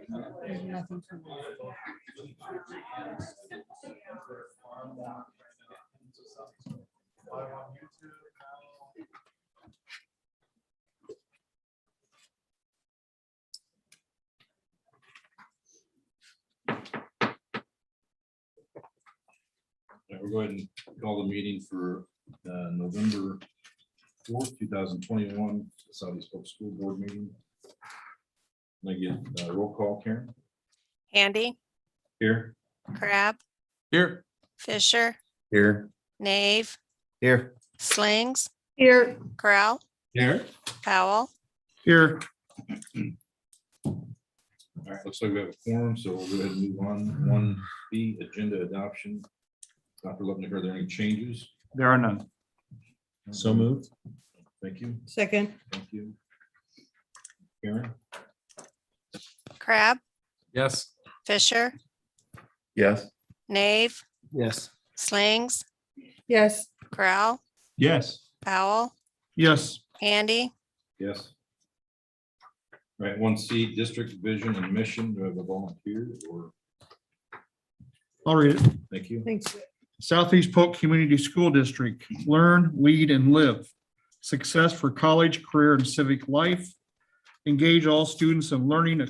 There's nothing to me. We'll go ahead and call the meeting for November 4th, 2021, Southeast Polk School Board meeting. Can I get roll call, Karen? Andy, Here. Crab, Here. Fisher, Here. Nave, Here. Slings, Here, Corral, Here. Powell. Here. All right, looks like we have a quorum, so we'll go ahead and move on. 1B, agenda adoption. Dr. Lubnick, are there any changes? There are none. So moved. Thank you. second, Thank you. Karen? Crab, Yes. Fisher, Yes. Nave, Yes. Slings, yes, Corral, Yes. Powell, Yes. Andy, Yes. All right, 1C, district vision and mission. Do I have a volunteer or? I'll read it. Thank you. thanks. Southeast Polk Community School District, learn, lead, and live. Success for college, career, and civic life. Engage all students in learning a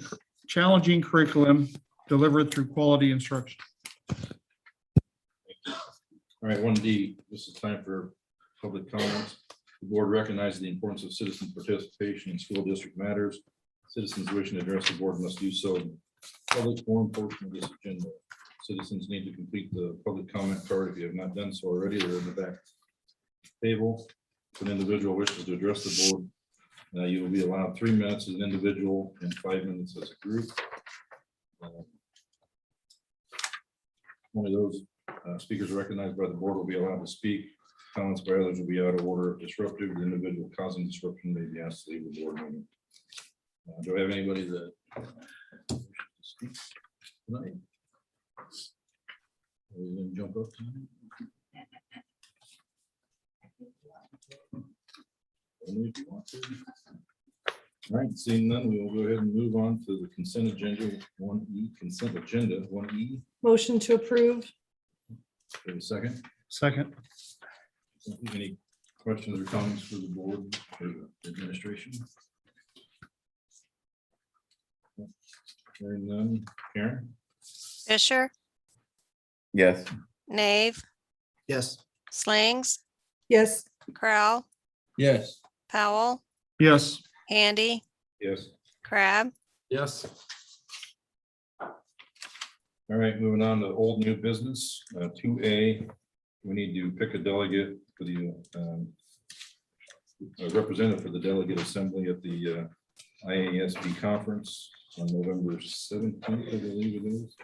challenging curriculum delivered through quality instruction. All right, 1D, this is time for public comments. The board recognizes the importance of citizen participation in school district matters. Citizens wishing to address the board must do so in public forum portion of this agenda. Citizens need to complete the public comment card if you have not done so already. They're in the back table. If an individual wishes to address the board, you will be allowed 3 minutes as an individual and 5 minutes as a group. One of those speakers recognized by the board will be allowed to speak. Comments by others will be out of order. If disruptive, the individual causing disruption may be asked to leave the board meeting. Do I have anybody that wishes to speak tonight? Are we gonna jump up tonight? Only if you want to. All right, seeing none, we will go ahead and move on to the consent agenda. 1E, consent agenda. 1E. Motion to approve, Wait a second. Second. Any questions or comments for the board or the administration? Hearing none. Karen? Fisher, Yes. Nave, Yes. Slings, yes, Corral, Yes. Powell, Yes. Andy, Yes. Crab, Yes. All right, moving on to old new business. 2A, we need to pick a delegate for the a representative for the delegate assembly at the IASB conference on November 17th, I believe it is.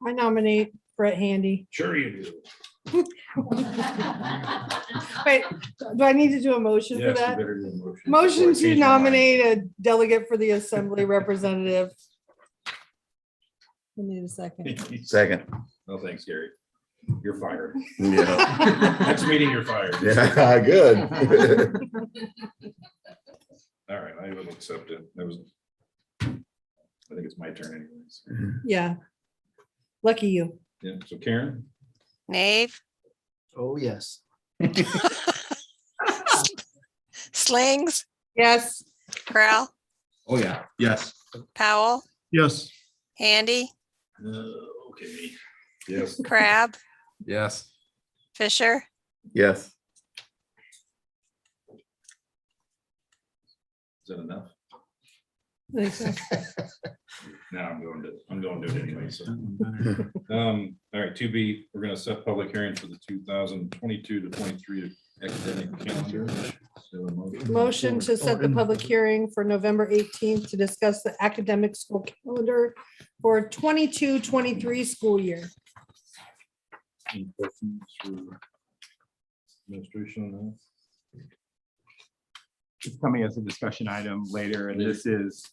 I nominate Brett Handy. Sure you do. Wait, do I need to do a motion for Yes, you that? better do a motion. Motion Before I to change my mind. nominate a delegate for the assembly representative. I need a second. Second. No, thanks, Gary. You're fired. Yeah. Next meeting, you're fired. Yeah, good. All right, I will accept it. That was, I think it's my turn anyways. Yeah. Lucky you. Yeah, so Karen? Nave, Oh, yes. Slings, Yes, Corral, Oh, yeah. Yes. Powell, Yes. Andy, Okay. Yes. Crab, Yes. Fisher, Yes. Is that enough? I think so. No, I'm going to do it anyway, so. All right, 2B, we're gonna set public hearing for the 2022 to 23 academic calendar. So a Motion to set the public hearing for November 18th to discuss the academic school calendar for 22-23 school year. Any questions for administration on that? It's coming as a discussion item later, and this is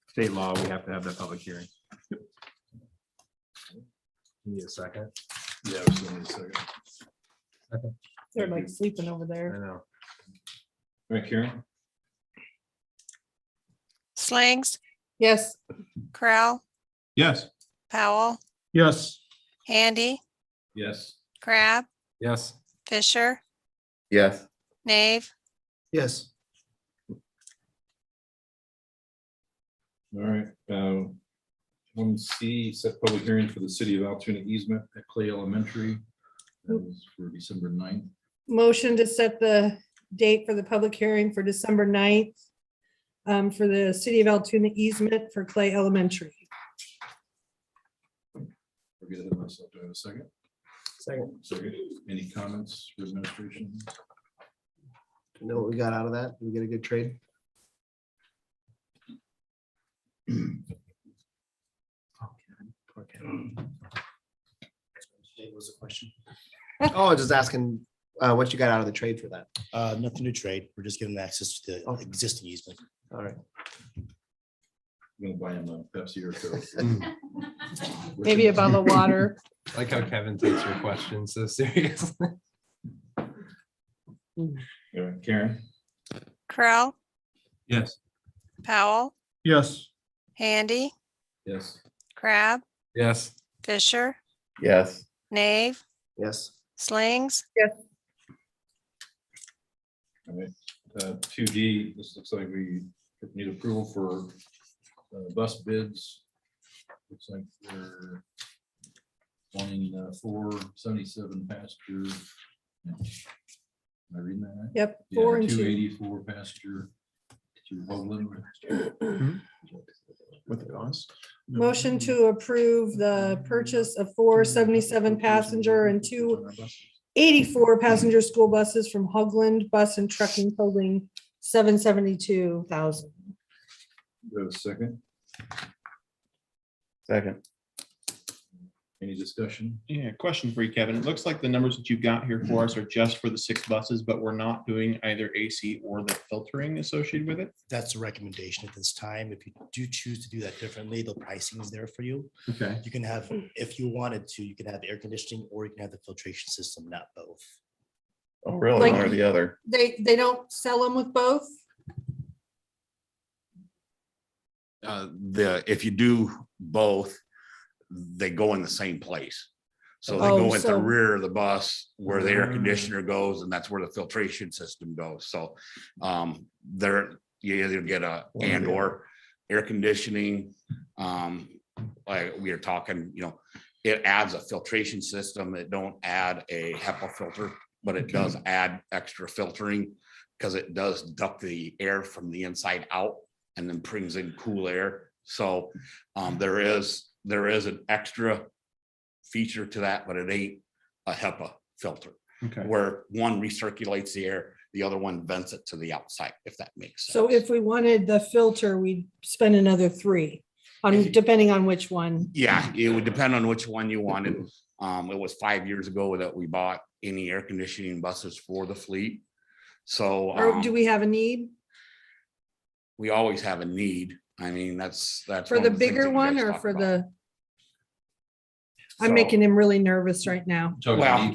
state law. We have to have that public hearing. Need a second? Yeah, I was still in a second. They're like sleeping over I there. know. All right, Karen? Slings, Yes, Corral, Yes. Powell, Yes. Handy, Yes. Crab, Yes. Fisher, Yes. Nave, Yes. All right. 1C, set public hearing for the city of Altoona easement at Clay Elementary. That was for December 9th. Motion to set the date for the public hearing for December 9th for the city of Altoona easement for Clay Elementary. Forget it myself. Do I have a second? Second. Any comments for administration? Know what we got out of that? We get a good trade? What was the question? Oh, I was just asking, what you got out of the trade for that? Nothing to trade. We're just giving access to the existing easement. All right. I'm gonna buy him a Pepsi or Coke. Maybe a bottle of water. Like how Kevin takes your questions so seriously. Karen? Corral, Yes. Powell, Yes. Handy, Yes. Crab, Yes. Fisher, Yes. Nave, Yes. Slings, All right. 2D, this looks like we need approval for bus bids. Looks like we're wanting 477 passenger. Am I reading that right? Yep, Yeah, 4 and 2. 284 passenger to Hoagland. With the cost? Motion to approve the purchase of 477 passenger and 284 passenger school buses from Hogland Bus and Trucking totaling $772,000. Do I have a second? Second. Any discussion? Yeah, question for you, Kevin. It looks like the numbers that you've got here for us are just for the 6 buses, but we're not doing either AC or the filtering associated with it. That's a recommendation at this time. If you do choose to do that differently, the pricing is there for you. Okay. You can have, if you wanted to, you can have air conditioning or you can have the filtration system, not both. Oh, really? Like- One or the other? They don't sell them with both? If you do both, they go in the same place. So they Oh, go at the so- rear of the bus where the air conditioner goes, and that's where the filtration system goes. So there, you either get a and or air conditioning. Like we are talking, it adds a filtration system. It don't add a HEPA filter, but it does add extra filtering because it does duct the air from the inside out and then brings in cool air. So there is an extra feature to that, but it ain't a HEPA filter, Okay. where one recirculates the air, the other one vents it to the outside, if that makes sense. So if we wanted the filter, we'd spend another 3 on, depending on which one. Yeah, it would depend on which one you wanted. It was 5 years ago that we bought any air conditioning buses for the fleet. So Or do we have a need we always have a need. I mean, that's. for one the of things bigger that you one guys or talk for about. the? I'm So- making him really nervous right now. Well,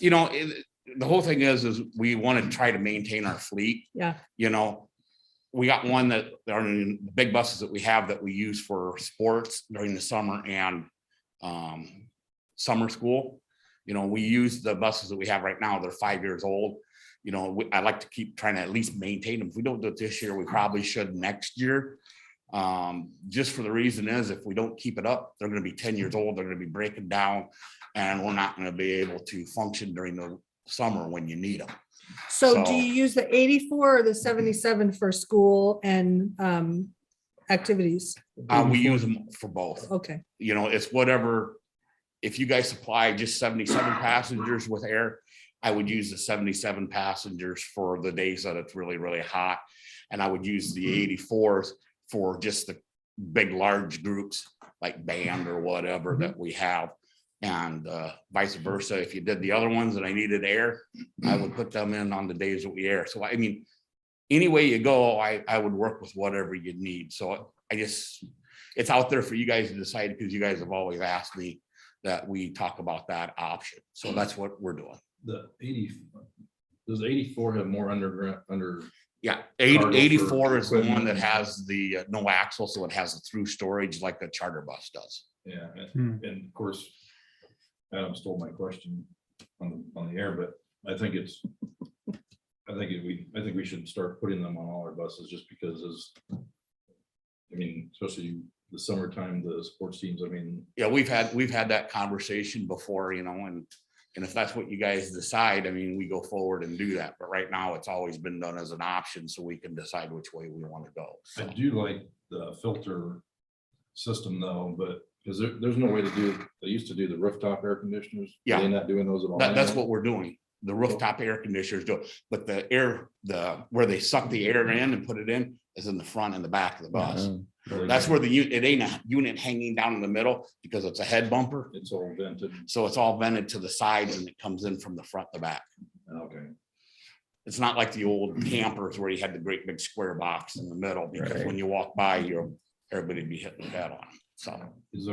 the whole thing is we want to try to maintain our fleet. Yeah. We got one that are the big buses that we have that we use for sports during the summer and summer school. We use the buses that we have right now. They're 5 years old. I like to keep trying to at least maintain them. If we don't do it this year, we probably should next year. Just for the reason is if we don't keep it up, they're going to be 10 years old. They're going to be breaking down and we're not going to be able to function during the summer when you need them. So do So- you use the 84 or the 77 for school and activities? We use them for both. Okay, It's whatever. If you guys supply just 77 passengers with air, I would use the 77 passengers for the days that it's really, really hot. And I would use the 84s for just the big, large groups like band or whatever that we have. And vice versa. If you did the other ones and I needed air, I would put them in on the days that we air. So I mean, any way you go, I would work with whatever you need. So it's out there for you guys to decide because you guys have always asked me that we talk about that option. So that's what we're doing. The 80, does 84 have more underground, Yeah, Cargo for 84 is the one equipment. that has the no axle, so it has a through storage like the charter bus does. Yeah, Hmm. and of course, Adam stole my question on the air, but I think we should start putting them on all our buses just because especially the summertime, the sports teams, Yeah, we've had that conversation before, and if that's what you guys decide, we go forward and do that. But right now, it's always been done as an option, so we can decide which way we want to go. I So, do like the filter system though, but because there's no way to do, they used to do the rooftop air conditioners. Are Yeah. they not doing those at all? that's now? what we're doing. The rooftop air conditioners do, but where they suck the air in and put it in is in the front and the back of the bus. That's where it ain't a unit hanging down in the middle because it's a head bumper. It's all vented. So it's all vented to the sides and it comes in from the front to back. Okay. It's not like the old campers where you had the great big square box in the middle, because when you walk by, everybody'd be hitting the head on it. So Is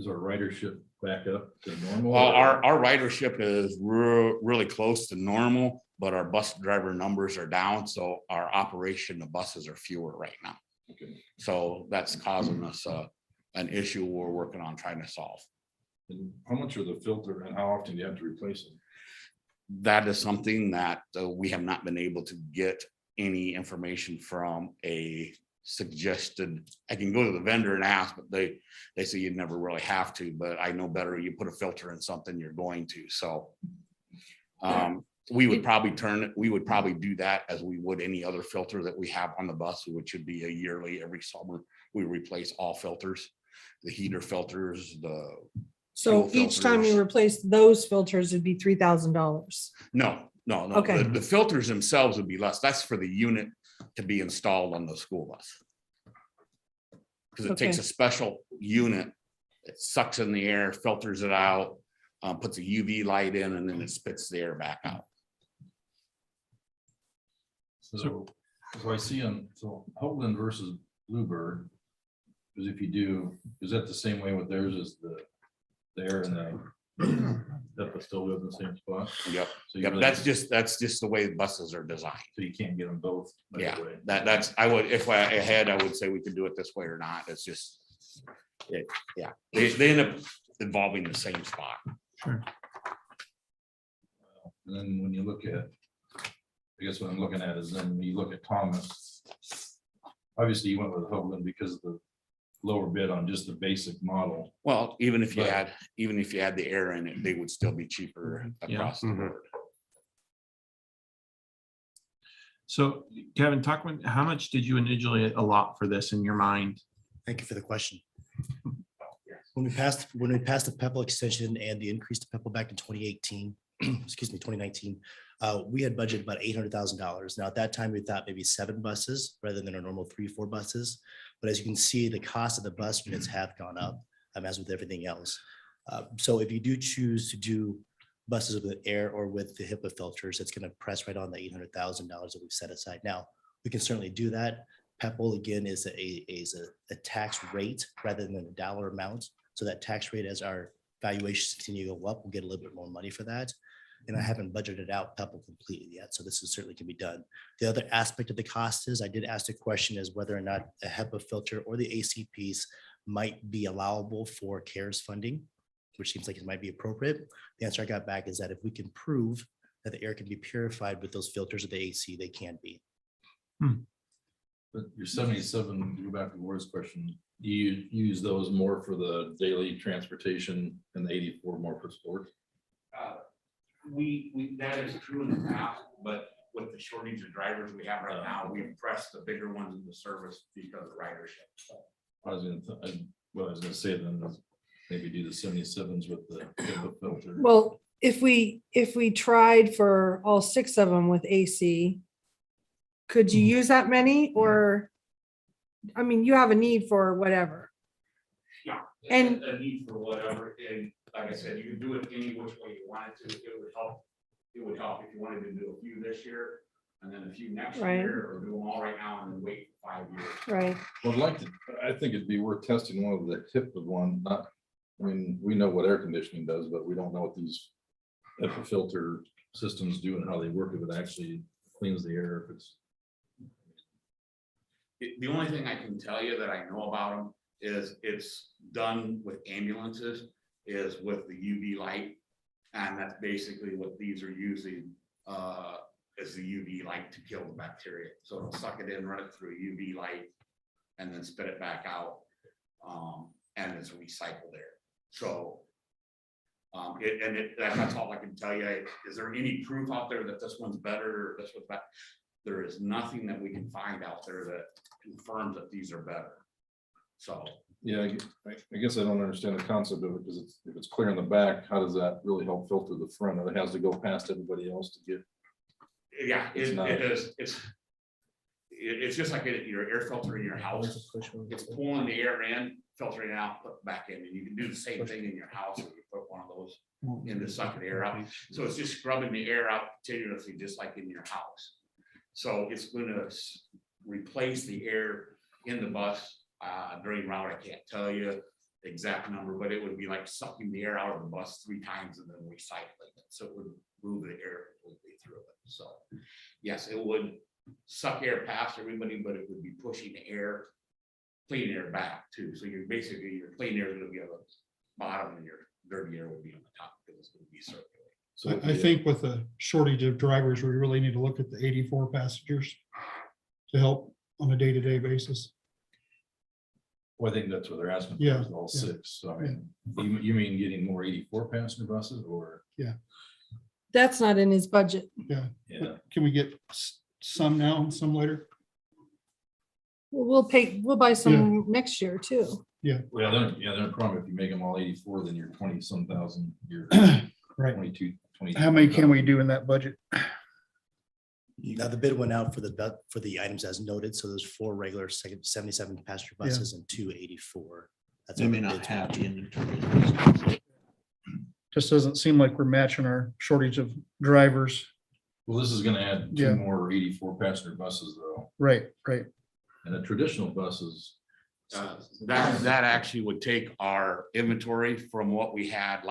our ridership back up to normal? our ridership is really close to normal, but our bus driver numbers are down. So our operation of buses are fewer right now. Okay. So that's causing us an issue we're working on trying to solve. And how much are the filter and how often do you have to replace them? That is something that we have not been able to get any information from a suggested. I can go to the vendor and ask, but they say you'd never really have to, but I know better. You put a filter in something, you're going to. So we would probably do that as we would any other filter that we have on the bus, which should be a yearly. Every summer, we replace all filters, the heater filters, So fuel each time you filters. replace those filters, it'd be $3,000. No. Okay. The filters themselves would be less. That's for the unit to be installed on the school bus. Because it takes Okay. a special unit, it sucks in the air, filters it out, puts a UV light in, and then it spits the air back out. So I see Hoagland versus Bluebird. Because if you do, is that the same way with theirs as the air and that still live in the same spot? Yep. So you Yep. really- That's just the way buses are designed. So you can't get them both. that Yeah, way. if I had, I would say we could do it this way or not. It's just, they end up involving the same spot. And then when you look at, I guess what I'm looking at is then when you look at Thomas, obviously you went with Hoagland because of the lower bid on just the basic model. Well, even if you But- add the air in it, they would still be cheaper across the Mhm. board. So Kevin, how much did you initially allot for this in your mind? Thank you for the question. When we passed the PEPAL extension and the increase to PEPAL back in 2018, 2019, we had budgeted about $800,000. Now, at that time, we thought maybe 7 buses rather than our normal 3-4 buses. But as you can see, the cost of the bus units have gone up, as with everything else. So if you do choose to do buses with air or with the HIPAA filters, it's going to press right on the $800,000 that we've set aside. Now, we can certainly do that. PEPAL, again, is a tax rate rather than a dollar amount. So that tax rate, as our valuations continue to go up, we'll get a little bit more money for that. And I haven't budgeted out PEPAL completely yet, so this is certainly can be done. The other aspect of the cost is, I did ask the question, is whether or not a HEPA filter or the AC piece might be allowable for CARES funding, which seems like it might be appropriate. The answer I got back is that if we can prove that the air can be purified with those filters of the AC, they can be. But your 77, to go back to Laura's question, you use those more for the daily transportation and the 84 more for sports? That is true in the past, but with the shortage of drivers we have right now, we've pressed the bigger ones into service because of ridership. What I was gonna say then is maybe do the 77s with the filter. Well, if we tried for all 6 of them with AC, could you use that many, or, you have a need for whatever. Yeah. And- A need for whatever, and like I said, you can do it any which way you wanted to, it would help. It would help if you wanted to do a few this year, and then a few next Right. year, or do them all right now and then wait 5 years. Right, Well, I think it'd be worth testing one of the HIPAA one, we know what air conditioning does, but we don't know what these HIPAA filter systems do and how they work, if it actually cleans the air if it's. The only thing I can tell you that I know about them is it's done with ambulances, is with the UV light. And that's basically what these are using, is the UV light to kill the bacteria. So it'll suck it in, run it through UV light, and then spit it back out. And it's recycled air. So that's all I can tell you. Is there any proof out there that this one's better or this one's better? There is nothing that we can find out there that confirms that these are better. So. Yeah, I guess I don't understand the concept of it, because if it's clear in the back, how does that really help filter the front? It has to go past everybody else to get. Yeah, It's it not- is. It's just like your air filter in your house. It's pulling the air in, filtering it out, put it back in, and you can do the same thing in your house if you put one of those in to suck the air out. So it's just scrubbing the air out continuously, just like in your house. So it's gonna replace the air in the bus during route. I can't tell you the exact number, but it would be like sucking the air out of the bus 3 times and then recycling it. So it would move the air completely through it. So yes, it would suck air past everybody, but it would be pushing the air, clean air back too. So you're basically, your clean air is gonna be on the bottom and your dirty air would be on the top because it's gonna be circulating. So I think with a shortage of drivers, we really need to look at the 84 passengers to help on a day-to-day basis. Well, I think that's what they're asking for, Yeah, is all yeah. 6. So I mean, you mean getting more 84 passenger buses or? That's not in his budget. Yeah, Can we get some now and some later? We'll buy some next year too. well, then the problem, if you make them all 84, then you're 20-some thousand, you're Right. 22. How many can we do in that budget? Now, the bid went out for the items as noted, so there's 4 regular 77 passenger buses and 2 84. That's They what may the not bids have went the to. inventory. Just doesn't seem like we're matching our shortage of drivers. Well, this is gonna add 2 Yeah. more 84 passenger buses though, Right. and the traditional buses. That actually would take our inventory from what we had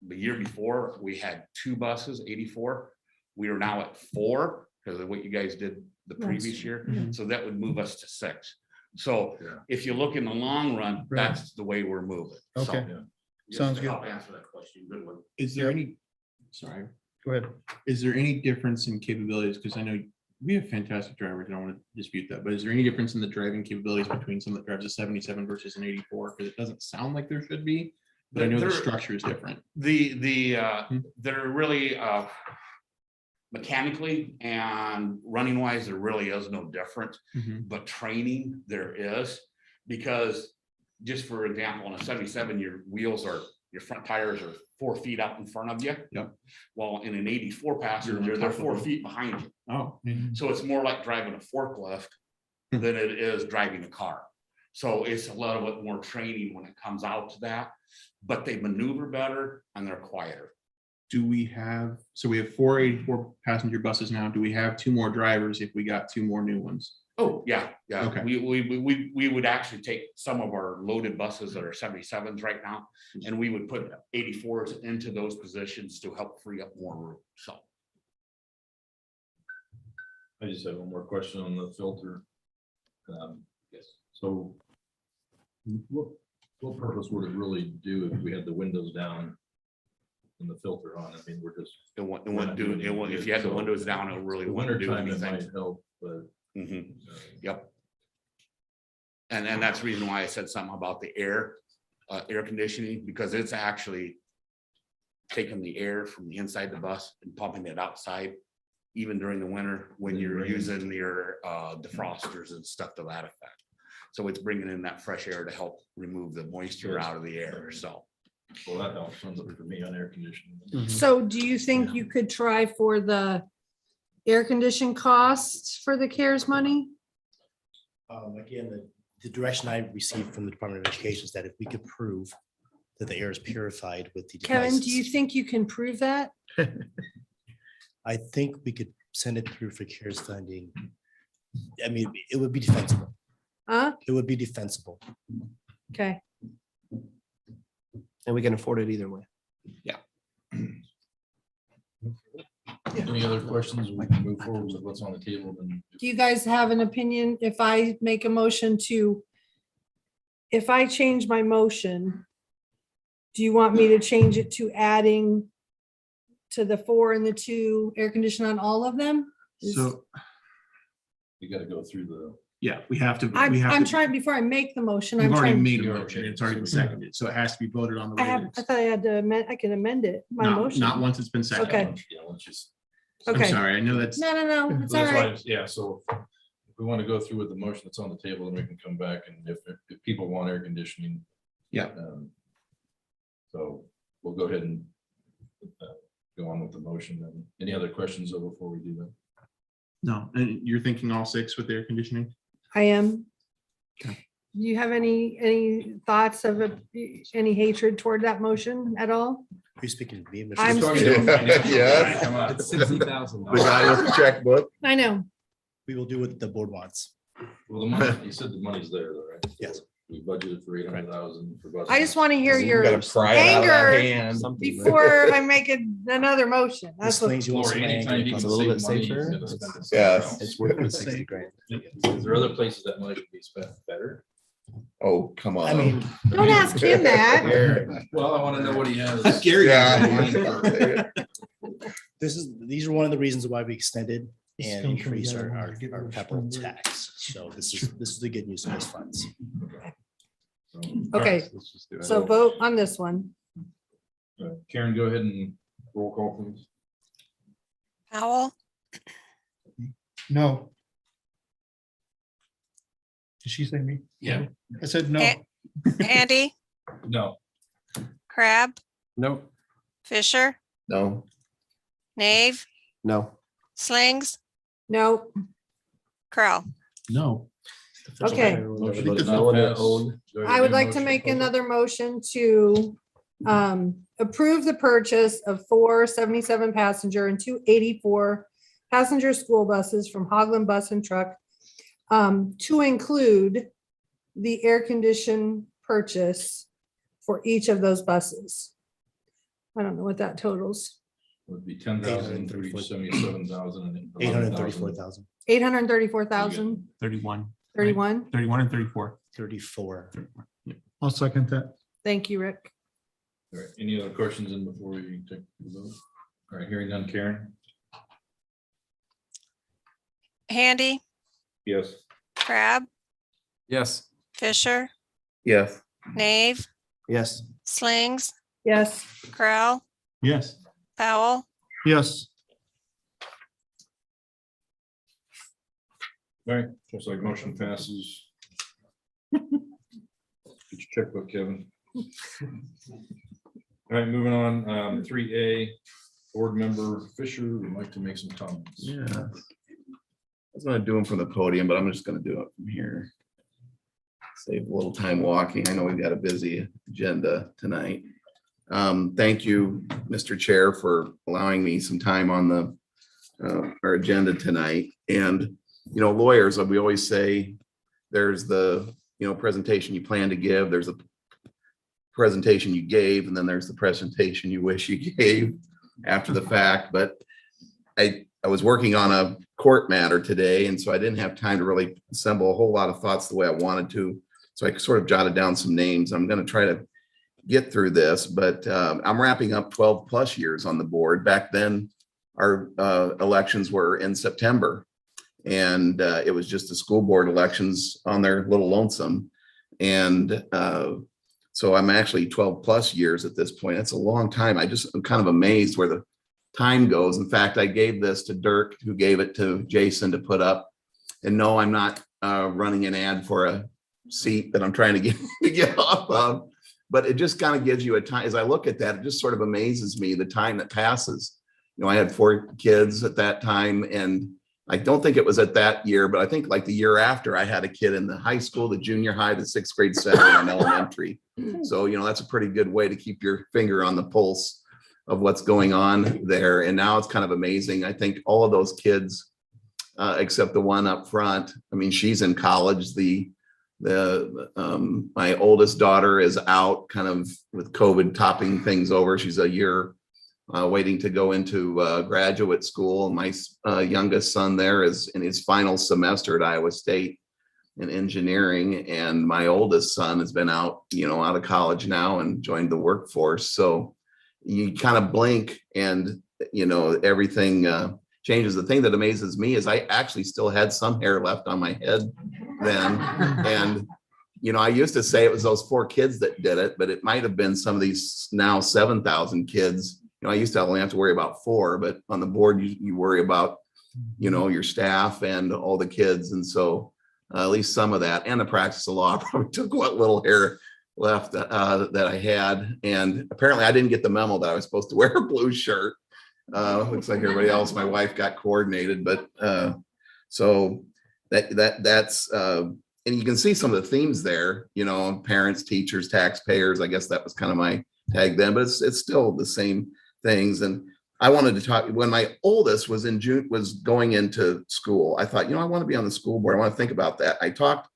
the year before. We had 2 buses, 84. We are now at 4 because of what you guys did the previous year. Mhm. So that would move us to 6. So Yeah. if you look in the long run, Right. that's the way we're moving. So, Okay. Yeah. just Sounds to good. help answer that question, good one. Is there any, sorry, Go ahead. is there any difference in capabilities? Because I know we have fantastic drivers. I don't want to dispute that, but is there any difference in the driving capabilities between someone that drives a 77 versus an 84? Because it doesn't sound like there should be, but I know the There- structure is different. They're really mechanically and running wise, there really is no difference. But training there is, because just for example, on a 77, your front tires are 4 feet out in front of you. Yep. Well, in an 84 passenger, You're on they're top of 4 them. feet behind you. Oh, So it's more like driving a forklift than it is driving a car. So it's a little bit more training when it comes out to that, but they maneuver better and they're quieter. do we have, so we have 4 84 passenger buses now. Do we have 2 more drivers if we got 2 more new ones? Oh, yeah. Okay. We would actually take some of our loaded buses that are 77s right now, and we would put 84s into those positions to help free up more room. So. I just have one more question on the filter. Yes. So what purpose would it really do if we had the windows down and the filter on? I mean, we're just. If you had the windows down, it really The wouldn't do winter time, it anything. might help, but. Mhm. Yep. And that's the reason why I said something about the air conditioning, because it's actually taking the air from the inside the bus and pumping it outside, even during the winter when you're using your defrosters and stuff to that effect. So it's bringing in that fresh air to help remove the moisture out of the air. So. Well, that helps for me on air conditioning. So do you think you could try for the air condition costs for the CARES money? Again, the direction I received from the Department of Education is that if we could prove that the air is purified with the Kevin, do you devices, think you can prove that? I think we could send it through for CARES funding. I mean, it would be defensible. Huh? It would be defensible. Okay. And we can afford it either way. Any other questions? We can move forward with what's on the table then. Do you guys have an opinion if I make a motion to, if I change my motion, do you want me to change it to adding to the 4 and the 2 air conditioning on all of them? So, You gotta go through the. yeah, we have to. I'm, we have I'm to- trying, before I make the motion, We've I'm already trying, made a motion. It's already been seconded, so it has to be voted on the I way have, it I is. thought I had to amend, I can amend it, my Not, motion. not once it's been seconded. Okay. Yeah, let's just. I'm Okay. sorry, I know that's. No, it's all That's why, right. yeah, so if we want to go through with the motion that's on the table, then we can come back and if people want air conditioning. Yeah. So we'll go ahead and go on with the motion. And any other questions though before we do that? No, and you're thinking all 6 with air conditioning? I am. Okay. Do you have any thoughts of any hatred toward that motion at all? Are you speaking to me? Mr. I'm Talking speaking- to- Yes. Come on. It's $60,000. The guy with the checkbook. I know. We will do what the board wants. Well, the money, you said the money's there though, right? Yes. We budgeted for 800,000 for. I just want to hear You your gotta pry it out of that anger hand. before I make another motion. That's what, Explains you want some Lori, anytime land, you it's can a little bit save money, he's safer. gonna spend it Yes. somewhere It's worth the else. 60 grand. Is there other places that money could be spent better? Oh, come on. I mean, don't ask him that. Well, I want to know what he has. Gary. Yeah. these are one of the reasons why we extended This and comes from increased the our, other our, one to get our rid of capital spending. tax. So this is the good news of those funds. Okay, Let's just do it. so vote on this one. Karen, go ahead and roll call, please. Powell, No. Did she say me? Yeah. I said no. Andy, No. Crab, Nope. Fisher, No. Nave, No. Slings, No, Curl. No. Okay. Motion does does not not pass. pass. Go ahead I and would do like to motion. make another motion to approve the purchase of 4 77 passenger and 2 84 passenger school buses from Hogland Bus and Truck to include the air condition purchase for each of those buses. I don't know what that totals. Would be 10,000, 77,000. 834,000. 834,000, 31. 31. 31 and 34. 34. I'll second that. Thank you, Rick. All right, any other questions in before we take the vote? All right, hearing none, Karen? Handy, Yes. Crab, Yes. Fisher, Yes. Nave, Yes. Slings, Yes, Curl, Yes. Powell, Yes. All right, just like motion passes. Get your checkbook, Kevin. All right, moving on, 3A, board member Fisher would like to make some comments. Yeah. I was gonna do them from the podium, but I'm just gonna do it from here. Save a little time walking. I know we've got a busy agenda tonight. Thank you, Mr. Chair, for allowing me some time on the our agenda tonight. And, you know, lawyers, we always say, there's the, presentation you plan to give, there's a presentation you gave, and then there's the presentation you wish you gave after the fact. But I was working on a court matter today, and so I didn't have time to really assemble a whole lot of thoughts the way I wanted to. So I sort of jotted down some names. I'm going to try to get through this, but I'm wrapping up 12 plus years on the board. Back then, our elections were in September, and it was just the school board elections on their little lonesome. And so I'm actually 12 plus years at this point. That's a long time. I'm kind of amazed where the time goes. In fact, I gave this to Dirk, who gave it to Jason to put up. And no, I'm not running an ad for a seat that I'm trying to get off of. But it just kind of gives you a time. As I look at that, it just sort of amazes me the time that passes. I had 4 kids at that time, and I don't think it was at that year, but I think like the year after, I had a kid in the high school, the junior high, the 6th grade center, and elementary. So, that's a pretty good way to keep your finger on the pulse of what's going on there. And now it's kind of amazing. I think all of those kids, except the one up front, she's in college. My oldest daughter is out kind of with COVID topping things over. She's a year waiting to go into graduate school. My youngest son there is in his final semester at Iowa State in engineering, and my oldest son has been out of college now and joined the workforce. So you kind of blink and everything changes. The thing that amazes me is I actually still had some hair left on my head then. And I used to say it was those 4 kids that did it, but it might have been some of these now 7,000 kids. I used to only have to worry about 4, but on the board, you worry about, your staff and all the kids. And so at least some of that, and the practice of law probably took what little hair left that I had. And apparently I didn't get the memo that I was supposed to wear a blue shirt. Looks like everybody else, my wife got coordinated, but so that's and you can see some of the themes there, parents, teachers, taxpayers. I guess that was kind of my tag then, but it's still the same things. And I wanted to talk when my oldest was going into school. I thought, I want to be on the school board. I want to think about that. I talked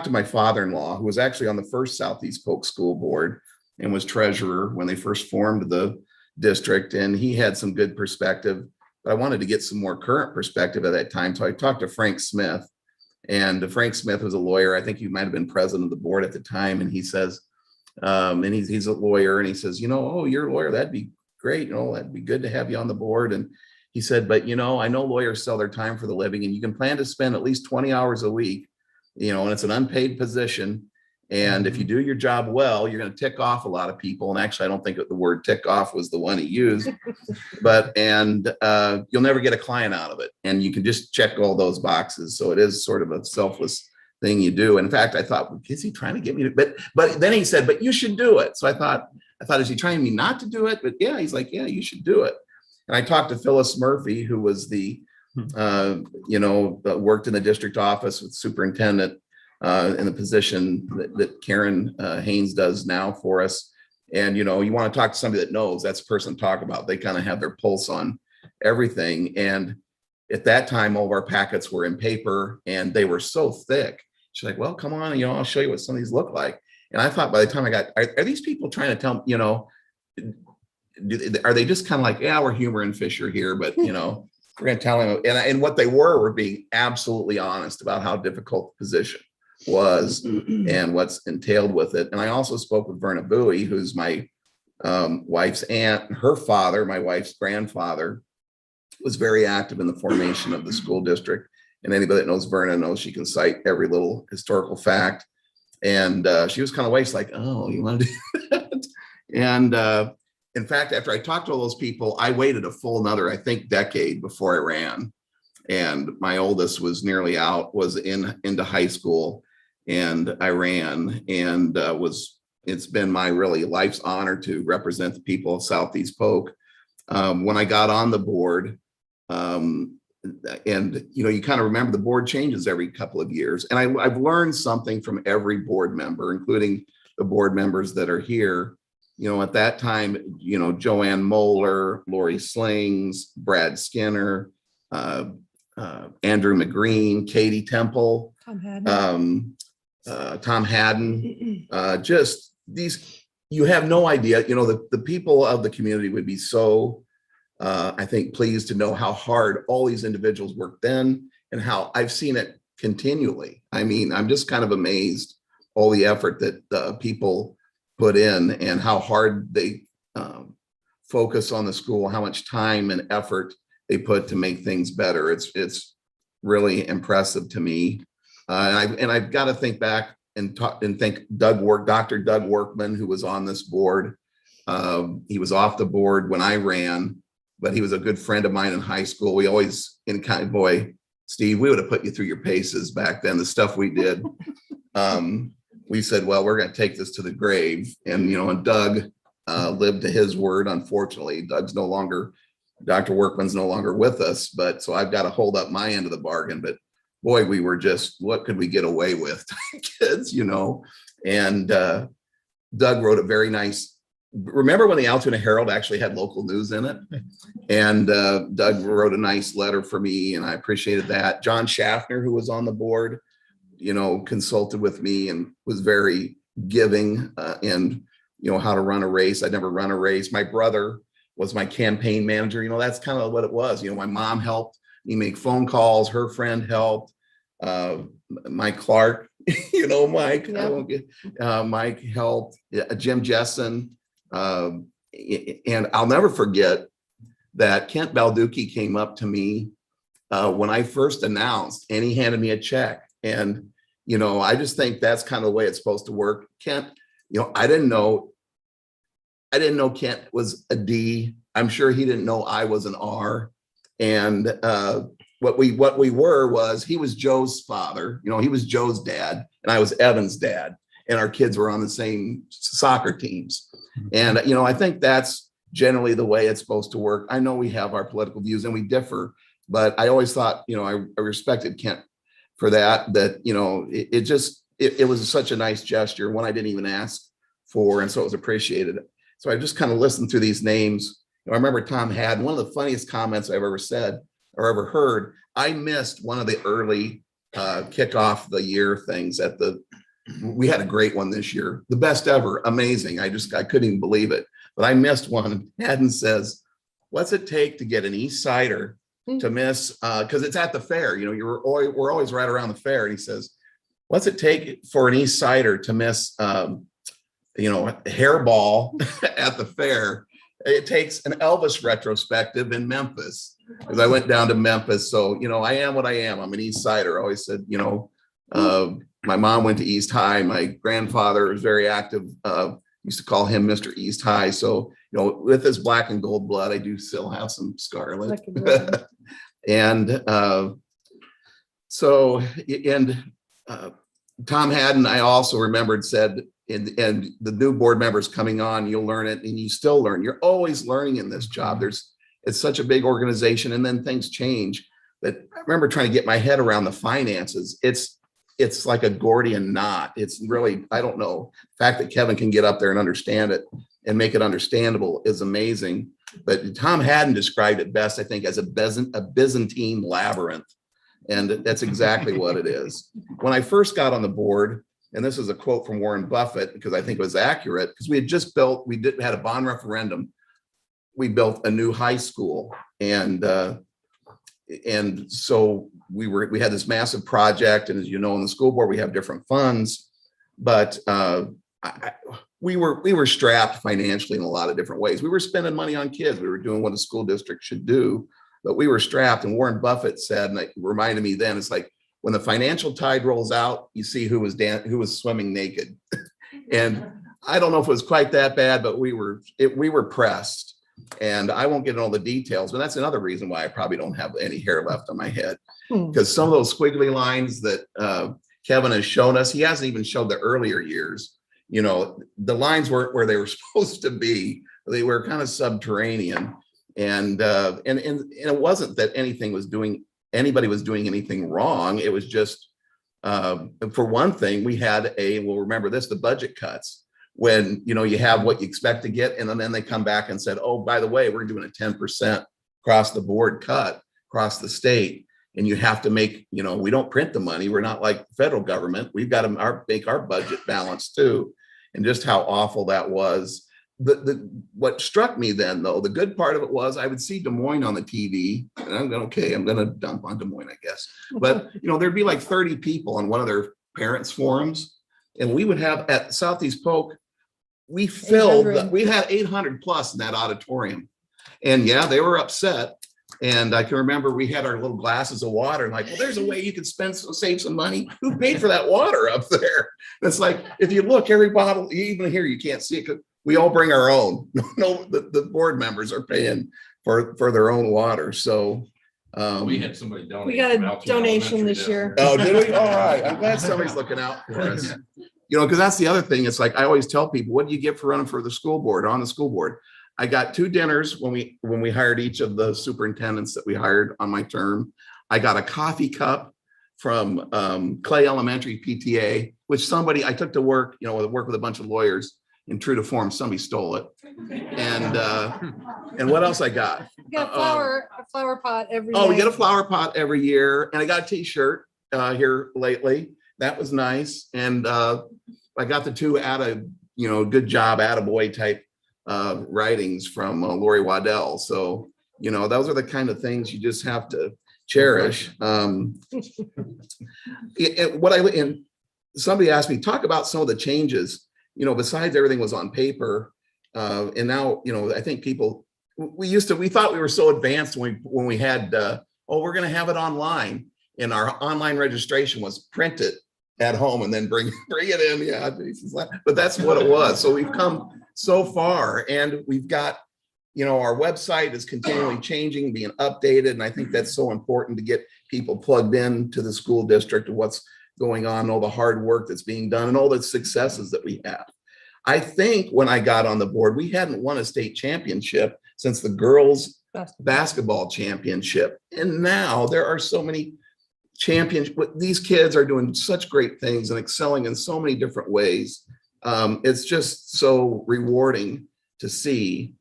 to my father-in-law, who was actually on the first Southeast Polk School Board and was treasurer when they first formed the district. And he had some good perspective, but I wanted to get some more current perspective at that time. So I talked to Frank Smith, and Frank Smith was a lawyer. I think he might've been president of the board at the time. And he says, and he's a lawyer, and he says, oh, you're a lawyer. That'd be great. That'd be good to have you on the board. And he said, but I know lawyers sell their time for the living, and you can plan to spend at least 20 hours a week, and it's an unpaid position. And if you do your job well, you're going to tick off a lot of people. And actually, I don't think that the word tick off was the one he used, and you'll never get a client out of it. And you can just check all those boxes. So it is sort of a selfless thing you do. In fact, I thought, is he trying to get me to, but then he said, but you should do it. So I thought, is he trying me not to do it? But yeah, he's like, yeah, you should do it. And I talked to Phyllis Murphy, who was worked in the district office with superintendent in the position that Karen Haynes does now for us. And, you want to talk to somebody that knows, that's the person to talk about. They kind of have their pulse on everything. And at that time, all of our packets were in paper and they were so thick. She's like, well, come on, I'll show you what some of these look like. And I thought by the time I got, are these people trying to tell, are they just kind of like, yeah, we're humor and Fisher here, but, we're going to tell them. And what they were being absolutely honest about how difficult the position was and what's entailed with it. And I also spoke with Verna Bowie, who's my wife's aunt. Her father, my wife's grandfather, was very active in the formation of the school district. And anybody that knows Verna knows she can cite every little historical fact. And she was kind of she's like, oh, you want to do that? And in fact, after I talked to all those people, I waited a full another, I think, decade before I ran. And my oldest was nearly out, was into high school, and I ran, and it's been my really life's honor to represent the people of Southeast Polk. When I got on the board, and you kind of remember the board changes every couple of years, and I've learned something from every board member, including the board members that are here. At that time, Joanne Moeller, Lori Slings, Brad Skinner, Andrew McGreen, Katie Temple, Tom Haddon, just these, you have no idea, the people of the community would be so, I think, pleased to know how hard all these individuals worked then and how I've seen it continually. I mean, I'm just kind of amazed all the effort that people put in and how hard they focus on the school, how much time and effort they put to make things better. It's really impressive to me. And I've got to think back and think Dr. Doug Workman, who was on this board. He was off the board when I ran, but he was a good friend of mine in high school. We always, boy, Steve, we would have put you through your paces back then, the stuff we did. We said, well, we're going to take this to the grave. And Doug lived to his word. Unfortunately, Dr. Workman's no longer with us, but so I've got to hold up my end of the bargain. But boy, we were just, what could we get away with, kids, and Doug wrote a very nice, remember when the Altoona Herald actually had local news in it? And Doug wrote a nice letter for me, and I appreciated that. John Schaffner, who was on the board, consulted with me and was very giving in, how to run a race. I'd never run a race. My brother was my campaign manager. That's kind of what it was. My mom helped me make phone calls. Her friend helped. Mike Clark, Mike, I won't get, Mike helped, Jim Jessen. And I'll never forget that Kent Balducci came up to me when I first announced, and he handed me a check. And, I just think that's kind of the way it's supposed to work. Kent, I didn't know Kent was a D. I'm sure he didn't know I was an R. And what we were was, he was Joe's father, he was Joe's dad, and I was Evan's dad, and our kids were on the same soccer teams. And, I think that's generally the way it's supposed to work. I know we have our political views and we differ, but I always thought, I respected Kent for that, it was such a nice gesture, one I didn't even ask for. And so it was appreciated. So I just kind of listened through these names. I remember Tom had one of the funniest comments I've ever said or ever heard. I missed one of the early kick off the year things we had a great one this year, the best ever, amazing. I couldn't even believe it, but I missed one. Haddon says, what's it take to get an East Sider to miss, because it's at the fair, we're always right around the fair. And he says, what's it take for an East Sider to miss, hairball at the fair? It takes an Elvis retrospective in Memphis, because I went down to Memphis. So, I am what I am. I'm an East Sider. I always said, my mom went to East High. My grandfather was very active. Used to call him Mr. East High. So, with his black and gold blood, I do still have some scarlet. And Tom Haddon, I also remembered, said, and the new board members coming on, you'll learn it, and you still learn. You're always learning in this job. It's such a big organization, and then things change. But I remember trying to get my head around the finances. It's like a Gordian knot. It's really, I don't know. The fact that Kevin can get up there and understand it and make it understandable is amazing. But Tom Haddon described it best, I think, as a Byzantine labyrinth. And that's exactly what it is. When I first got on the board, and this is a quote from Warren Buffett, because I think it was accurate, because we had a bond referendum. We built a new high school, and so we had this massive project. And as you know, in the school board, we have different funds, but we were strapped financially in a lot of different ways. We were spending money on kids. We were doing what a school district should do, but we were strapped. And Warren Buffett said, and it reminded me then, it's like, when the financial tide rolls out, you see who was swimming naked. And I don't know if it was quite that bad, but we were pressed. And I won't get into all the details, but that's another reason why I probably don't have any hair left on my head, because some of those squiggly lines that Kevin has shown us, he hasn't even showed the earlier years. The lines weren't where they were supposed to be. They were kind of subterranean, and it wasn't that anybody was doing anything wrong. It was just, for one thing, we had remember this, the budget cuts, when, you have what you expect to get. And then they come back and said, oh, by the way, we're doing a 10% across the board cut across the state. And you have to make, we don't print the money. We're not like the federal government. We've got to make our budget balance too. And just how awful that was. What struck me then, though, the good part of it was I would see Des Moines on the TV, and I'm going to dump on Des Moines, I guess. But, there'd be like 30 people on one of their parents' forums, and we would have at Southeast Polk, we had 800 plus in that auditorium. And yeah, they were upset. And I can remember we had our little glasses of water, and like, well, there's a way you can save some money. Who paid for that water up there? And it's like, if you look, every bottle, even here, you can't see it, because we all bring our own. No, the board members are paying for their own water. So we had somebody donate. We got a donation this year. Oh, did we? All right. I'm glad somebody's looking out for us. Because that's the other thing. It's like, I always tell people, what do you get for running for the school board, on the school board? I got 2 dinners when we hired each of the superintendents that we hired on my term. I got a coffee cup from Clay Elementary PTA, which I took to work, work with a bunch of lawyers. In true to form, somebody stole it. And what else I got? We got a flower pot every Oh, we day. get a flower pot every year. And I got a t-shirt here lately. That was nice. And I got the 2 good job, attaboy type writings from Lori Waddell. So, those are the kind of things you just have to cherish. And somebody asked me, talk about some of the changes, besides everything was on paper. And now, I think people, we thought we were so advanced when we had, we're going to have it online, and our online registration was printed at home and then bring it in. Yeah, but that's what it was. So we've come so far, and we've got, our website is continually changing, being updated. And I think that's so important to get people plugged in to the school district and what's going on, all the hard work that's being done and all the successes that we have. I think when I got on the board, we hadn't won a state championship since the girls basketball championship. And now there are so many champions. These kids are doing such great things and excelling in so many different ways. It's just so rewarding to see.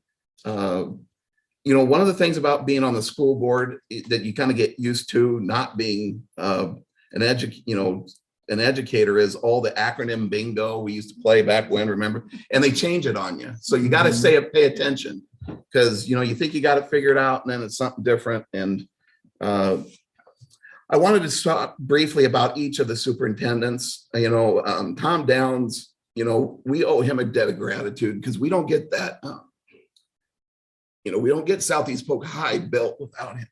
One of the things about being on the school board that you kind of get used to not being an educator is all the acronym bingo we used to play back when, remember? And they change it on you. So you got to pay attention, because, you think you got it figured out and then it's something different. And I wanted to talk briefly about each of the superintendents. Tom Downs, we owe him a debt of gratitude, because we don't get that. We don't get Southeast Polk High built without him.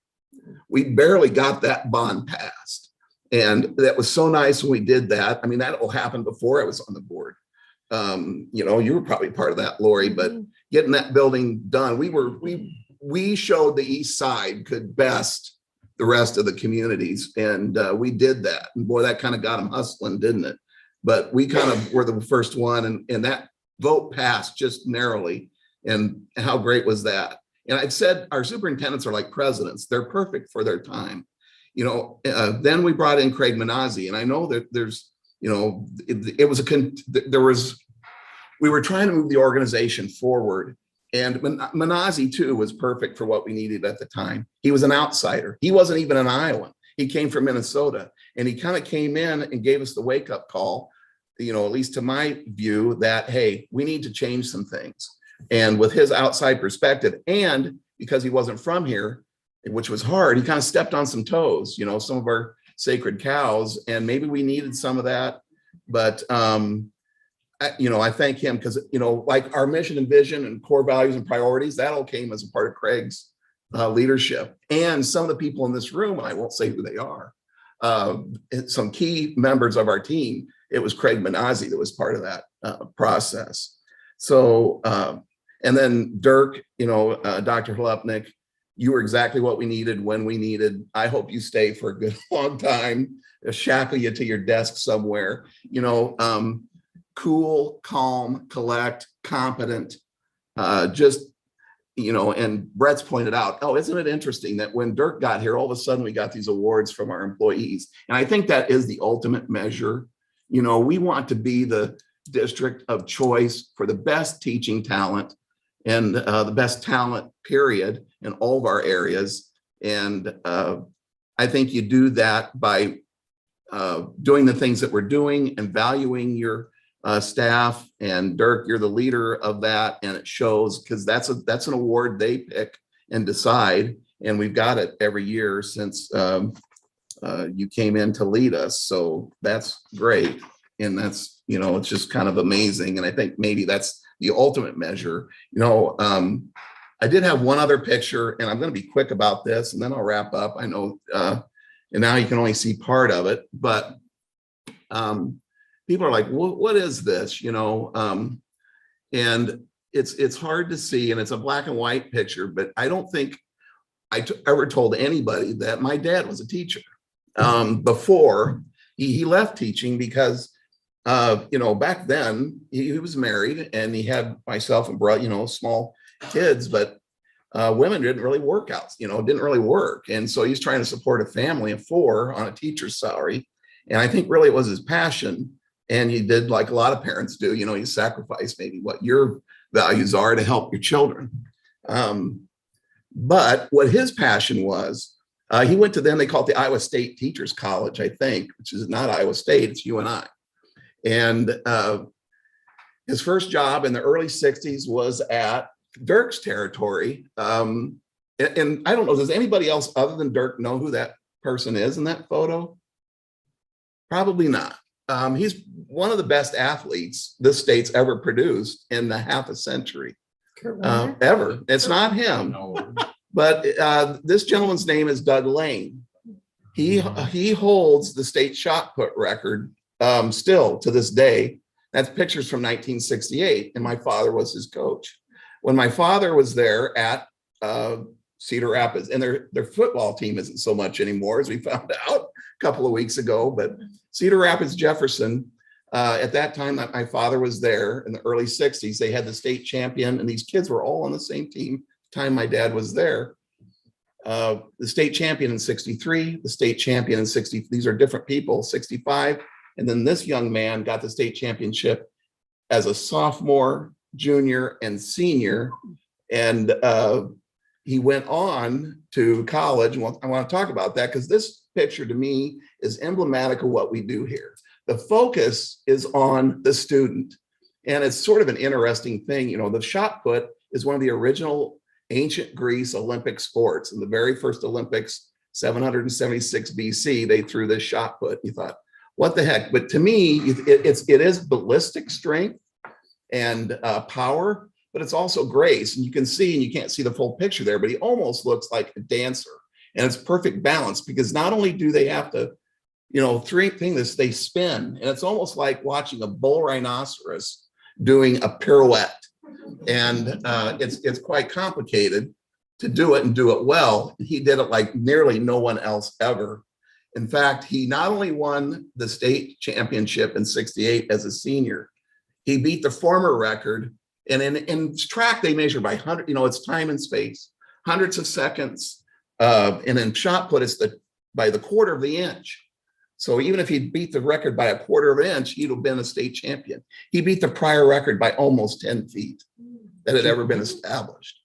We barely got that bond passed. And that was so nice when we did that. I mean, that will happen before I was on the board. You were probably part of that, Lori, but getting that building done, we showed the east side could best the rest of the communities. And we did that. And boy, that kind of got them hustling, didn't it? But we kind of were the first one, and that vote passed just narrowly. And how great was that? And I've said our superintendents are like presidents. They're perfect for their time. Then we brought in Craig Manazzi, and I know that there's, we were trying to move the organization forward, and Manazzi too was perfect for what we needed at the time. He was an outsider. He wasn't even an Iowan. He came from Minnesota, and he kind of came in and gave us the wake up call, at least to my view, that, hey, we need to change some things. And with his outside perspective, and because he wasn't from here, which was hard, he kind of stepped on some toes, some of our sacred cows, and maybe we needed some of that. But, I thank him, because, like our mission and vision and core values and priorities, that all came as a part of Craig's leadership. And some of the people in this room, I won't say who they are, some key members of our team, it was Craig Manazzi that was part of that process. So, and then Dirk, Dr. Hlupnik, you were exactly what we needed when we needed. I hope you stay for a good long time, shackle you to your desk somewhere, cool, calm, collect, competent, and Brett's pointed out, isn't it interesting that when Dirk got here, all of a sudden we got these awards from our employees. And I think that is the ultimate measure. We want to be the district of choice for the best teaching talent and the best talent, period, in all of our areas. And I think you do that by doing the things that we're doing and valuing your staff. And Dirk, you're the leader of that, and it shows, because that's an award they pick and decide, and we've got it every year since you came in to lead us. So that's great, and that's it's just kind of amazing. And I think maybe that's the ultimate measure. I did have one other picture, and I'm going to be quick about this, and then I'll wrap up. I know, and now you can only see part of it, but people are like, what is this? And it's hard to see, and it's a black and white picture, but I don't think I ever told anybody that my dad was a teacher before he left teaching, because back then he was married and he had myself and brother, small kids, but women didn't really work out, didn't really work. And so he's trying to support a family of 4 on a teacher's salary. And I think really it was his passion. And he did like a lot of parents do, you sacrifice maybe what your values are to help your children. But what his passion was, he went to they call it the Iowa State Teachers College, I think, which is not Iowa State, it's UNI. And His first job in the early 60s was at Dirk's territory. And I don't know, does anybody else other than Dirk know who that person is in that photo? Probably not. He's one of the best athletes this state's ever produced in the half a century. Kurt Warner? Ever. It's not him. But this gentleman's name is Doug Lane. He holds the state shot put record still to this day. That's pictures from 1968, and my father was his coach. When my father was there at Cedar Rapids, and their football team isn't so much anymore, as we found out a couple of weeks ago, but Cedar Rapids Jefferson, at that time that my father was there in the early 60s, they had the state champion, and these kids were all on the same team time my dad was there. The state champion in 63, the state champion in 60, these are different people, 65. And then this young man got the state championship as a sophomore, junior, and senior. And he went on to college. And I want to talk about that because this picture to me is emblematic of what we do here. The focus is on the student. And it's sort of an interesting thing. You know, the shot put is one of the original ancient Greece Olympic sports. In the very first Olympics, 776 BC, they threw this shot put. You thought, what the heck? But to me, it is ballistic strength and power, but it's also grace. And you can see, and you can't see the full picture there, but he almost looks like a dancer. And it's perfect balance because not only do they have to, you know, they spin. And it's almost like watching a bull rhinoceros doing a pirouette. And it's quite complicated to do it and do it well. He did it like nearly no one else ever. In fact, he not only won the state championship in 68 as a senior, he beat the former record. And in track, they measure by 100, you know, it's time and space, hundreds of seconds. And in shot put, it's by the quarter of the inch. So even if he beat the record by a quarter of an inch, he'd have been a state champion. He beat the prior record by almost 10 feet that had ever been established.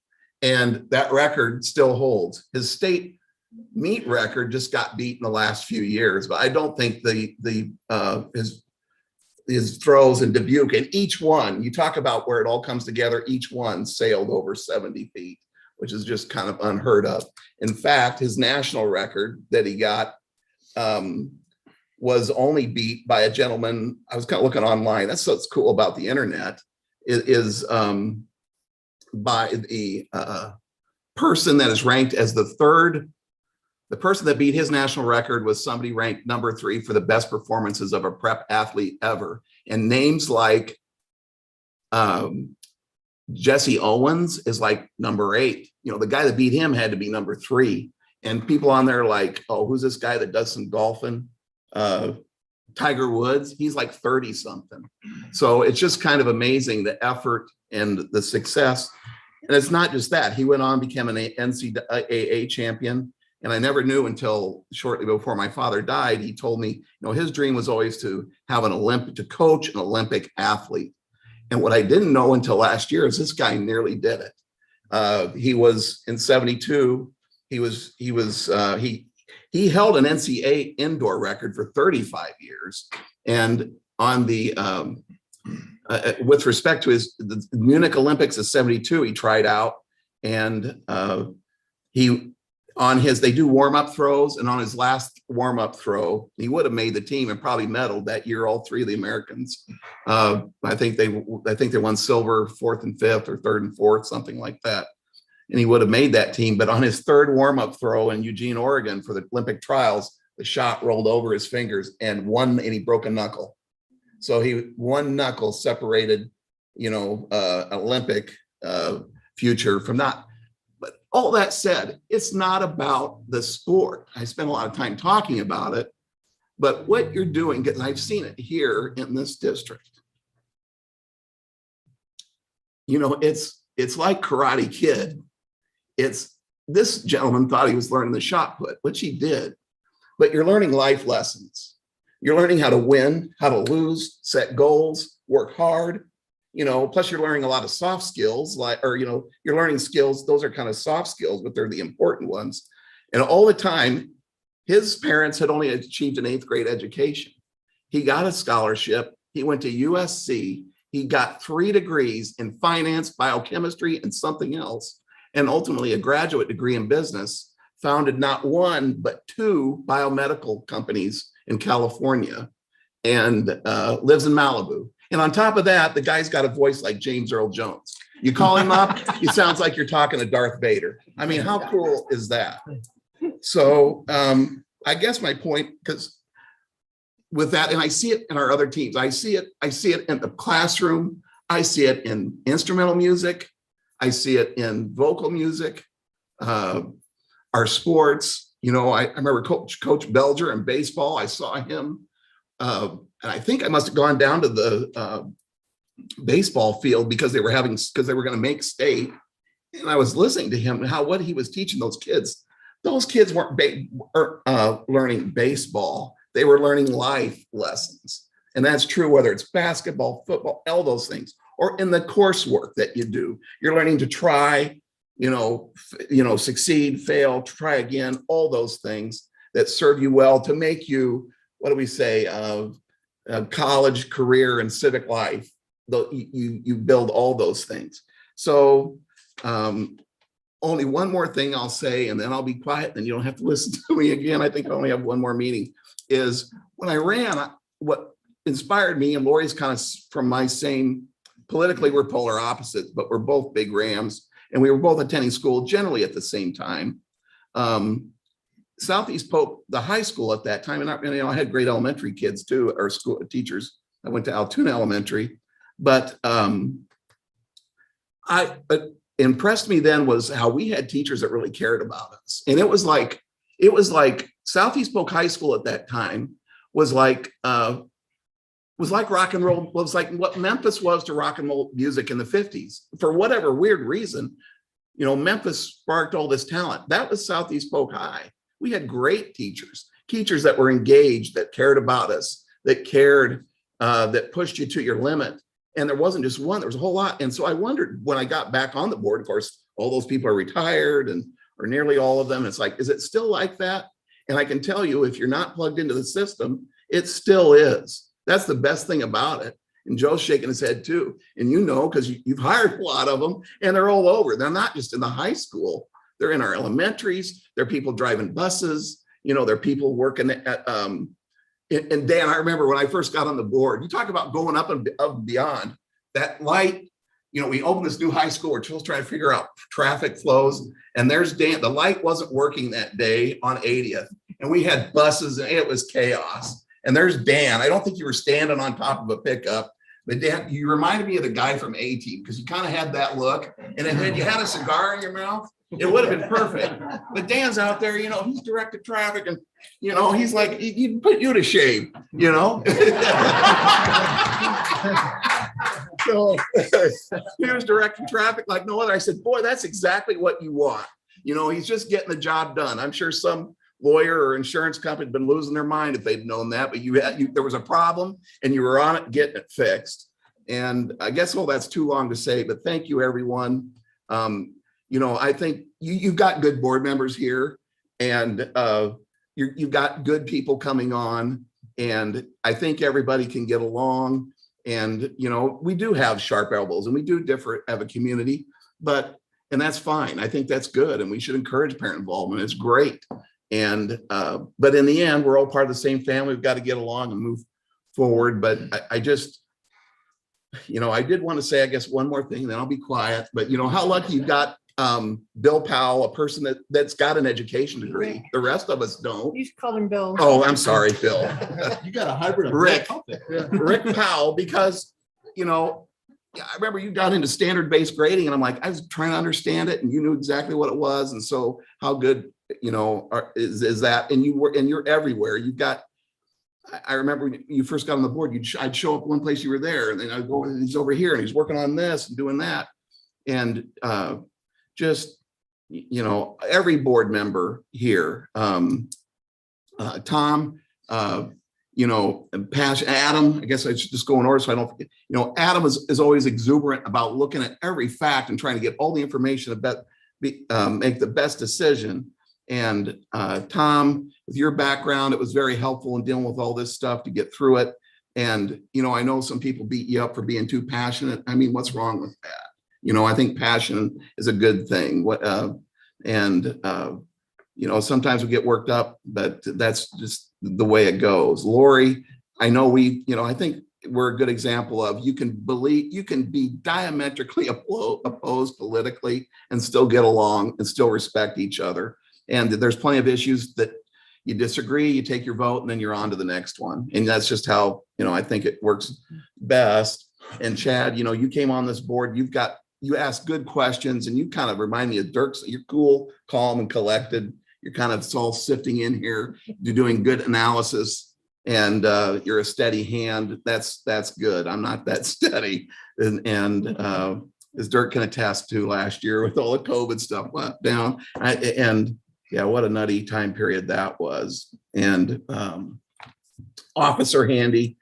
And that record still holds. His state meet record just got beat in the last few years, but I don't think his throws in Dubuque, and each one, you talk about where it all comes together, each one sailed over 70 feet, which is just kind of unheard of. In fact, his national record that he got was only beat by a gentleman. I was kind of looking online. That's what's cool about the internet is by the person that is ranked as the third. The person that beat his national record was somebody ranked number 3 for the best performances of a prep athlete ever. And names like Jesse Owens is like number 8. You know, the guy that beat him had to be number 3. And people on there like, oh, who's this guy that does some golfing? Tiger Woods, he's like 30 something. So it's just kind of amazing the effort and the success. And it's not just that. He went on, became an NCAA champion. And I never knew until shortly before my father died, he told me, you know, his dream was always to have to coach an Olympic athlete. And what I didn't know until last year is this guy nearly did it. He was in 72. He held an NCAA indoor record for 35 years. And on the, with respect to the Munich Olympics of 72, he tried out and they do warm-up throws, and on his last warm-up throw, he would have made the team and probably medaled that year, all 3 of the Americans. I think they won silver, 4th and 5th, or 3rd and 4th, something like that. And he would have made that team. But on his 3rd warm-up throw in Eugene, Oregon for the Olympic trials, the shot rolled over his fingers and he broke a knuckle. So one knuckle separated, you know, Olympic future from not. But all that said, it's not about the sport. I spent a lot of time talking about it, but what you're doing, and I've seen it here in this district. You know, it's like Karate Kid. This gentleman thought he was learning the shot put, which he did, but you're learning life lessons. You're learning how to win, how to lose, set goals, work hard. You know, plus you're learning a lot of soft skills, you're learning skills. Those are kind of soft skills, but they're the important ones. And all the time, his parents had only achieved an 8th grade education. He got a scholarship. He went to USC. He got 3 degrees in finance, biochemistry, and something else, and ultimately a graduate degree in business, founded not 1, but 2 biomedical companies in California, and lives in Malibu. And on top of that, the guy's got a voice like James Earl Jones. You call him up, he sounds like you're talking to Darth Vader. I mean, how cool is that? So I guess my point, because with that, and I see it in our other teams, I see it in the classroom, I see it in instrumental music, I see it in vocal music, our sports. You know, I remember Coach Belger in baseball. I saw him. And I think I must have gone down to the baseball field because they were going to make state. And I was listening to him and what he was teaching those kids. Those kids weren't learning baseball. They were learning life lessons. And that's true whether it's basketball, football, all those things, or in the coursework that you do. You're learning to try, succeed, fail, try again, all those things that serve you well to make you, what do we say, college, career, and civic life. You build all those things. So only one more thing I'll say, and then I'll be quiet, then you don't have to listen to me again. I think I only have one more meeting, is when I ran, what inspired me, and Lori's kind of from my same, politically we're polar opposites, but we're both big Rams, and we were both attending school generally at the same time. Southeast Polk, the high school at that time, and I had great elementary kids too, or school teachers. I went to Altoona Elementary, but what impressed me then was how we had teachers that really cared about us. And it was like Southeast Polk High School at that time was like rock and roll, was like what Memphis was to rock and roll music in the 50s. For whatever weird reason, Memphis sparked all this talent. That was Southeast Polk High. We had great teachers that were engaged, that cared about us, that cared, that pushed you to your limit. And there wasn't just one, there was a whole lot. And so I wondered when I got back on the board, of course, all those people are retired or nearly all of them. It's like, is it still like that? And I can tell you, if you're not plugged into the system, it still is. That's the best thing about it. And Joe's shaking his head too. And because you've hired a lot of them and they're all over. They're not just in the high school. They're in our elementaries. They're people driving buses. They're people working at, and Dan, I remember when I first got on the board, you talk about going up and beyond that light. We opened this new high school. We're still trying to figure out traffic flows. And there's Dan. The light wasn't working that day on 80th. And we had buses and it was chaos. And there's Dan. I don't think you were standing on top of a pickup, but Dan, you reminded me of the guy from A-Team because you kind of had that look. And then you had a cigar in your mouth. It would have been perfect. But Dan's out there, he's directed traffic and, he's like, he'd put you to shame, So he was directing traffic like no other. I said, boy, that's exactly what you want. He's just getting the job done. I'm sure some lawyer or insurance company had been losing their mind if they'd known that, but there was a problem and you were on it getting it fixed. And I guess, that's too long to say, but thank you, everyone. I think you've got good board members here and you've got good people coming on. And I think everybody can get along. And, we do have sharp elbows and we do differ as a community, and that's fine. I think that's good. And we should encourage parent involvement. It's great. And, but in the end, we're all part of the same family. We've got to get along and move forward. But I just, I did want to say, I guess, one more thing, then I'll be quiet. But, how lucky you've got Bill Powell, a person that's got an education degree. The rest of us don't. You should call him Bill. Oh, I'm sorry, Bill. You got a hybrid of Rick Powell, because, I remember you got into standard-based grading and I'm like, I was trying to understand it and you knew exactly what it was. And so how good, is that? And you're everywhere. You've got, I remember when you first got on the board, I'd show up one place you were there and then I'd go, he's over here and he's working on this and doing that. And just, every board member here, Tom, and Pash, Adam, I guess I should just go in order so I don't forget, Adam is always exuberant about looking at every fact and trying to get all the information about, make the best decision. And Tom, with your background, it was very helpful in dealing with all this stuff to get through it. And, I know some people beat you up for being too passionate. I mean, what's wrong with that? I think passion is a good thing. Sometimes we get worked up, but that's just the way it goes. Lori, I know I think we're a good example of you can be diametrically opposed politically and still get along and still respect each other. And there's plenty of issues that you disagree, you take your vote, and then you're on to the next one. And that's just how, I think it works best. And Chad, you came on this board, you ask good questions, and you kind of remind me of Dirk's. You're cool, calm, and collected. You're kind of all sifting in here. You're doing good analysis, and you're a steady hand. That's good. I'm not that steady. And as Dirk can attest to, last year with all the COVID stuff went down. Yeah, what a nutty time period that was. And Officer Handy,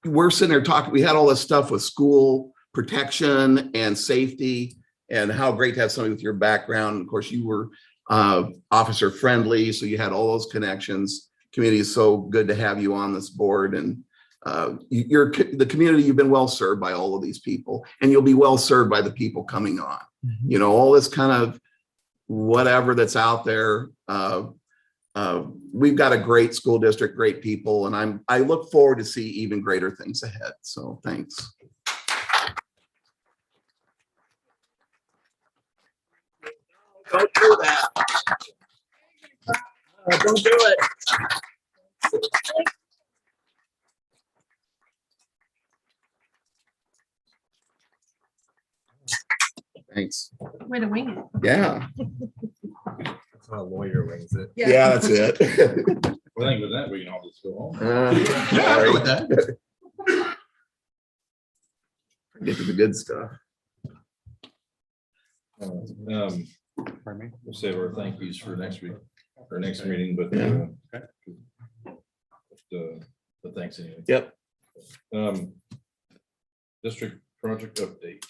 we're sitting there talking, we had all this stuff with school protection and safety and how great to have somebody with your background. Of course, you were officer friendly, so you had all those connections. Community is so good to have you on this board, and the community, you've been well served by all of these people, and you'll be well served by the people coming on. All this kind of whatever that's out there. We've got a great school district, great people, and I look forward to see even greater things ahead. So thanks. Don't do that. Don't do it. Thanks. Way to wing it. Yeah. That's how a lawyer wings it. Yeah, that's it. Well, I think with that, we can all just go home. Yeah, I'm good with that. Get to the good stuff. We'll save our thank yous for next week, or next meeting, but but thanks anyway. Yep. District project update.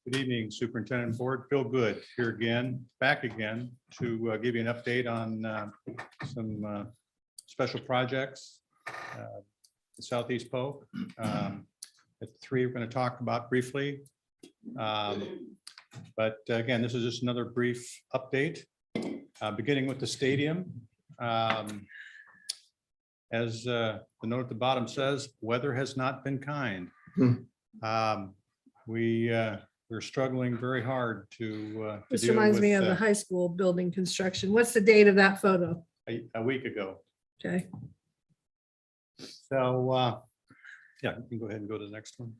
Good evening, Superintendent Board. Feel good here again, back again to give you an update on some special projects in Southeast Polk. The three we're going to talk about briefly. But again, this is just another brief update, beginning with the stadium. As the note at the bottom says, weather has not been kind. We're struggling very hard to This deal reminds with, me of the high school building construction. What's the date of that photo? a week ago. Okay. So, yeah, you can go ahead and go to the next one.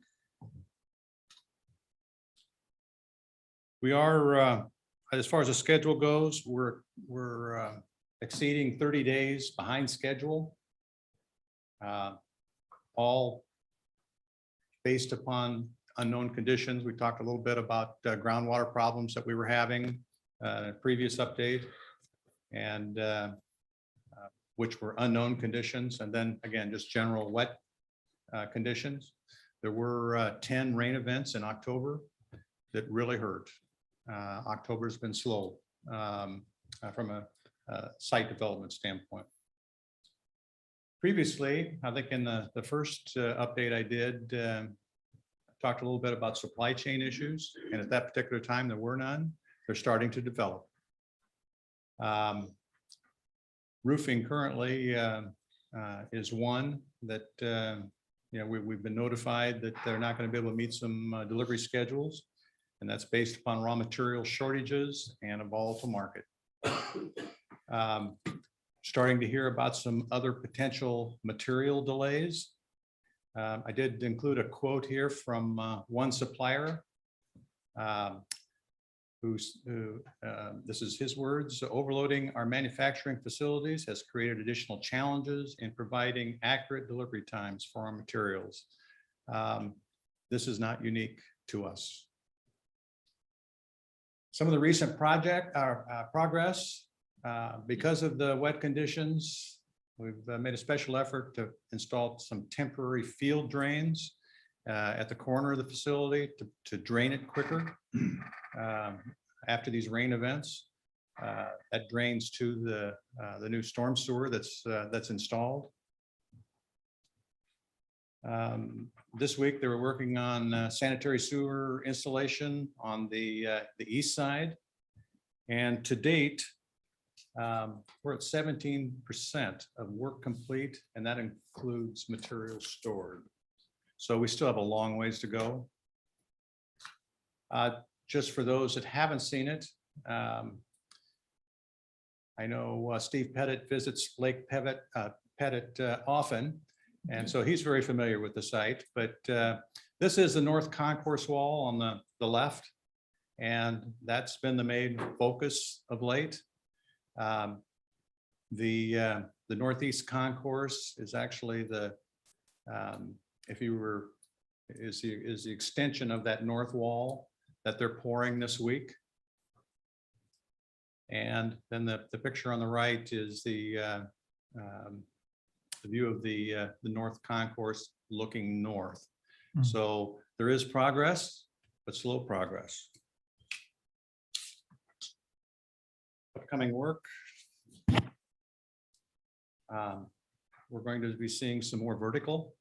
We are, as far as the schedule goes, we're exceeding 30 days behind schedule. All based upon unknown conditions. We talked a little bit about groundwater problems that we were having in a previous update, and which were unknown conditions. And then again, just general wet conditions. There were 10 rain events in October that really hurt. October's been slow from a site development standpoint. Previously, I think in the first update I did, talked a little bit about supply chain issues, and at that particular time there were none. They're starting to develop. Roofing currently is one that we've been notified that they're not going to be able to meet some delivery schedules, and that's based upon raw material shortages and a volatile market. Starting to hear about some other potential material delays. I did include a quote here from one supplier this is his words: overloading our manufacturing facilities has created additional challenges in providing accurate delivery times for our materials. This is not unique to us. Some of the recent progress, because of the wet conditions, we've made a special effort to install some temporary field drains at the corner of the facility to drain it quicker after these rain events. That drains to the new storm sewer that's installed. This week, they were working on sanitary sewer installation on the east side. And to date, we're at 17% of work complete, and that includes materials stored. So we still have a long ways to go. Just for those that haven't seen it, I know Steve Pettit visits Lake Pettit often, and so he's very familiar with the site. But this is the north concourse wall on the left, and that's been the main focus of late. The northeast concourse is actually is the extension of that north wall that they're pouring this week. And then the picture on the right is the view of the north concourse looking north. So there is progress, but slow progress. Upcoming work. We're going to be seeing some more vertical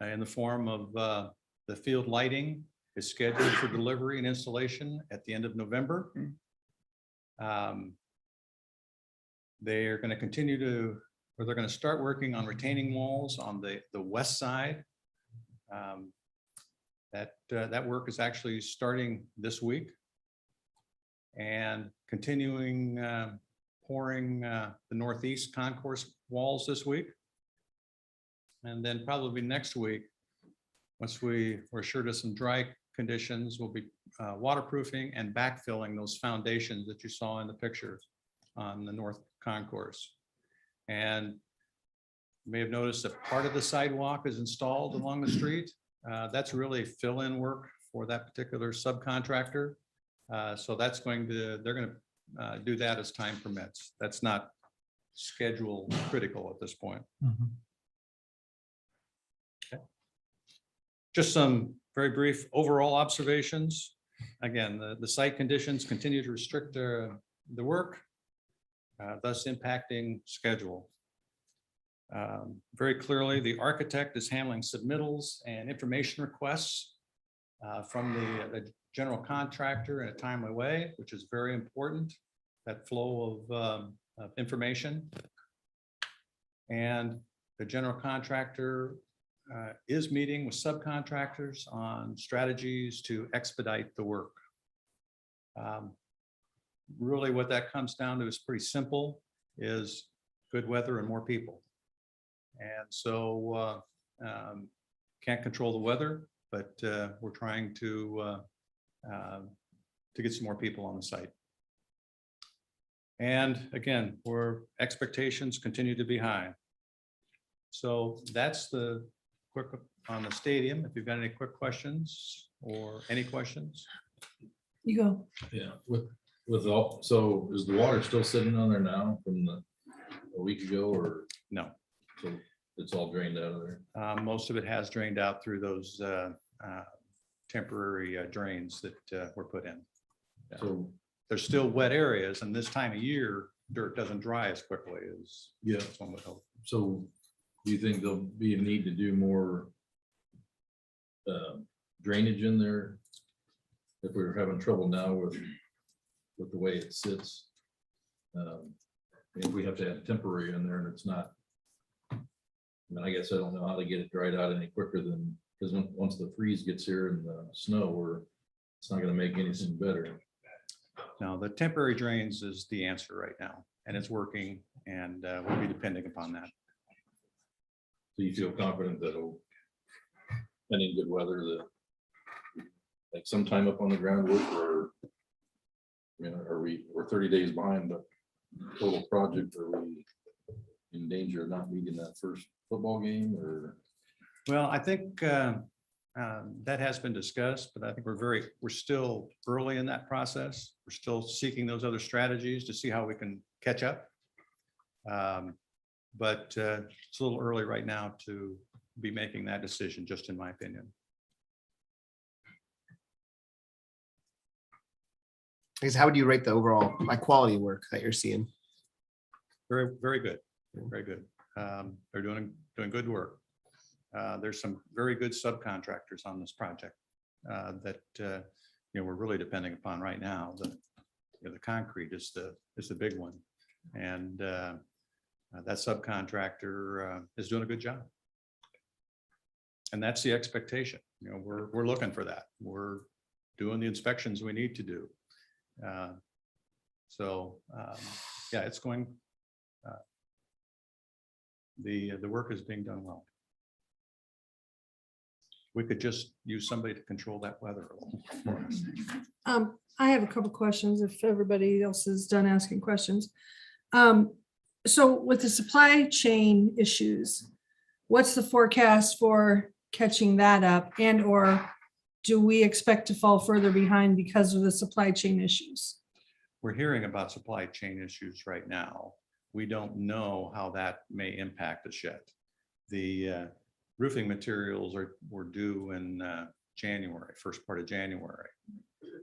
in the form of the field lighting is scheduled for delivery and installation at the end of November. They are going to continue to, or they're going to start working on retaining walls on the west side. That work is actually starting this week and continuing pouring the northeast concourse walls this week. And then probably next week, once we're assured of some dry conditions, we'll be waterproofing and backfilling those foundations that you saw in the picture on the north concourse. And you may have noticed that part of the sidewalk is installed along the street. That's really fill-in work for that particular subcontractor. So they're going to do that as time permits. That's not schedule critical at this point. Okay. Just some very brief overall observations. Again, the site conditions continue to restrict the work, thus impacting schedule. Very clearly, the architect is handling submittals and information requests from the general contractor in a timely way, which is very important, that flow of information. And the general contractor is meeting with subcontractors on strategies to expedite the work. Really what that comes down to is pretty simple, is good weather and more people. And so can't control the weather, but we're trying to get some more people on the site. And again, expectations continue to be high. So that's the quick on the stadium. If you've got any quick questions or any questions. You go. Yeah, with all, so is the water still sitting on there now from a week ago, or No? so it's all drained out of there? Most of it has drained out through those temporary drains that were put in. So There's still wet areas, and this time of year, dirt doesn't dry as quickly as one would hope. So do you think there'll be a need to do more drainage in there? If we were having trouble now with the way it sits, if we have to add temporary in there and it's not, I mean, I guess I don't know how to get it dried out any quicker than, because once the freeze gets here and the snow, it's not going to make anything better. Now, the temporary drains is the answer right now, and it's working, and we'll be depending upon that. So you feel confident that any good weather, that like sometime up on the groundwork, or we're 30 days behind the total project? Are we in danger of not meeting that first football game, or? Well, I think that has been discussed, but I think we're still early in that process. We're still seeking those other strategies to see how we can catch up. But it's a little early right now to be making that decision, just in my opinion. How would you rate the overall quality work that you're seeing? Very, very good. Very good. They're doing good work. there's some very good subcontractors on this project that we're really depending upon right now. The concrete is the big one, and that subcontractor is doing a good job. And that's the expectation. We're looking for that. We're doing the inspections we need to do. Yeah, it's going. The work is being done well. We could just use somebody to control that weather a little for us. I have a couple questions if everybody else is done asking questions. So with the supply chain issues, what's the forecast for catching that up, and or do we expect to fall further behind because of the supply chain issues? We're hearing about supply chain issues right now. We don't know how that may impact us yet. The roofing materials were due in January, first part of January,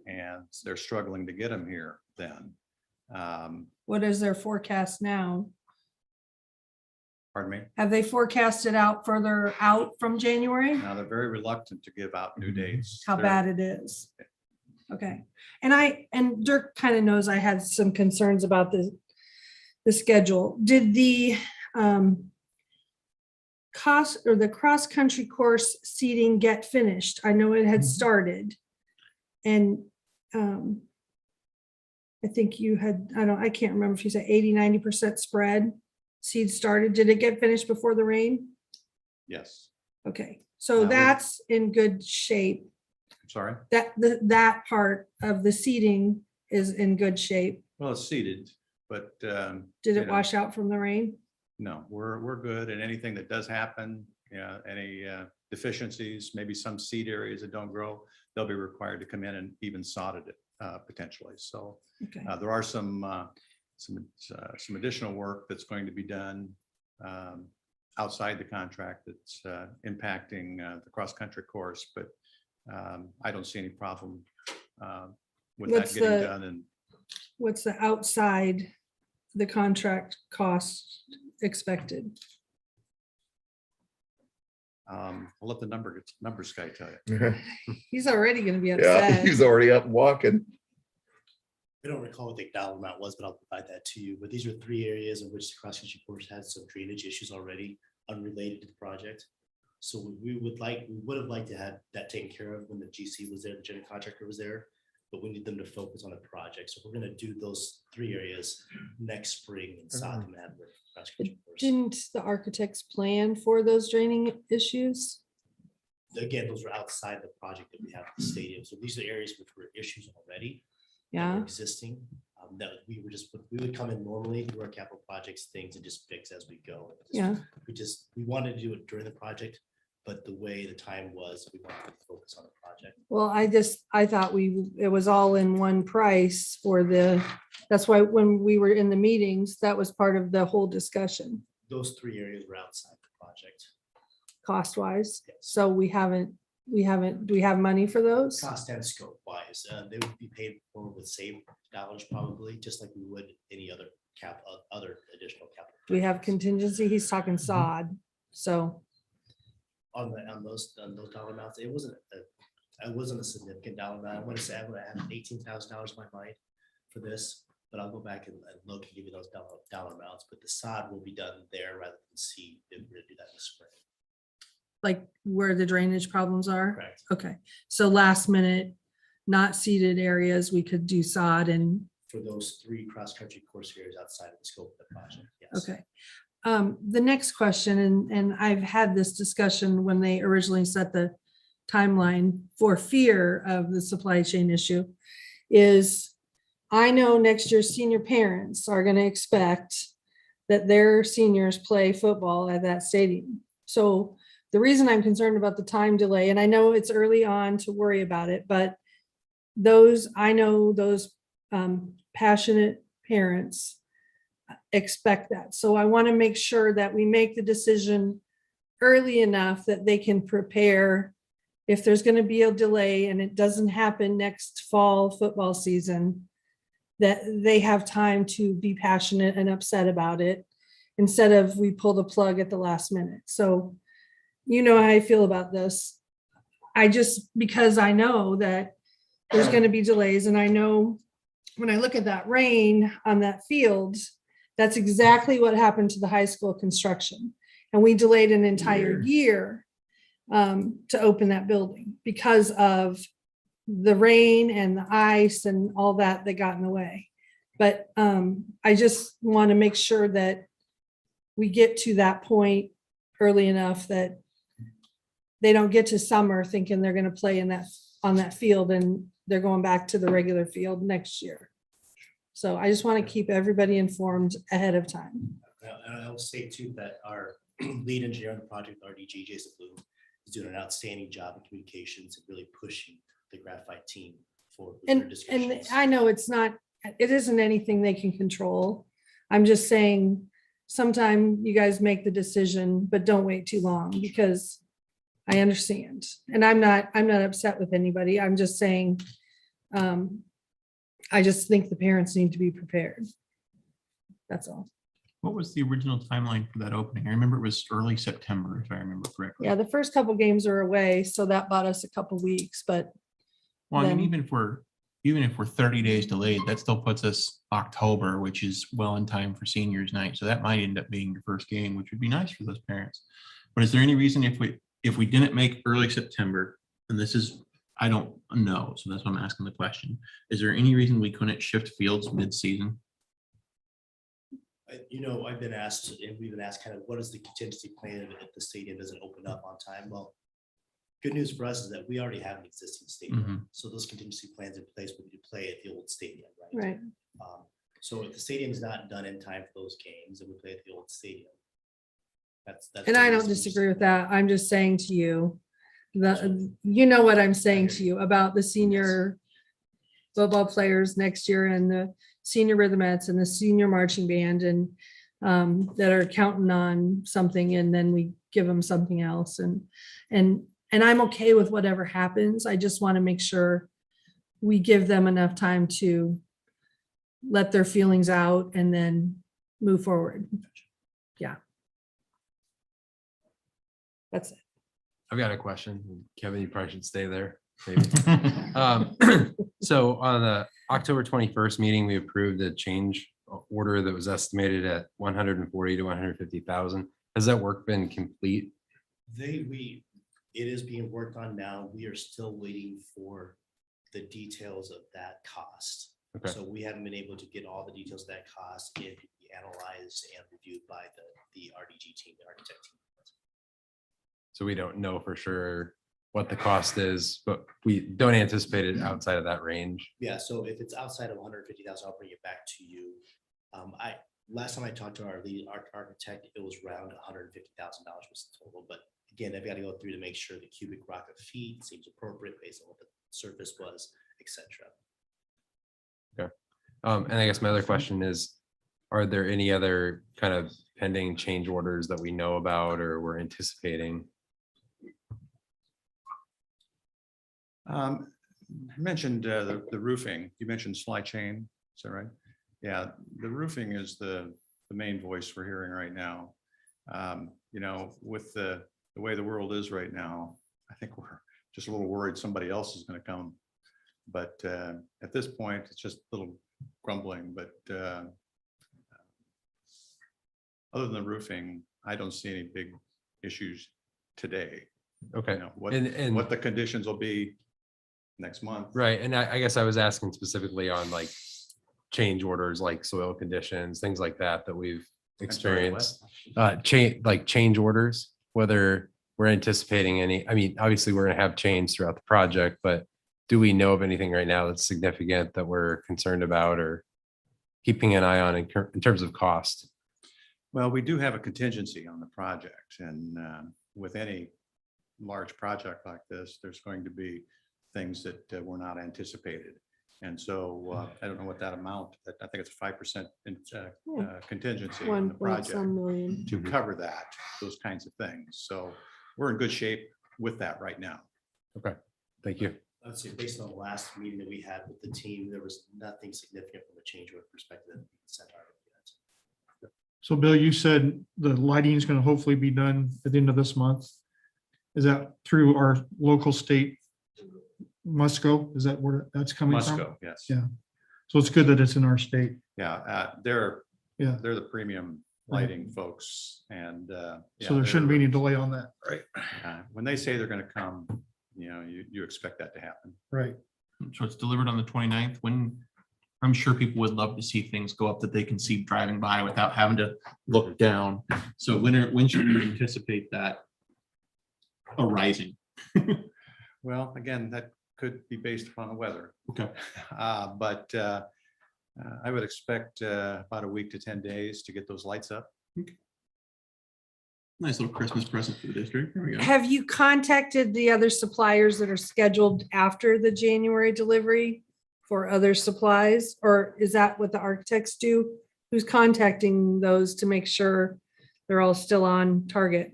and they're struggling to get them here then. What is their forecast now? Pardon me? Have they forecasted out further out from January? Now, they're very reluctant to give out new dates. How bad it is? Okay. And Dirk kind of knows I had some concerns about the schedule. Did the cost or the cross-country course seating get finished? I know it had started. And I think you had, I can't remember if you said 80-90% spread seed started. Did it get finished before the rain? Yes. Okay, so Now, that's in good shape. I'm sorry. That part of the seating is in good shape. Well, it's seeded, but Did it wash out from the rain? no, we're good. And anything that does happen, any deficiencies, maybe some seed areas that don't grow, they'll be required to come in and even sod it potentially. So Okay. there are some additional work that's going to be done outside the contract that's impacting the cross-country course, but I don't see any problem with that What's getting the- done. And What's the outside, the contract cost expected? I'll let the numbers guy tell you. He's already gonna be Yeah, upset. he's already up walking. I don't recall what the dollar amount was, but I'll provide that to you. But these are 3 areas in which the cross-country course had some drainage issues already unrelated to the project. So we would have liked to have that taken care of when the GC was there, the general contractor was there, but we need them to focus on the project. So we're gonna do those 3 areas next spring and sod them and have the cross-country course. Didn't the architects plan for those draining issues? Again, those were outside the project that we have at the stadium. So these are areas which were issues already. That were Yeah, existing, that we would come in normally do our capital projects things and just fix as we go. yeah. We wanted to do it during the project, but the way the time was, we wanted to focus on the project. Well, I thought it was all in one price for that's why when we were in the meetings, that was part of the whole discussion, Those 3 areas were outside the project. cost wise. Yes. So do we have money for those? Cost and scope wise, they would be paid for with same dollars probably, just like we would any other other additional capital. Do we have projects. contingency? He's talking sod. So, On those dollar amounts, it wasn't a significant dollar amount. I want to say I would have $18,000 in my mind for this, but I'll go back and look and give you those dollar amounts. But the sod will be done there rather than seed if we're gonna do that in the spring. like where the drainage problems are? Correct. Okay, so last minute, not seeded areas, we could do sod and, For those 3 cross-country course areas outside of the scope of the project, yes. okay. The next question, and I've had this discussion when they originally set the timeline for fear of the supply chain issue, is I know next year senior parents are gonna expect that their seniors play football at that stadium. So the reason I'm concerned about the time delay, and I know it's early on to worry about it, but I know those passionate parents expect that. So I want to make sure that we make the decision early enough that they can prepare if there's going to be a delay and it doesn't happen next fall football season, that they have time to be passionate and upset about it instead of we pull the plug at the last minute. So you know how I feel about this. I just, because I know that there's gonna be delays, and I know when I look at that rain on that field, that's exactly what happened to the high school construction. And we delayed an entire year to open that building because of the rain and the ice and all that got in the way. But I just want to make sure that we get to that point early enough that they don't get to summer thinking they're going to play in that, on that field, and they're going back to the regular field next year. So I just want to keep everybody informed ahead of time. And I will say too that our lead engineer on the project, RDG, Jason Bloom, is doing an outstanding job in communications and really pushing the graphite team forward with their And discussions. I know it isn't anything they can control. I'm just saying, sometime you guys make the decision, but don't wait too long, because I understand. And I'm not upset with anybody. I'm just saying, I just think the parents need to be prepared. That's all. What was the original timeline for that opening? I remember it was early September, if I remember correctly. Yeah, the first couple games are away, so that bought us a couple weeks, but Well, I mean, then- even if we're 30 days delayed, that still puts us October, which is well in time for seniors night. So that might end up being your first game, which would be nice for those parents. But is there any reason if we didn't make early September, and this is, I don't know, so that's why I'm asking the question. Is there any reason we couldn't shift fields mid-season? You know, I've been asked, and we've been asked kind of what is the contingency plan if the stadium doesn't open up on time? Well, good news for us is that we already have an existing stadium. So those contingency plans in place would be to play at the old stadium, right? right. So if the stadium's not done in time for those games, then we play at the old stadium. That's. And I don't disagree with that. I'm just saying to you, you know what I'm saying to you about the senior football players next year, and the senior rhythmettes and the senior marching band, and that are counting on something, and then we give them something else. And I'm okay with whatever happens. I just want to make sure we give them enough time to let their feelings out and then move forward. Yeah. That's it. I've got a question. Kevin, you probably should stay there. Maybe. So on the October 21st meeting, we approved a change order that was estimated at 140 to 150,000. Has that work been complete? It is being worked on now. We are still waiting for the details of that cost. Okay. So we haven't been able to get all the details of that cost and be analyzed and reviewed by the RDG team, the architect team. So we don't know for sure what the cost is, but we don't anticipate it outside of that range. Yeah, so if it's outside of 150,000, I'll bring it back to you. Last time I talked to our lead architect, it was around $150,000 was the total. But again, I've got to go through to make sure the cubic rocket feet seems appropriate based on what the surface was, etc. Okay. And I guess my other question is, are there any other kind of pending change orders that we know about or we're anticipating? I mentioned the roofing. You mentioned supply chain. Is that right? Yeah, the roofing is the main voice we're hearing right now. You know, with the way the world is right now, I think we're just a little worried somebody else is going to come. But at this point, it's just a little grumbling. But other than the roofing, I don't see any big issues today. Okay. You know, And what the conditions will be next month. right. And I guess I was asking specifically on like change orders, like soil conditions, things like that we've experienced. Change orders, whether we're anticipating any. I mean, obviously we're gonna have change throughout the project, but do we know of anything right now that's significant that we're concerned about or keeping an eye on in terms of cost? Well, we do have a contingency on the project, and with any large project like this, there's going to be things that were not anticipated. And so I don't know what that amount, I think it's 5% contingency on the 1 point project some million. to cover that, those kinds of things. So we're in good shape with that right now. Okay, thank you. I'd say based on the last meeting that we had with the team, there was nothing significant from a change order perspective that we sent out yet. So Bill, you said the lighting is going to hopefully be done at the end of this month. Is that through our local state? Musco, is that where that's coming from? Musco, yes. Yeah. So it's good that it's in our state. Yeah, Yeah. they're the premium lighting folks and. So there shouldn't be any delay on that. Right. When they say they're gonna come, you expect that to happen. Right. So it's delivered on the 29th. When, I'm sure people would love to see things go up that they can see driving by without having to look down. So when should we anticipate that arising? Well, again, that could be based upon the weather. Okay. But I would expect about a week to 10 days to get those lights up. Nice little Christmas present for the district. There we go. Have you contacted the other suppliers that are scheduled after the January delivery for other supplies? Or is that what the architects do? Who's contacting those to make sure they're all still on target?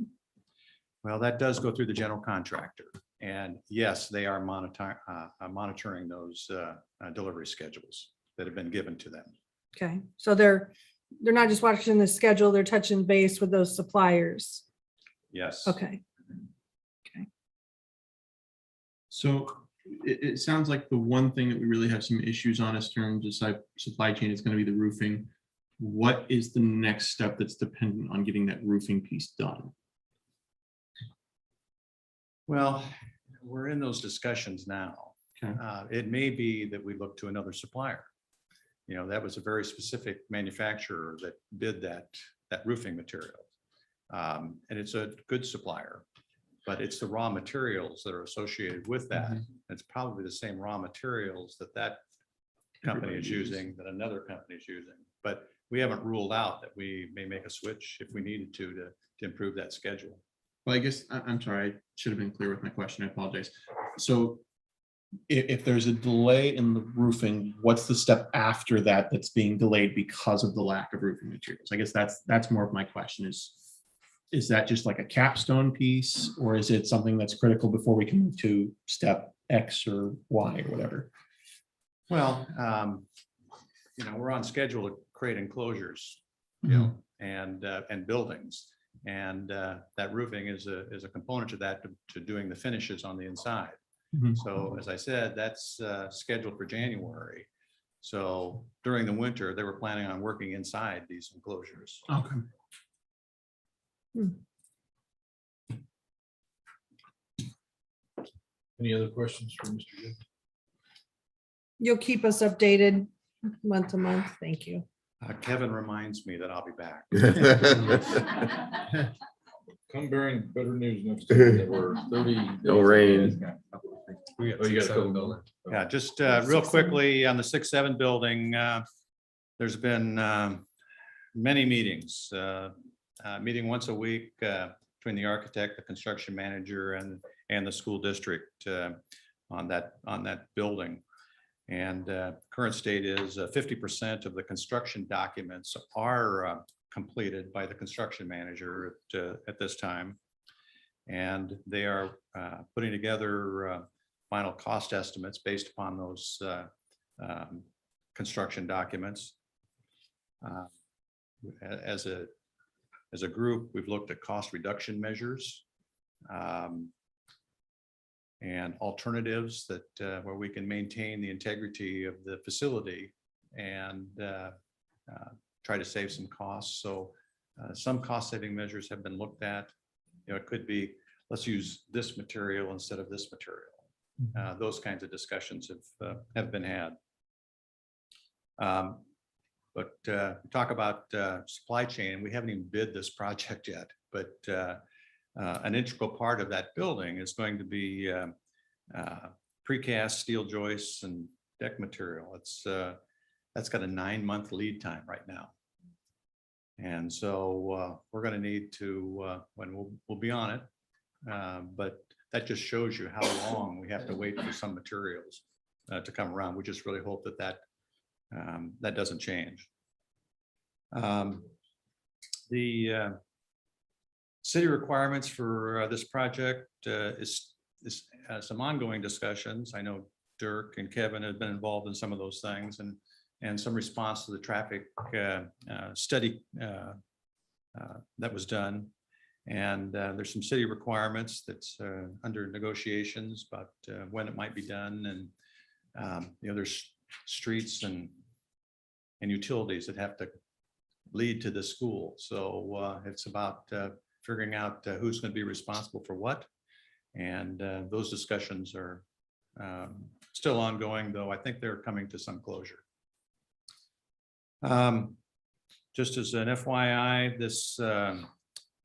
Well, that does go through the general contractor. And yes, they are monitoring those delivery schedules that have been given to them. Okay, so they're not just watching the schedule, they're touching base with those suppliers. Yes. Okay. So it sounds like the one thing that we really have some issues on in terms of supply chain is going to be the roofing. What is the next step that's dependent on getting that roofing piece done? Well, we're in those discussions now. Okay. It may be that we look to another supplier. That was a very specific manufacturer that did that roofing material. And it's a good supplier, but it's the raw materials that are associated with that. It's probably the same raw materials that company is using, that another company is using. But we haven't ruled out that we may make a switch if we needed to improve that schedule. Well, I guess I'm sorry, I should have been clear with my question. I apologize. So if there's a delay in the roofing, what's the step after that that's being delayed because of the lack of roofing materials? I guess that's more of my question is that just like a capstone piece, or is it something that's critical before we can move to step X or Y or whatever? Well, we're on schedule to create enclosures, and buildings. And that roofing is a component to that, to doing the finishes on the inside. So as I said, that's scheduled for January. So during the winter, they were planning on working inside these enclosures. Okay. Any other questions for Mr. Good? You'll keep us updated month to month. Thank you. Kevin reminds me that I'll be back. Come bearing better news next time that we're 30. No rain. Oh, you got a couple building. Yeah, just real quickly on the 6-7 building, there's been many meetings, meeting once a week between the architect, the construction manager, and the school district on that building. And current state is 50% of the construction documents are completed by the construction manager at this time. And they are putting together final cost estimates based upon those construction documents. As a group, we've looked at cost reduction measures and alternatives that where we can maintain the integrity of the facility and try to save some costs. So some cost saving measures have been looked at. It could be, let's use this material instead of this material. Those kinds of discussions have been had. But talk about supply chain. We haven't even bid this project yet, but an integral part of that building is going to be precast steel joists and deck material. That's got a 9-month lead time right now. And so we're going to need to, when we'll be on it, but that just shows you how long we have to wait for some materials to come around. We just really hope that doesn't change. The city requirements for this project is some ongoing discussions. I know Dirk and Kevin have been involved in some of those things, and some response to the traffic study that was done. And there's some city requirements that's under negotiations, but when it might be done, and there's streets and utilities that have to lead to the school. So it's about figuring out who's going to be responsible for what. And those discussions are still ongoing, though I think they're coming to some closure. Just as an FYI, this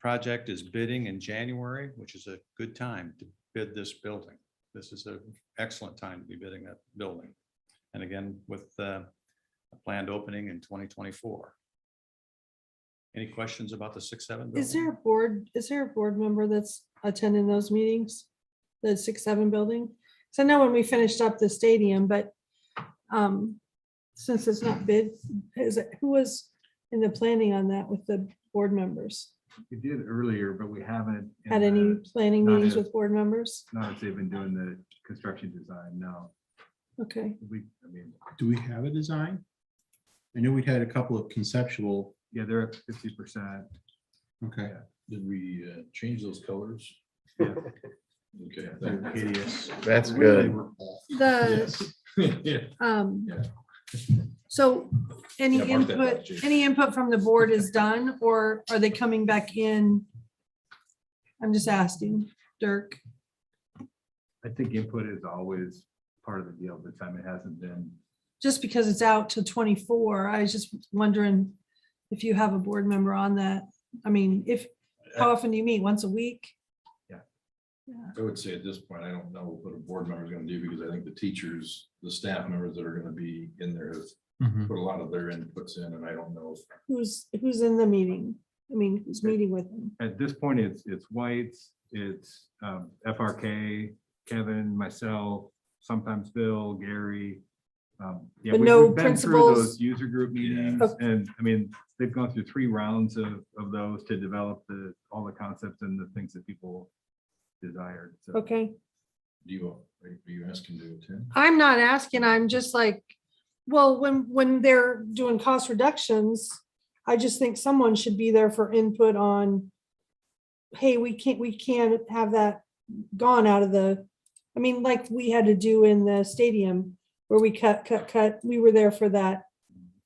project is bidding in January, which is a good time to bid this building. This is an excellent time to be bidding that building. And again, with a planned opening in 2024. Any questions about the 6-7? Is there a board member that's attending those meetings? The 6-7 building? So I know when we finished up the stadium, but since it's not bid, who was in the planning on that with the board members? We did earlier, but we haven't. in Had any the- planning not meetings as- with board members? Not as they've been doing the construction design, no. Okay, I mean, Do we have a design? I know we'd had a couple of conceptual. yeah, they're at 50%. Okay. Did we change those colors? Yeah. Okay. They're hideous. That's They good. were awful. the, Yeah. so any Yeah, mark that down, input, Chief. any input from the board is done, or are they coming back in? I'm just asking, Dirk. I think input is always part of the deal, but time it hasn't been. Just because it's out to 24, I was just wondering if you have a board member on that. I mean, how often do you meet? Once a week? I would say at this point, I don't know what a board member is gonna do, because I think the teachers, the staff members that are gonna be in there have put a lot of their inputs in, and I don't know. Who's in the meeting? I mean, who's meeting with them? At this point, it's White's, it's FRK, Kevin, myself, sometimes Bill, Gary. Yeah, But we- no we've been through principals? those user group meetings, and I mean, they've gone through 3 rounds of those to develop all the concepts and the things that people desired. So Okay, Are you asking to attend? I'm not asking, I'm just like, well, when they're doing cost reductions, I just think someone should be there for input on, hey, we can't have that gone out of I mean, like we had to do in the stadium where we cut, we were there for that.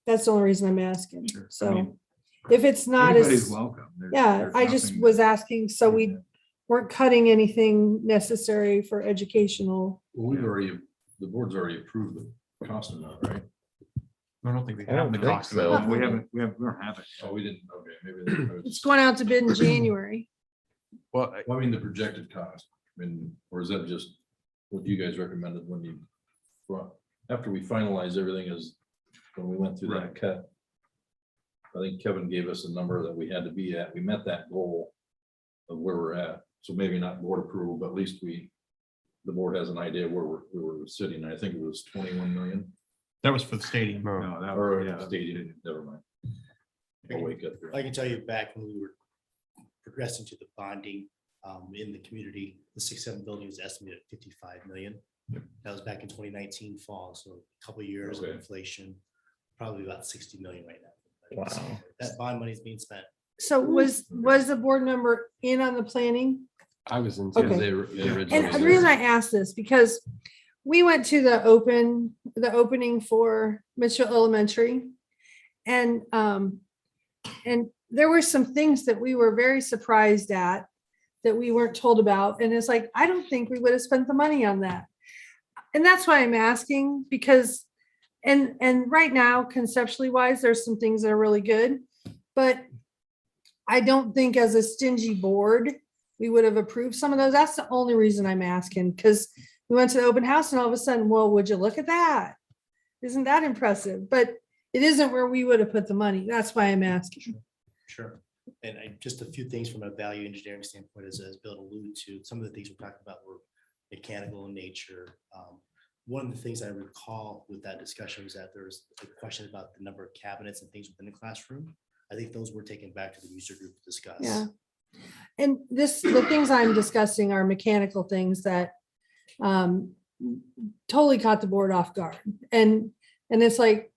That's the only reason I'm asking. Sure. I So mean, if it's not anybody's as, welcome. There's- yeah, there's I just nothing was that- asking, so we weren't cutting anything necessary for educational. Well, the board's already approved the cost amount, right? I don't think we I don't have the think cost. so. We don't have it. Oh, we didn't, okay, maybe. It's going out to bid in January. Well, Well, I mean, the projected cost, I mean, or is that just what you guys recommended when you, well, after we finalized everything is when we went through that Right. cut? I think Kevin gave us a number that we had to be at. We met that goal of where we're at. So maybe not board approval, but at least the board has an idea where we were sitting. I think it was 21 million. That was for the stadium. No, that Or was, yeah. stadium, never mind. I'll wake up here. I can tell you back when we were progressing to the bonding in the community, the 6-7 building was estimated at 55 million. That was back in 2019 fall, so a couple of years of Okay. inflation, probably about 60 million right now. Wow. That bond money is being spent. So was the board member in on the planning? I was in. Okay. They originally. And the reason I asked this, because we went to the opening for Mitchell Elementary. And there were some things that we were very surprised at that we weren't told about. And it's like, I don't think we would have spent the money on that. And that's why I'm asking, because, and right now, conceptually wise, there's some things that are really good, but I don't think as a stingy board, we would have approved some of those. That's the only reason I'm asking, because we went to the open house and all of a sudden, well, would you look at that? Isn't that impressive? But it isn't where we would have put the money. That's why I'm asking. Sure. And just a few things from a value engineering standpoint, as Bill alluded to, some of the things we talked about were mechanical in nature. One of the things I recall with that discussion was that there's a question about the number of cabinets and things within the classroom. I think those were taken back to the user group to discuss. Yeah. And the things I'm discussing are mechanical things that totally caught the board off guard. And it's like,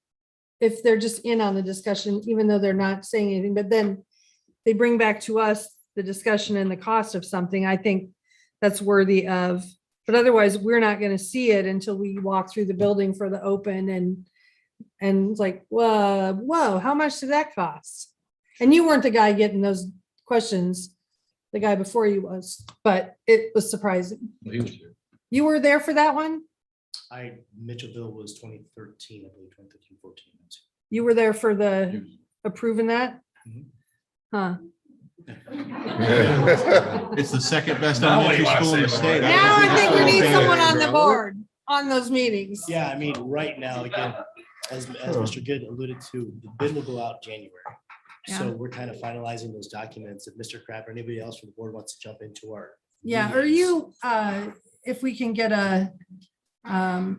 if they're just in on the discussion, even though they're not saying anything, but then they bring back to us the discussion and the cost of something, I think that's worthy of, but otherwise, we're not gonna see it until we walk through the building for the open and it's like, whoa, how much did that cost? And you weren't the guy getting those questions, the guy before you was, but it was surprising. He was here. You were there for that one? Mitchellville was 2013, I believe, 2013, 14. You were there for the approving that? Mhm. Huh. It's the second best Now what do you elementary wanna school in the say state. about it? Now I think we need Okay. someone on the board, on those meetings. Yeah, I mean, right now, again, as Mr. Good alluded to, the bid will go out January. So Yeah. we're kind of finalizing those documents. If Mr. Crab or anybody else from the board wants to jump into our. Yeah, or meetings. you, if we can get a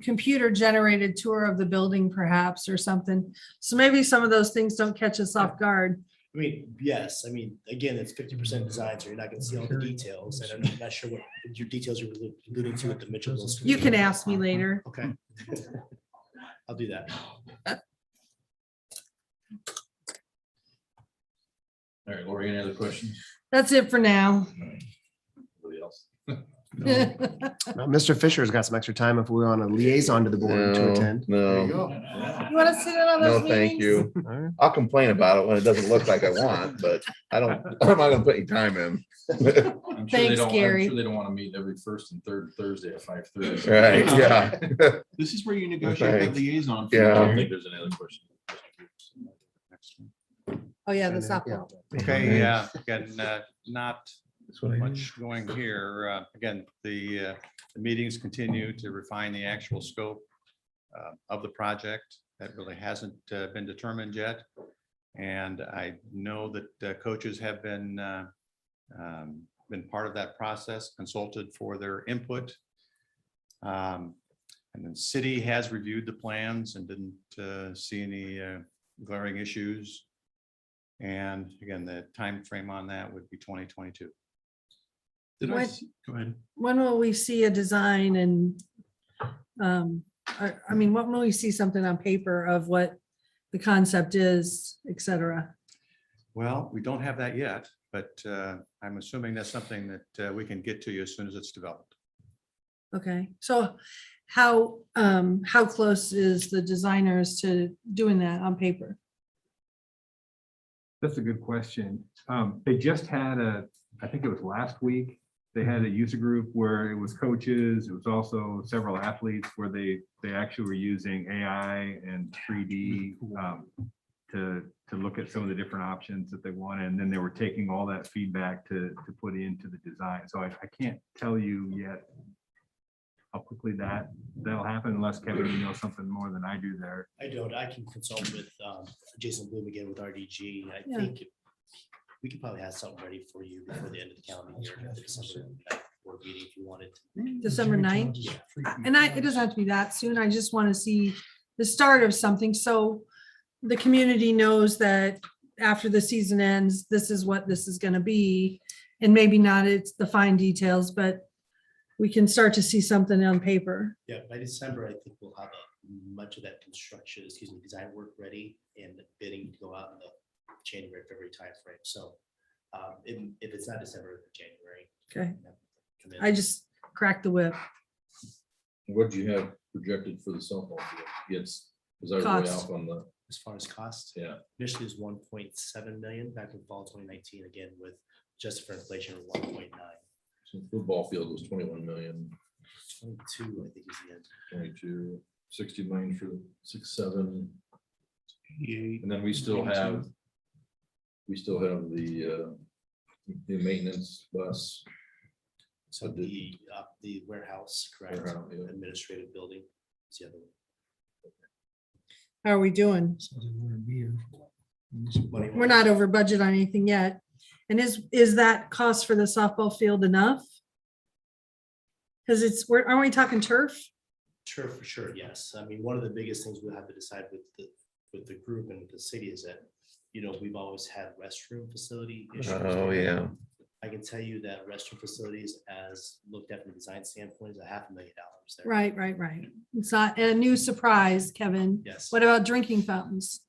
computer generated tour of the building perhaps or something. So maybe some of those things don't catch us off guard. I mean, yes, I mean, again, it's 50% design, so you're not gonna see all the details, and I'm not sure what your details you're alluding to with the Mitchellville. School. You can ask me later. Okay. I'll do that. All right, Lori, any other questions? That's it for now. Anybody else? Mr. Fisher's got some extra time if we want a liaison to the board to attend. No, You want to sit in on those no, meetings? thank you. All right. I'll complain about it when it doesn't look like I want, but I'm not gonna put any time in. I'm sure they Thanks, don't- Gary. I'm sure they don't want to meet every first and third Thursday at 5:30. Right, yeah. This is where you negotiate that Thanks. liaison. fee, I Yeah. don't Gary. think there's any other question. Oh, yeah, the softball. Okay, yeah, again, not That's what I much going here. Again, the meetings continue to refine the actual scope of the project. That really hasn't been determined yet. And I know that coaches have been part of that process, consulted for their input. And then city has reviewed the plans and didn't see any glaring issues. And again, the time frame on that would be 2022. Did I What- see- Go ahead. When will we see a design and, I mean, when will we see something on paper of what the concept is, et cetera? Well, we don't have that yet, but I'm assuming that's something that we can get to you as soon as it's developed. Okay, so how close is the designers to doing that on paper? That's a good question. They just had I think it was last week, they had a user group where it was coaches, it was also several athletes where they actually were using AI and 3D to look at some of the different options that they wanted. And then they were taking all that feedback to put into the design. So I can't tell you yet how quickly that'll happen unless Kevin, you know something more than I do there. I don't, I can consult with Jason Bloom again with RDG. I Yeah. think we could probably have something ready for you before the end of the calendar year, the December board meeting if you wanted. December 9th? Yeah. And it doesn't have to be that soon. I just want to see the start of something. So the community knows that after the season ends, this is what this is going to be. And maybe not it's the fine details, but we can start to see something on paper. Yeah, by December, I think we'll have much of that construction, design work ready and bidding to go out in the January, February timeframe. So if it's not December, January. Okay. come in. I just cracked the whip. What do you have projected for the softball field? Yes, because I was way Cost. off on the, As far as cost, yeah. initially it was 1.7 million back in fall 2019, again with just for inflation of 1.9. So football field was 21 million, 22, I think is the end. 22, 60 million for 6-7. 88. And then we still have the maintenance bus. So the warehouse, correct, Warehouse, yeah. administrative building. is the other one. How are we doing? Money We're not over budget on anything yet. And is that cost for the softball field enough? Because aren't we talking turf? Turf for sure, yes. I mean, one of the biggest things we'll have to decide with the group and with the city is that, we've always had restroom facility issues. Oh, yeah. I can tell you that restroom facilities, as looked at from a design standpoint, is $500,000 there. Right. It's not a new surprise, Kevin. Yes. What about drinking fountains?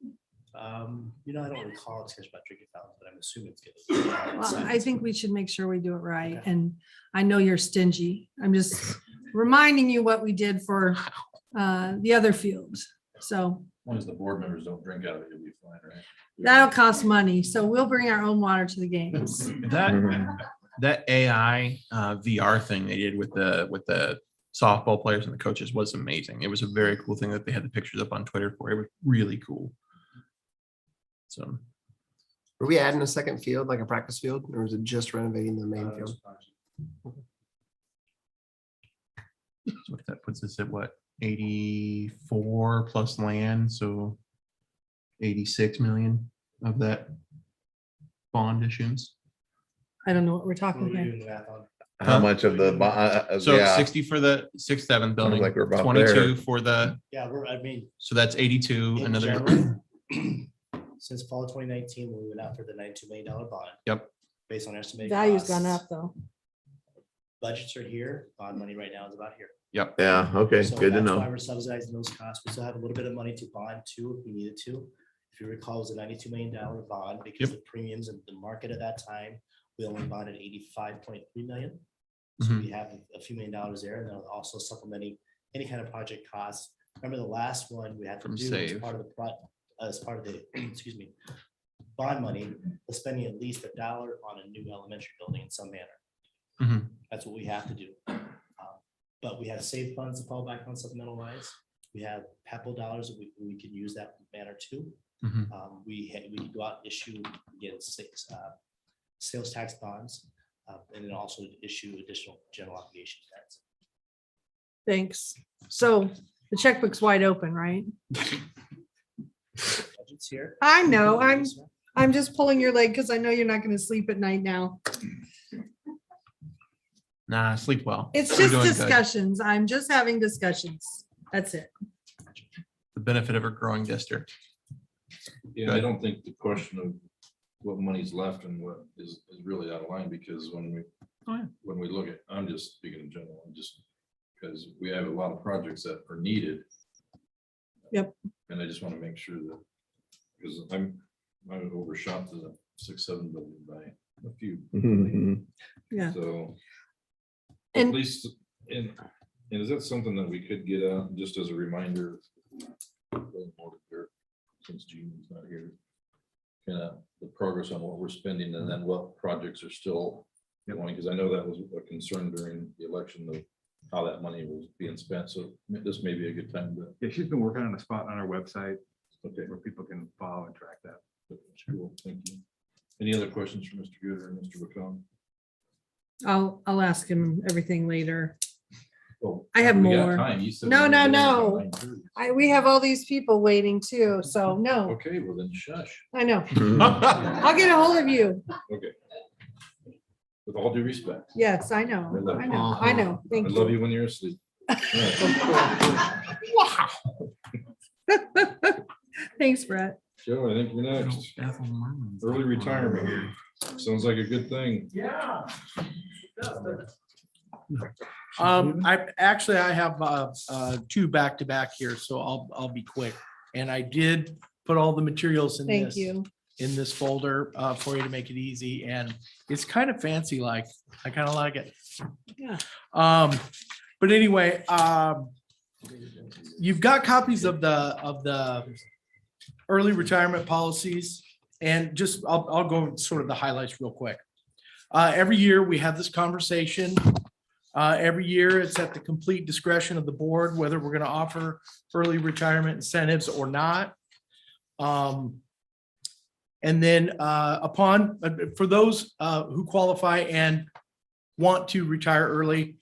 You know, I don't recall a discussion about drinking fountains, but I'm assuming it's good. Well, I think we should make sure we do it right. And I know you're stingy. I'm just reminding you what we did for the other fields. So As long as the board members don't drink out of it, you'll be fine, right? that'll cost money. So we'll bring our own water to the games. That AI VR thing they did with the softball players and the coaches was amazing. It was a very cool thing that they had the pictures up on Twitter for. It was really cool. So Were we adding a second field, like a practice field, or was it just renovating the main field? what that puts us at what, 84 plus land, so 86 million of that bond issuance. I don't know what we're What talking are we about. doing the math on? How much of the, So yeah, 60 for the 6th, 7th building, like we're about 22 there. for the, Yeah, I mean, so that's 82, in another. general, since fall of 2019, when we went out for the $92 million bond. Yep. Based on estimated. Value's gone costs, up though. Budgets are here, bond money right now is about here. yeah, okay, So good to that's why know. we're subsidizing those costs. We still have a little bit of money to bond too, if we needed to. If you recall, it was a $92 million bond because the premiums in the market at that time, we only bonded 85.3 million. So Mhm. we have a few $1 million there, and then also supplementing any kind of project costs. Remember the last one we had to From do as SAVE. part of the, excuse me, bond money, was spending at least $1 on a new elementary building in some manner. Mhm. That's what we have to do. But we have saved funds to fall back on supplemental wise. We have PEPAL dollars that we can use that manner too. Mhm. We could go out and issue, again, 6 sales tax bonds, and then also issue additional general obligation debts. Thanks. So the checkbook's wide open, right? Budgets here. I know, I'm just pulling your leg because I know you're not going to sleep at night now. Nah, sleep well. It's We're just doing good. discussions. I'm just having discussions. That's it. The benefit of a growing district. Yeah, I don't think the question of what money's left and what is really out of line, because when we look at, I'm just speaking in general, because we have a lot of projects that are needed. Yep. And I just want to make sure that, because I overshot the 6-7 building by a few. Yeah. So. And- At least, and is that something that we could get out just as a reminder? Since Gene's not here. Kind of the progress on what we're spending and then what projects are still going, because I know that was a concern during the election of how that money was being spent. So this may be a good time to. Yeah, she's been working on a spot on our website Okay, where people can follow and track that. cool, thank you. Any other questions for Mr. Good or Mr. McComb? I'll ask him everything later. Oh, I have we got more. time. You said No, we no, were no. done at 9:30. We have all these people waiting too, so no, Okay, well then shush. I know. I'll get a hold of you. Okay. With all due respect, Yes, I know. I love I you. know. I know. I Thank love you. you when you're asleep. All right. Thanks, Brett. Joe, I think you're next. Early retirement. Sounds like a good thing. I have 2 back to back here, so I'll be quick. And I did put all the materials in Thank this, you. in this folder for you to make it easy. And it's kind of fancy, like, I kind of like it. Yeah. But anyway, you've got copies of the early retirement policies, and just, I'll go sort of the highlights real quick. Every year we have this conversation. Every year it's at the complete discretion of the board, whether we're going to offer early retirement incentives or not. And then for those who qualify and want to retire early,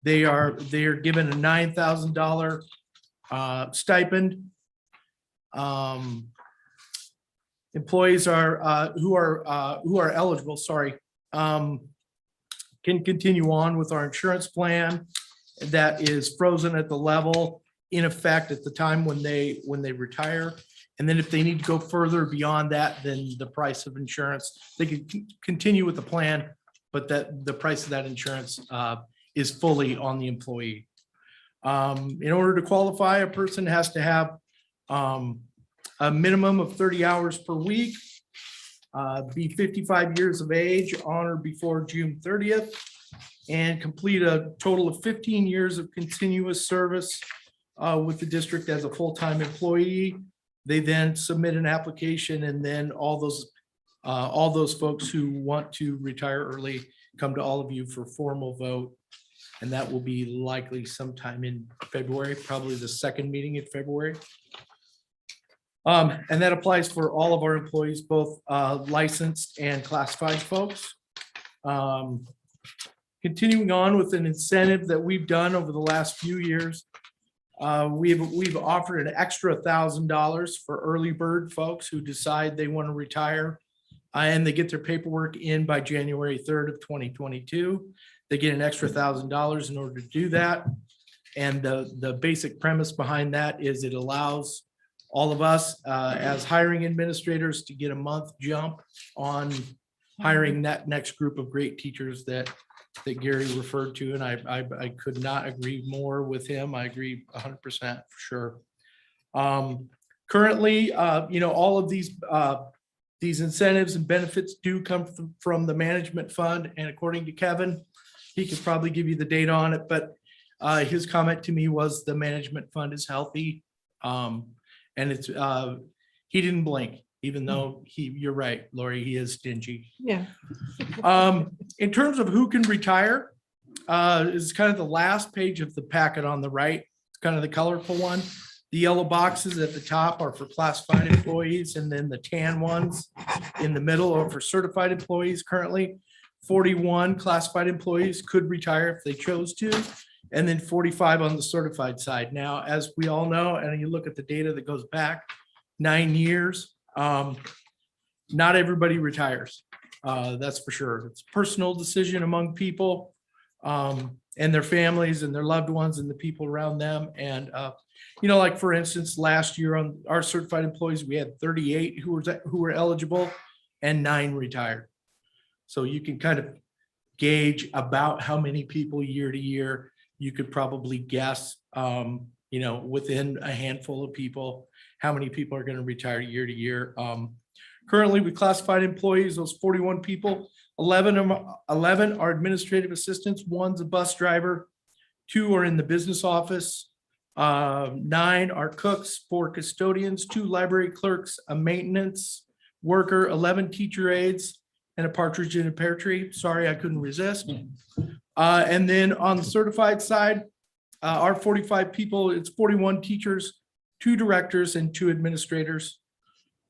they are given a $9,000 stipend. Employees who are eligible, can continue on with our insurance plan that is frozen at the level in effect at the time when they retire. And then if they need to go further beyond that, then the price of insurance, they can continue with the plan, but that the price of that insurance is fully on the employee. In order to qualify, a person has to have a minimum of 30 hours per week, be 55 years of age on or before June 30th, and complete a total of 15 years of continuous service with the district as a full-time employee. They then submit an application, and then all those folks who want to retire early come to all of you for formal vote. And that will be likely sometime in February, probably the second meeting in February. And that applies for all of our employees, both licensed and classified folks. Continuing on with an incentive that we've done over the last few years. We've offered an extra $1,000 for early bird folks who decide they want to retire. And they get their paperwork in by January 3rd of 2022. They get an extra $1,000 in order to do that. And the basic premise behind that is it allows all of us as hiring administrators to get a month jump on hiring that next group of great teachers that Gary referred to. And I could not agree more with him. I agree 100% for sure. Currently, all of these incentives and benefits do come from the management fund. And according to Kevin, he could probably give you the data on it, but his comment to me was the management fund is healthy. And it's, he didn't blink, even though you're right, Lori, he is stingy. Yeah. In terms of who can retire, is kind of the last page of the packet on the right. It's kind of the colorful one. The yellow boxes at the top are for classified employees, and then the tan ones in the middle are for certified employees. Currently, 41 classified employees could retire if they chose to, and then 45 on the certified side. Now, as we all know, and you look at the data that goes back 9 years, not everybody retires. That's for sure. It's a personal decision among people and their families and their loved ones and the people around them. And like for instance, last year on our certified employees, we had 38 who were eligible and 9 retired. So you can kind of gauge about how many people year to year. You could probably guess, within a handful of people, how many people are going to retire year to year. Currently, with classified employees, those 41 people, 11 are administrative assistants, 1's a bus driver, 2 are in the business office, 9 are cooks, 4 custodians, 2 library clerks, a maintenance worker, 11 teacher aides, and a partridge in a pear tree. Sorry, I couldn't resist. And then on the certified side, our 45 people, it's 41 teachers, 2 directors, and 2 administrators.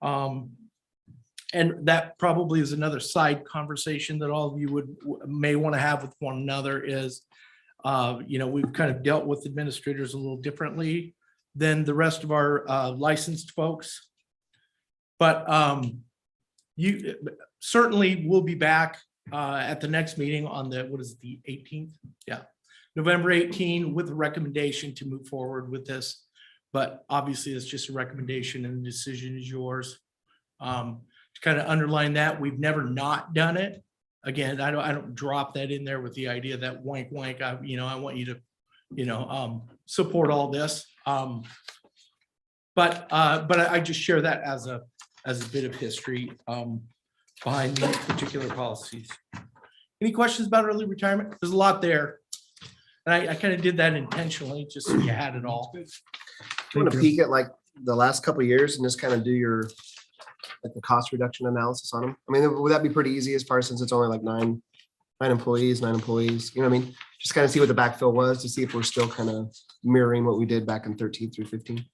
And that probably is another side conversation that all of you may want to have with one another is, we've kind of dealt with administrators a little differently than the rest of our licensed folks. But you certainly will be back at the next meeting on the 18th? Yeah, November 18 with a recommendation to move forward with this. But obviously it's just a recommendation and the decision is yours. To kind of underline that, we've never not done it. Again, I don't drop that in there with the idea that wank, I want you to, support all this. But I just share that as a bit of history behind these particular policies. Any questions about early retirement? There's a lot there. And I kind of did that intentionally, just so you had it all. Do you want to peek at like the last couple of years and just kind of do your the cost reduction analysis on them? I mean, would that be pretty easy as far as since it's only like nine employees, you know what I mean? Just kind of see what the backfill was to see if we're still kind of mirroring what we did back in 13 through 15.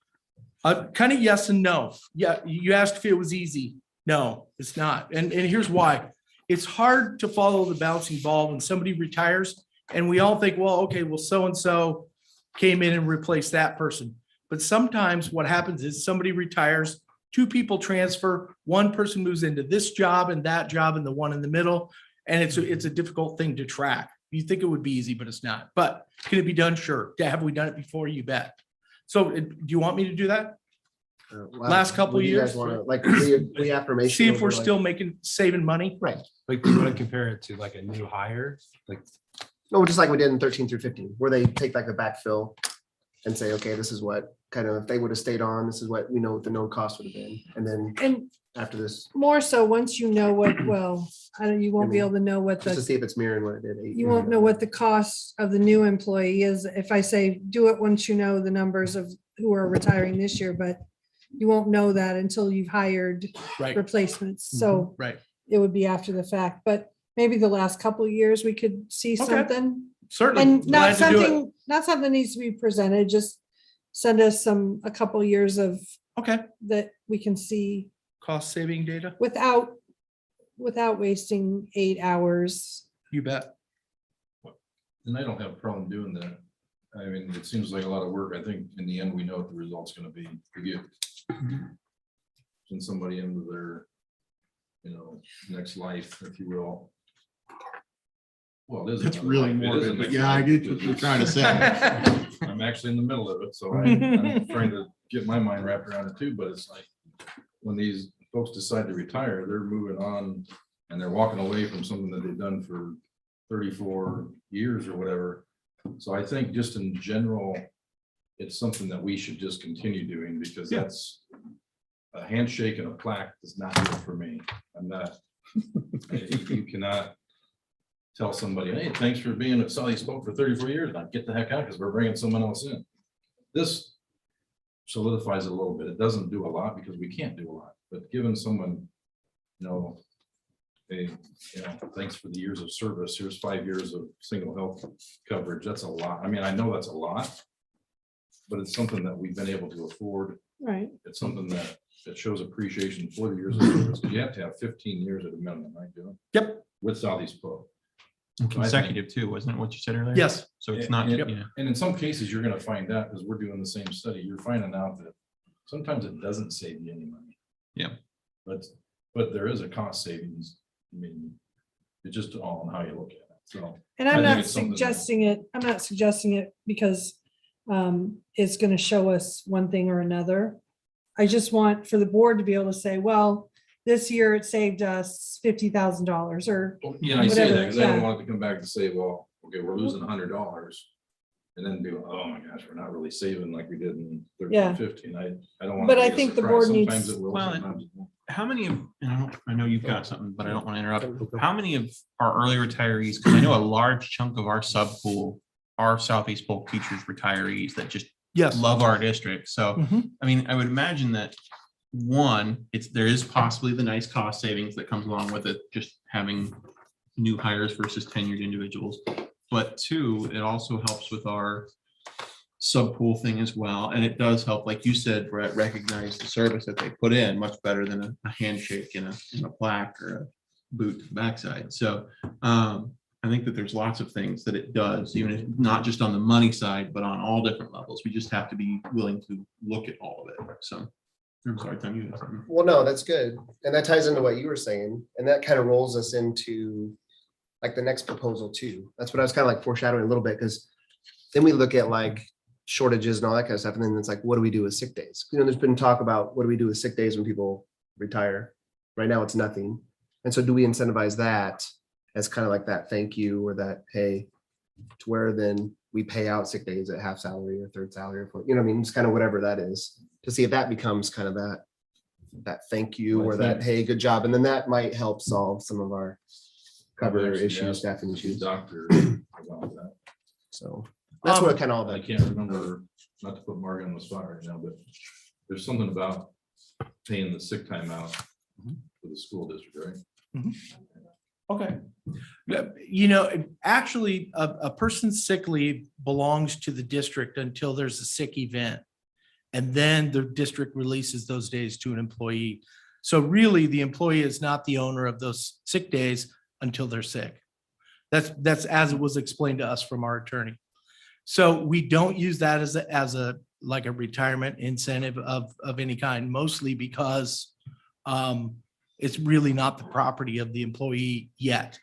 Kind of yes and no. Yeah, you asked if it was easy. No, it's not. And here's why. It's hard to follow the bouncing ball when somebody retires and we all think, well, okay, well, so-and-so came in and replaced that person. But sometimes what happens is somebody retires, 2 people transfer, 1 person moves into this job and that job and the one in the middle. And it's a difficult thing to track. You think it would be easy, but it's not. But can it be done? Sure. Have we done it before? You bet. So do you want me to do that? Last couple of years? Like reaffirmation. See if we're still saving money? Right. Like, do you want to compare it to like a new hire? Like, no, just like we did in 13 through 15, where they take back the backfill and say, okay, this is what kind of, if they would have stayed on, this is what we know what the known cost would have been. And then And after this, more so, once you know what, well, I don't, you won't be able to know what just to the, see if it's mirroring what it did. 8 you years won't know ago. what the cost of the new employee is. If I say, do it once you know the numbers of who are retiring this year, but you won't know that until you've hired Right, replacements. So right. it would be after the fact, but maybe the last couple of years, we could see Okay. something. Certainly. And glad not to do it. something, not something needs to be presented, just send us a couple years of Okay, that we can see cost saving data, without wasting 8 hours. you bet. And I don't have a problem doing that. I mean, it seems like a lot of work. I think in the end, we know what the result's gonna be to get. Send somebody into their, next life, if you will. Well, it is. That's another really life. It is a morbid, but next yeah, I life get what because you're trying to say. I'm actually in the middle of it, so I'm trying to get my mind wrapped around it too, but it's like, when these folks decide to retire, they're moving on and they're walking away from something that they've done for 34 years or whatever. So I think just in general, it's something that we should just continue doing because that's a handshake and a plaque does not do it for me. I'm not, you cannot tell somebody, hey, thanks for being at Sully Spoke for 34 years. Now get the heck out because we're bringing someone else in. This solidifies it a little bit. It doesn't do a lot because we can't do a lot, but giving someone, hey, thanks for the years of service. Here's 5 years of single health coverage. That's a lot. I mean, I know that's a lot, but it's something that we've been able to afford. Right. It's something that shows appreciation for the years of service. You have to have 15 years at a minimum, right, Joe? Yep. With Southeast Polk. And consecutive too, wasn't it what you said earlier? Yes. So it's not, And- yeah. And in some cases, you're gonna find out, because we're doing the same study, you're finding out that sometimes it doesn't save you any money. Yeah. But there is a cost savings. I mean, it's just all on how you look at it, so. And I I'm think not it's something that- suggesting it because it's gonna show us one thing or another. I just want for the board to be able to say, well, this year it saved us $50,000 or Yeah, I say that whatever, because I don't yeah. want it to come back and say, well, okay, we're losing $100. And then do, oh my gosh, we're not really saving like we did in Yeah. 13, 15. I don't want. But I think the board needs- Sometimes it will, Well, sometimes it won't. How many of, and I know you've got something, but I don't want to interrupt. How many of our early retirees, because I know a large chunk of our sub pool are Southeast Polk teachers retirees that just Yes. love our district. So, Mhm. I mean, I would imagine that there is possibly the nice cost savings that comes along with it, just having new hires versus tenured individuals. But two, it also helps with our sub pool thing as well. And it does help, like you said, Brett, recognize the service that they put in much better than a handshake and a plaque or a boot to the backside. So I think that there's lots of things that it does, even if not just on the money side, but on all different levels. We just have to be willing to look at all of it. So I'm sorry, Tom, you had something. Well, no, that's good. And that ties into what you were saying. And that kind of rolls us into like the next proposal too. That's what I was kind of like foreshadowing a little bit, because then we look at like shortages and all that kind of stuff. And then it's like, what do we do with sick days? There's been talk about what do we do with sick days when people retire? Right now, it's nothing. And so do we incentivize that as kind of like that thank you or that pay to where then we pay out sick days at half salary or third salary, or what I mean, it's kind of whatever that is, to see if that becomes kind of that thank you Well, I or that, think- hey, good job. And then that might help solve some of our cover Actually issues, asked staffing the issues. Doctor about that. So that's what kind of all I that. can't remember, not to put Mark on the spot right now, but there's something about paying the sick time out for the school district, right? Okay. Actually, a person's sick leave belongs to the district until there's a sick event. And then the district releases those days to an employee. So really, the employee is not the owner of those sick days until they're sick. That's as it was explained to us from our attorney. So we don't use that as a like a retirement incentive of any kind, mostly because it's really not the property of the employee yet.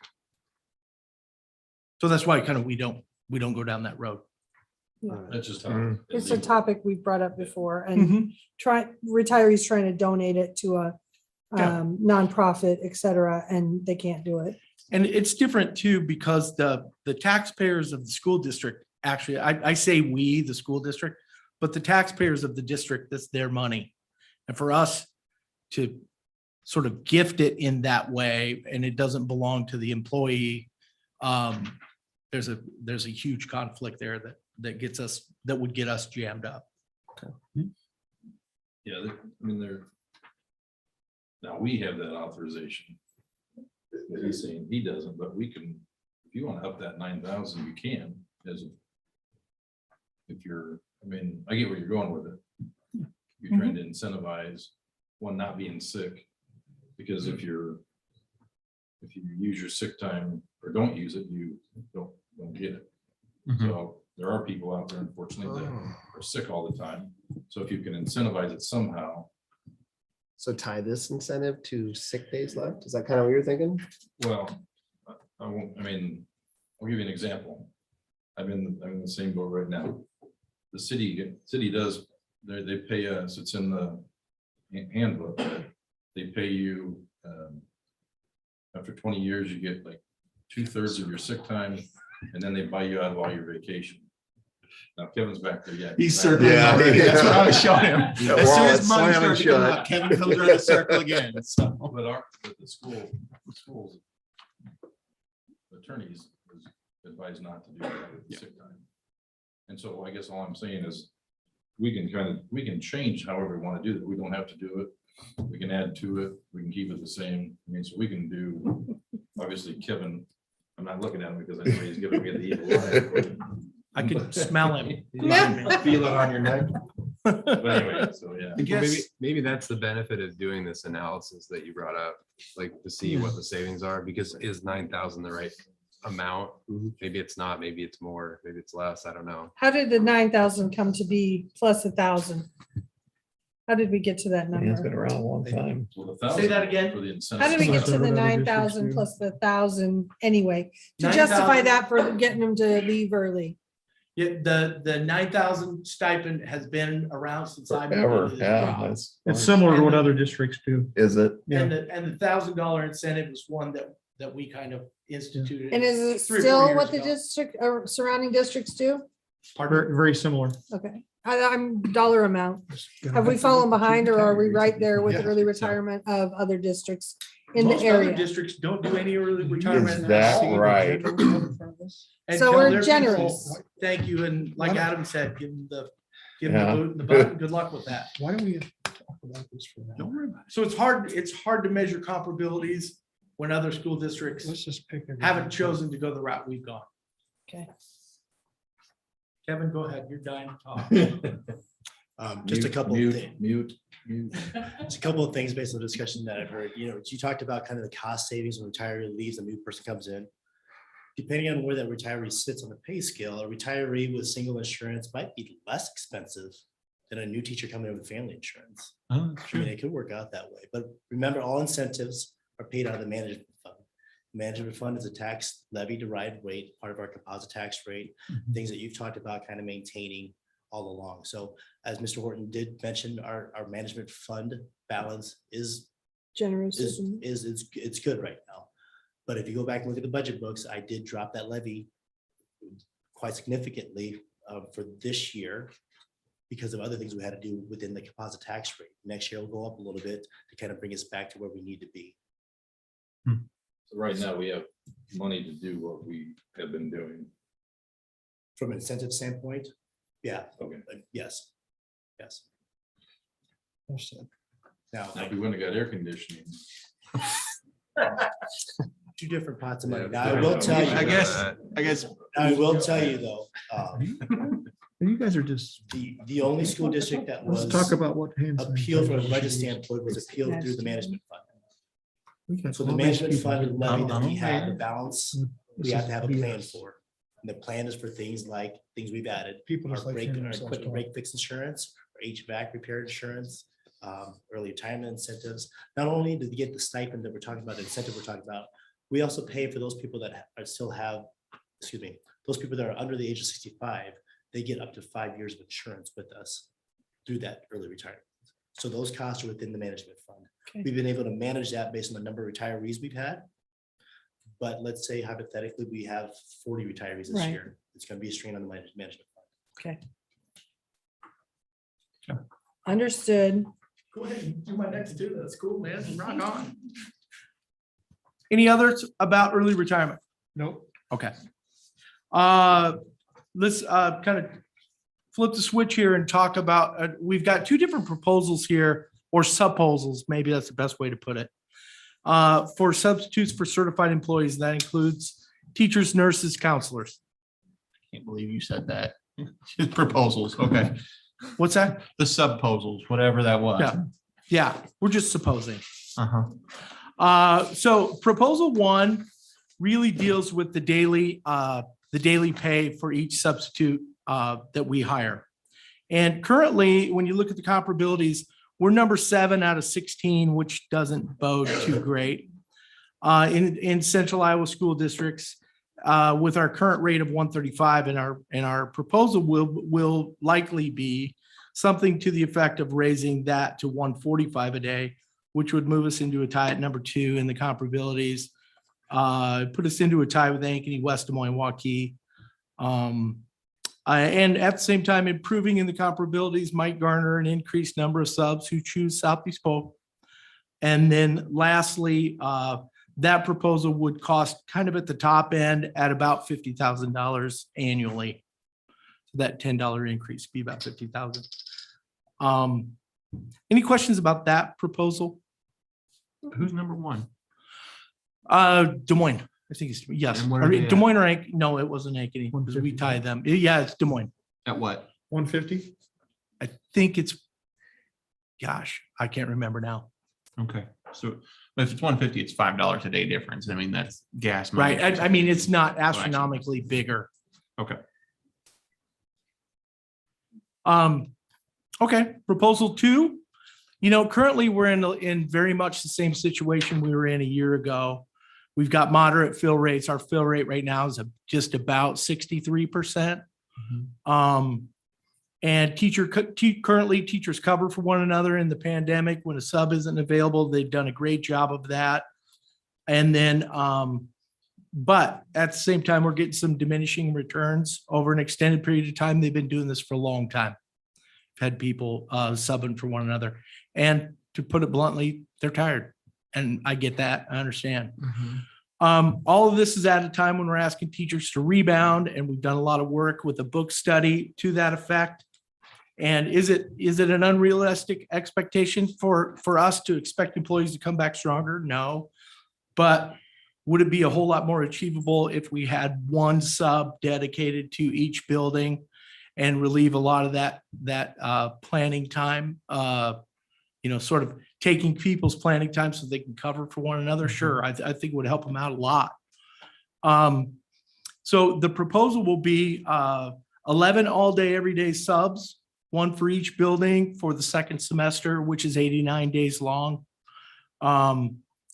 So that's why kind of we don't go down that road. That's just how. Mhm. It's a topic we've brought up before and retirees trying to donate it to a Yeah. nonprofit, et cetera, and they can't do it. And it's different too, because the taxpayers of the school district, actually, I say we, the school district, but the taxpayers of the district, that's their money. And for us to sort of gift it in that way, and it doesn't belong to the employee, there's a huge conflict there that would get us jammed up. Yeah, I mean, now we have that authorization. He's saying he doesn't, but we can, if you want to up that 9,000, you can, if you're, I mean, I get where you're going with it. You're trying to incentivize one not being sick, because if you use your sick time or don't use it, you don't get it. So there are people out there, unfortunately, that are sick all the time. So if you can incentivize it somehow. So tie this incentive to sick days left? Is that kind of what you're thinking? Well, I won't, I mean, I'll give you an example. I'm in the same boat right now. The city does, they pay us, it's in the handbook, that they pay you, after 20 years, you get like 2/3 of your sick time, and then they buy you out of all your vacation. Now Kevin's back there, yeah. He's circling. Yeah. already. That's what I was showing him. As soon wallet's as money slamming starts to come shut. out, Kevin comes around the circle again. So. But the schools attorneys is advised not to do that with the sick time. And so I guess all I'm saying is we can change however we want to do that. We don't have to do it. We can add to it. We can keep it the same. I mean, so we can do, obviously Kevin, I'm not looking at him because I know he's giving me the evil eye. I can smell him. Feel it on your neck. But anyway, so yeah. I guess maybe that's the benefit of doing this analysis that you brought up, like to see what the savings are, because is 9,000 the right amount? Maybe it's not, maybe it's more, maybe it's less, I don't know. How did the 9,000 come to be plus 1,000? How did we get to that number? around a long time. Well, Say that again? for the incentive. How did we get to the Other 9,000 districts plus the 1,000 anyway? To 9,000 justify that for getting them to leave early? Yeah, the 9,000 stipend has been around since I've been into this job. It's similar to what other districts do. Is it? And the $1,000 incentive is one that we kind of instituted. And is it 3 or 4 still years what the ago. district or surrounding districts do? Pardon? Very similar. Okay, I'm dollar amount. Have we fallen behind or are we right there with the early retirement of other districts in the Most other area? districts don't do any early retirement. Is that right? And So tell we're their generous. people, thank you, and like Adam said, give them the Yeah. boot in the butt. Good luck with that. Why don't we talk about this for now? Don't worry about it. So it's hard to measure comparabilities when other school districts Let's just pick. haven't chosen to go the route we've gone. Okay. Kevin, go ahead. You're dying to talk. Just a couple of things. Mute. Just a couple of things based on the discussion that I've heard. You talked about kind of the cost savings when retiree leaves, a new person comes in. Depending on where that retiree sits on the pay scale, a retiree with single insurance might be less expensive than a new teacher coming in with family insurance. I mean, it could work out that way. But remember, all incentives are paid out of the management fund. Management fund is a tax levy derived rate, part of our composite tax rate, things that you've talked about kind of maintaining all along. So as Mr. Horton did mention, our management fund balance is Generous. it's good right now. But if you go back and look at the budget books, I did drop that levy quite significantly for this year because of other things we had to do within the composite tax rate. Next year will go up a little bit to kind of bring us back to where we need to be. So right now we have money to do what we have been doing. From an incentive standpoint, yeah, Okay. yes. Now, Now, if we wouldn't have got air conditioning. two different pots of money. Yeah, Now, I will tell you. I guess I will tell you though, You guys are just, the only school district that let's was talk about what. hand appealed from a sanitizer budget we should use. standpoint was appealed through the management fund. We got So the all these management people fund that- levy that we I have, don't the balance, know. we This have is to have a plan BS. for. And the plan is for things like, things we've added, People our just like break, hearing our themselves equipment talk. break fix insurance, our HVAC repair insurance, early retirement incentives. Not only do they get the stipend that we're talking about, the incentive we're talking about, we also pay for those people that are still have, those people that are under the age of 65, they get up to 5 years of insurance with us through that early retirement. So those costs are within the management fund. Okay. We've been able to manage that based on the number of retirees we've had. But let's say hypothetically, we have 40 retirees this Right. year. It's going to be a strain on the management fund. Okay. Understood. Go ahead and do my next two. That's cool, man. Rock on. Any others about early retirement? Nope. Okay. Let's kind of flip the switch here and talk about, we've got two different proposals here, or subposals, maybe that's the best way to put it. For substitutes for certified employees, that includes teachers, nurses, counselors. Can't believe you said that. Proposals, okay. What's that? The subposals, whatever that was. Yeah. Yeah, we're just supposing. Uh-huh. So proposal one really deals with the daily pay for each substitute that we hire. And currently, when you look at the comparabilities, we're number 7 out of 16, which doesn't bode too great. In central Iowa school districts, with our current rate of 135, and our proposal will likely be something to the effect of raising that to 145 a day, which would move us into a tie at number 2 in the comparabilities, put us into a tie with Ankeny, West Des Moines, Waukee. And at the same time, improving in the comparabilities might garner an increased number of subs who choose Southeast Polk. And then lastly, that proposal would cost kind of at the top end at about $50,000 annually. So that $10 increase would be about $50,000. Any questions about that proposal? Who's number 1? Des Moines, I think it's, yes. And what Or are they Des at? Moines or Ankeny? No, it wasn't Ankeny, because we 150. tie them. Yeah, it's Des Moines. At what? 150? I think it's, gosh, I can't remember now. Okay, so but if it's 150, it's $5 a day difference. I mean, that's gas money. Right. I mean, it's not astronomically bigger. Okay. Okay, proposal 2. Currently we're in very much the same situation we were in a year ago. We've got moderate fill rates. Our fill rate right now is just about 63%. And currently teachers cover for one another in the pandemic. When a sub isn't available, they've done a great job of that. And then, but at the same time, we're getting some diminishing returns over an extended period of time. They've been doing this for a long time. Had people subbing for one another. And to put it bluntly, they're tired. And I get that. I understand. All of this is at a time when we're asking teachers to rebound, and we've done a lot of work with a book study to that effect. And is it an unrealistic expectation for us to expect employees to come back stronger? No. But would it be a whole lot more achievable if we had one sub dedicated to each building and relieve a lot of that planning time, sort of taking people's planning time so they can cover for one another? Sure, I think it would help them out a lot. So the proposal will be 11 all-day, everyday subs, 1 for each building for the second semester, which is 89 days long.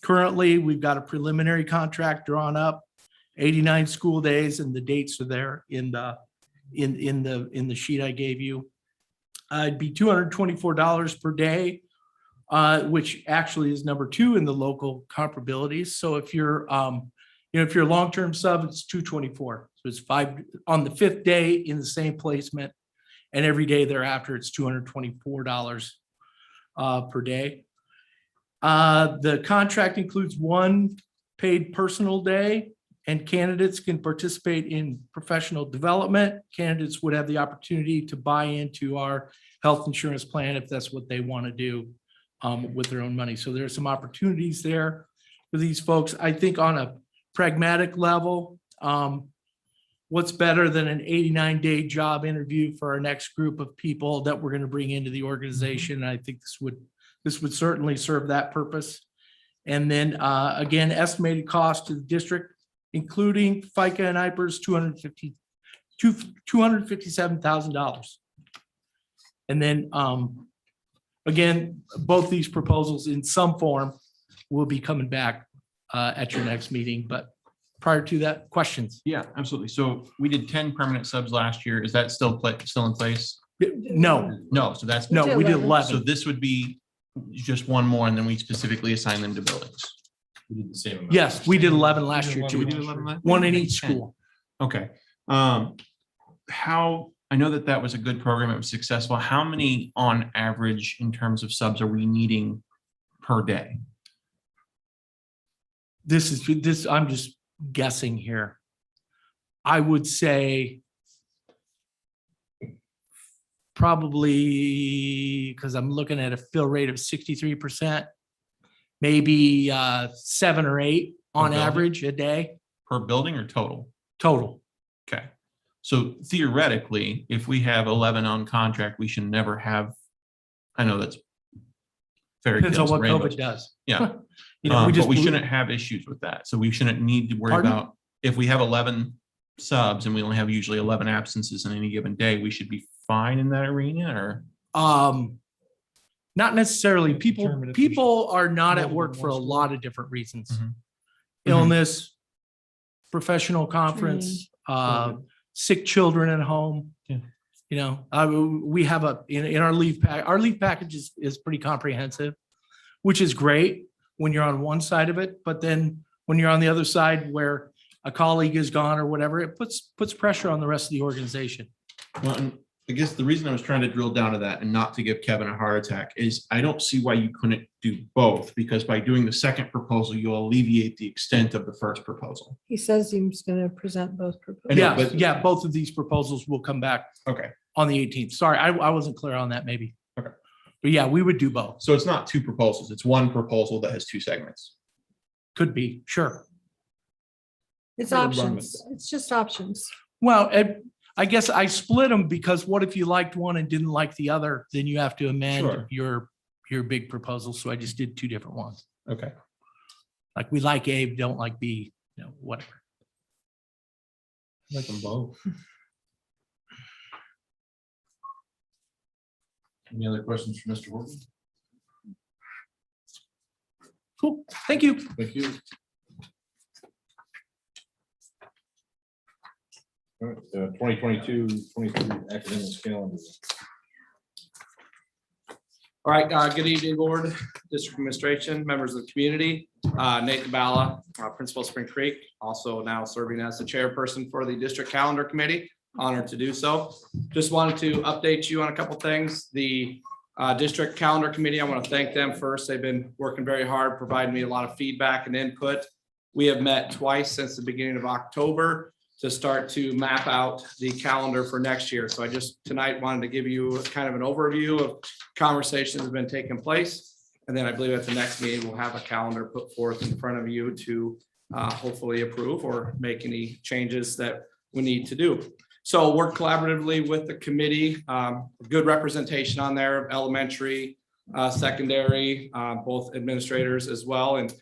Currently, we've got a preliminary contract drawn up, 89 school days, and the dates are there in the sheet I gave you. It'd be $224 per day, which actually is number 2 in the local comparabilities. So if you're if you're a long-term sub, it's $224. So it's 5 on the 5th day in the same placement, and every day thereafter it's $224 per day. The contract includes 1 paid personal day, and candidates can participate in professional development. Candidates would have the opportunity to buy into our health insurance plan if that's what they want to do with their own money. So there's some opportunities there for these folks. I think on a pragmatic level, what's better than an 89-day job interview for our next group of people that we're going to bring into the organization? I think this would certainly serve that purpose. And then again, estimated cost to the district, including FICA and IPERS, $257,000. And then again, both these proposals in some form will be coming back at your next meeting. But prior to that, questions? Yeah, absolutely. So we did 10 permanent subs last year. Is that still in place? No, No, so that's. no, we did 11. So this would be just one more, and then we specifically assign them to buildings. We did the same amount. Yes, we did 11 last year Did we too. do 11 last year? 1 in each 10. school. Okay. How I know that that was a good program. It was successful. How many on average in terms of subs are we needing per day? I'm just guessing here. I would say probably, because I'm looking at a fill rate of 63%, maybe 7 or 8 on building? average a day Per building or total? total. Okay. So theoretically, if we have 11 on contract, we should never have, I know that's fairy Depends on tales what and rainbows. COVID does. Yeah. You know, But we shouldn't have issues with that. So we shouldn't need to worry Pardon? about, if we have 11 subs and we only have usually 11 absences in any given day, we should be fine in that arena, or? Not necessarily. Determine if People are not at more work than for a one school. lot of different reasons. Mhm. Illness, professional conference, sick children at home. Yeah. You know, we have in our leave pack, our leave package is pretty comprehensive, which is great when you're on one side of it, but then when you're on the other side where a colleague is gone or whatever, it puts pressure on the rest of the organization. Well, and I guess the reason I was trying to drill down to that and not to give Kevin a heart attack is I don't see why you couldn't do both, because by doing the second proposal, you'll alleviate the extent of the first proposal. He says he's gonna present both I know, proposals. but- Yeah, both of these proposals will come back Okay. on the 18th. Sorry, I wasn't clear on that maybe. Okay. But yeah, we would do both. So it's not 2 proposals. It's 1 proposal that has 2 segments. Could be, sure. It's We'll run with options. It's just options. Well, I guess I split them because what if you liked one and didn't like the other? Then you have to amend Sure. your big proposal. So I just did 2 different ones. Okay. Like we like A, don't like B, you know, whatever. I like them both. Any other questions for Mr. Horton? Cool. Thank you. Thank you. All right, 2022-23 academic calendar. All right, good evening, board, district administration, members of the community. Nathan Bala, principal of Spring Creek, also now serving as the chairperson for the district calendar committee. Honored to do so. Just wanted to update you on a couple things. The district calendar committee, I want to thank them first. They've been working very hard, providing me a lot of feedback and input. We have met twice since the beginning of October to start to map out the calendar for next year. So I just tonight wanted to give you kind of an overview of conversations that have been taking place. And then I believe at the next meeting, we'll have a calendar put forth in front of you to hopefully approve or make any changes that we need to do. So work collaboratively with the committee, good representation on there, elementary, secondary, both administrators as well, and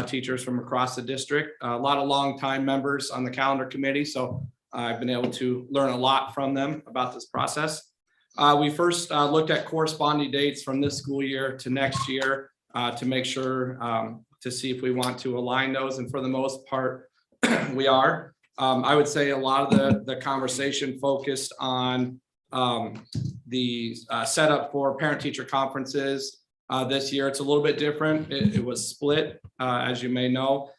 teachers from across the district. A lot of longtime members on the calendar committee, so I've been able to learn a lot from them about this process. We first looked at corresponding dates from this school year to next year to make sure to see if we want to align those, and for the most part, we are. I would say a lot of the conversation focused on the setup for parent-teacher conferences. This year, it's a little bit different. It was split, as you may know.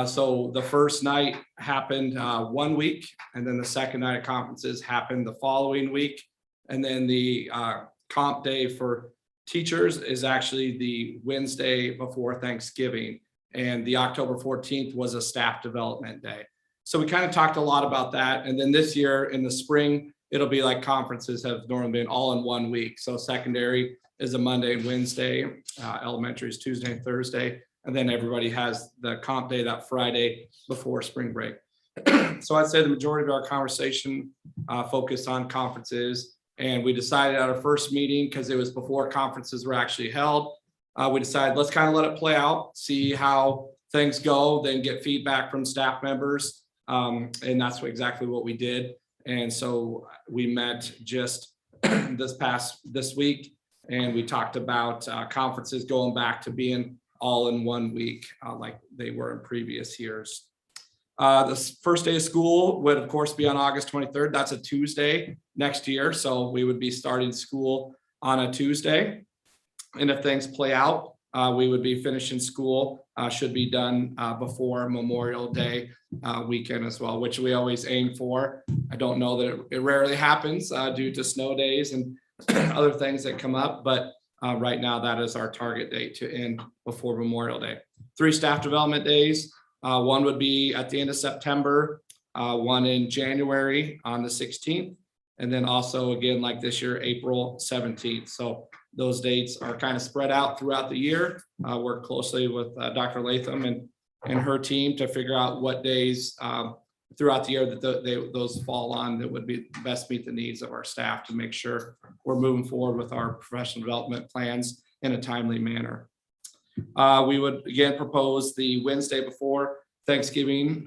So the first night happened 1 week, and then the second night of conferences happened the following week. And then the comp day for teachers is actually the Wednesday before Thanksgiving. And the October 14th was a staff development day. So we kind of talked a lot about that. And then this year in the spring, it'll be like conferences have normally been all in 1 week. So secondary is a Monday and Wednesday, elementary is Tuesday and Thursday. And then everybody has the comp day that Friday before spring break. So I'd say the majority of our conversation focused on conferences. And we decided at our first meeting, because it was before conferences were actually held, we decided let's kind of let it play out, see how things go, then get feedback from staff members. And that's exactly what we did. And so we met just this week, and we talked about conferences going back to being all in 1 week, like they were in previous years. The first day of school would of course be on August 23rd. That's a Tuesday next year. So we would be starting school on a Tuesday. And if things play out, we would be finishing school, should be done before Memorial Day weekend as well, which we always aim for. I don't know that it rarely happens due to snow days and other things that come up, but right now that is our target date to end before Memorial Day. 3 staff development days. One would be at the end of September, one in January on the 16th, and then also again, like this year, April 17th. So those dates are kind of spread out throughout the year. Work closely with Dr. Latham and her team to figure out what days throughout the year that those fall on that would be best meet the needs of our staff to make sure we're moving forward with our professional development plans in a timely manner. We would again propose the Wednesday before Thanksgiving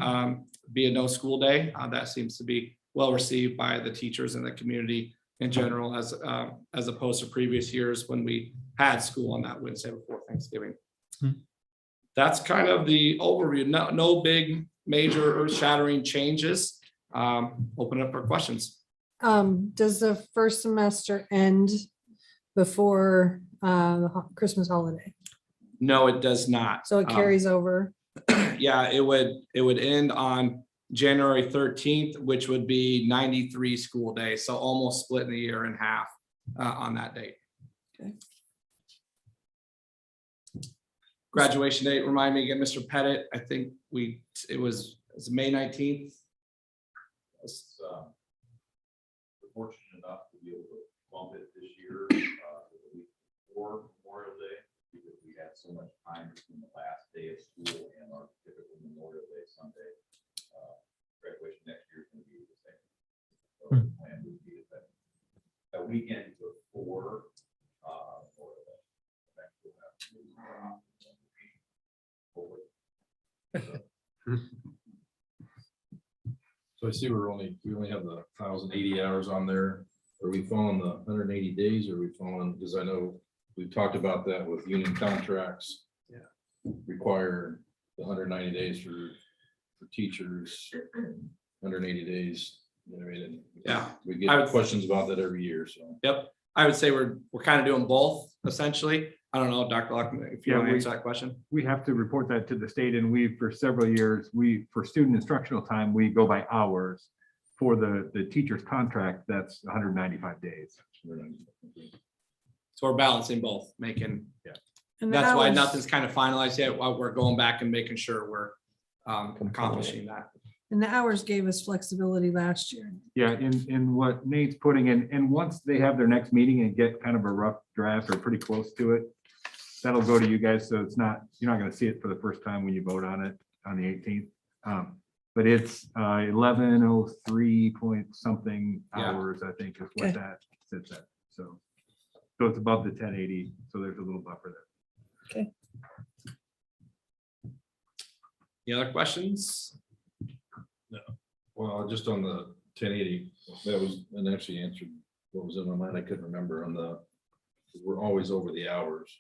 be a no school day. That seems to be well received by the teachers and the community in general, as opposed to previous years when we had school on that Wednesday before Thanksgiving. That's kind of the overview. No big major earth shattering changes. Open up for questions. Does the first semester end before the Christmas holiday? No, it does not. So it carries over? Yeah, it would end on January 13th, which would be 93 school days. So almost splitting the year in half on that date. Okay. Graduation date, remind me again, Mr. Pettit, I think it was May 19th. We're fortunate enough to be able to bump it this year, the week before Memorial Day, because we had so much time between the last day of school and our typical Memorial Day Sunday. Graduation next year is going to be the same. So the plan would be that weekend before Memorial Day. So I see we only have the 1,080 hours on there. Are we following the 180 days? Or are we following, because I know we've talked about that with union contracts. Yeah. Require the 190 days for teachers, 180 days. You know, what I mean? Yeah. We get questions about that every year, so. Yep. I would say we're kind of doing both essentially. I don't know, Dr. Luckman, if you Yeah, want to we- answer that question. We have to report that to the state, and for several years, for student instructional time, we go by hours. For the teacher's contract, that's 195 days. So we're balancing both, making, And the that's why hours- nothing's kind of finalized yet, while we're going back and making sure we're accomplishing that. And the hours gave us flexibility last year. Yeah, in what Nate's putting in, and once they have their next meeting and get kind of a rough draft or pretty close to it, that'll go to you guys, so you're not gonna see it for the first time when you vote on it on the 18th. But it's 1103 point something Yeah. hours, I think, is Okay. what that sits at. So it's above the 1080, so there's a little buffer there. Any other questions? Well, just on the 1080, that was, and actually answered what was in my mind. I couldn't remember we're always over the hours.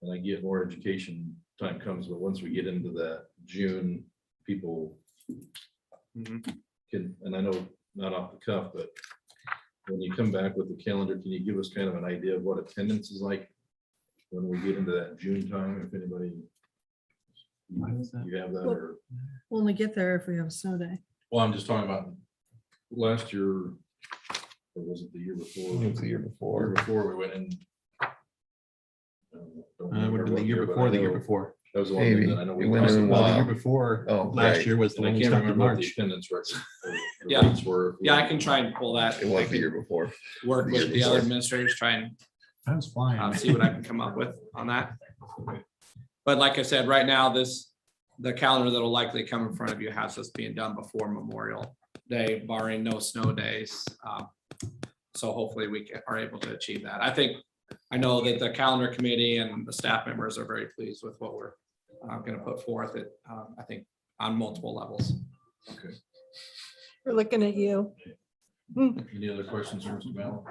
And I get more education time comes, but once we get into that June, people can, and I know not off the cuff, but when you come back with the calendar, can you give us kind of an idea of what attendance is like when we get into that June time, if anybody, you have that, or? We'll only get there if we have a snow day. Well, I'm just talking about last year, or was it the year before? It was the year before. Year before we went in. Would have been the year before, the year before. That was the one Maybe. that I know we It went talked in, Well, the about. year before, Oh, last right. year was the And I one we can't stopped in remember what the March. attendance records. Yeah. rates were. Yeah, I can try and pull that. It was the year before. Work the year with the other before. administrators, try and I was flying. see what I can come up with on that. But like I said, right now, the calendar that'll likely come in front of you has this being done before Memorial Day, barring no snow days. So hopefully are able to achieve that. I know that the calendar committee and the staff members are very pleased with what we're going to put forth at, I think, on multiple levels. Okay. We're looking at you. Any other questions, Mr. Mel?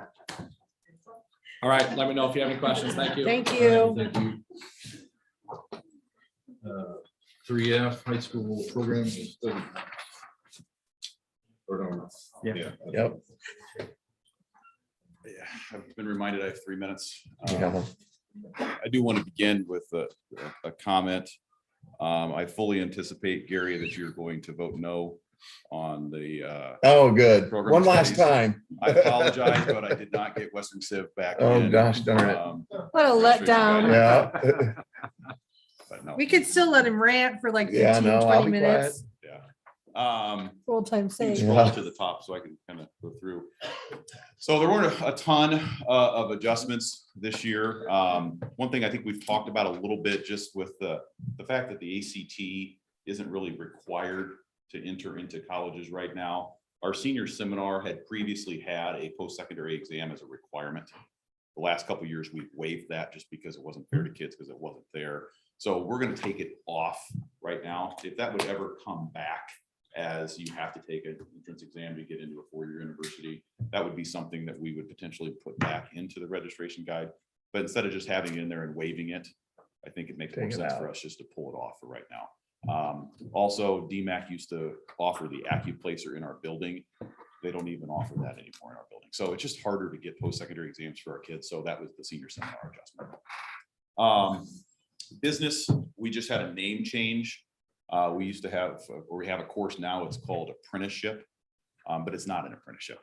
All right, let me know if you have any questions. Thank you. Thank you. Thank you. 3F, high school program. Study. Or no, Yeah. Yep. Yeah, I've been reminded I have 3 minutes. Yeah. I do want to begin with a comment. I fully anticipate, Gary, that you're going to vote no on the. Oh, good. program One last studies. time. I apologize, but I did not get Western Civ back. Oh, in. gosh darn it. What a letdown. Yeah. But no. We could still let him rant for like Yeah, 15, no, I'll 20 be minutes. Yeah. For old time's You can sake. scroll to the top so I can kind of go through. So there weren't a ton of adjustments this year. One thing I think we've talked about a little bit, just with the fact that the ACT isn't really required to enter into colleges right now. Our senior seminar had previously had a post-secondary exam as a requirement. The last couple of years, we've waived that just because it wasn't fair to kids because it wasn't there. So we're going to take it off right now. If that would ever come back as you have to take an entrance exam to get into a four-year university, that would be something that we would potentially put back into the registration guide. But instead of just having it in there and waiving it, I think it makes more Take it sense out. for us just to pull it off for right now. Also, DMAC used to offer the AccuPlacer in our building. They don't even offer that anymore in our building. So it's just harder to get post-secondary exams for our kids. So that was the senior seminar adjustment. Business, we just had a name change. We used to have, or we have a course now, it's called apprenticeship, but it's not an apprenticeship.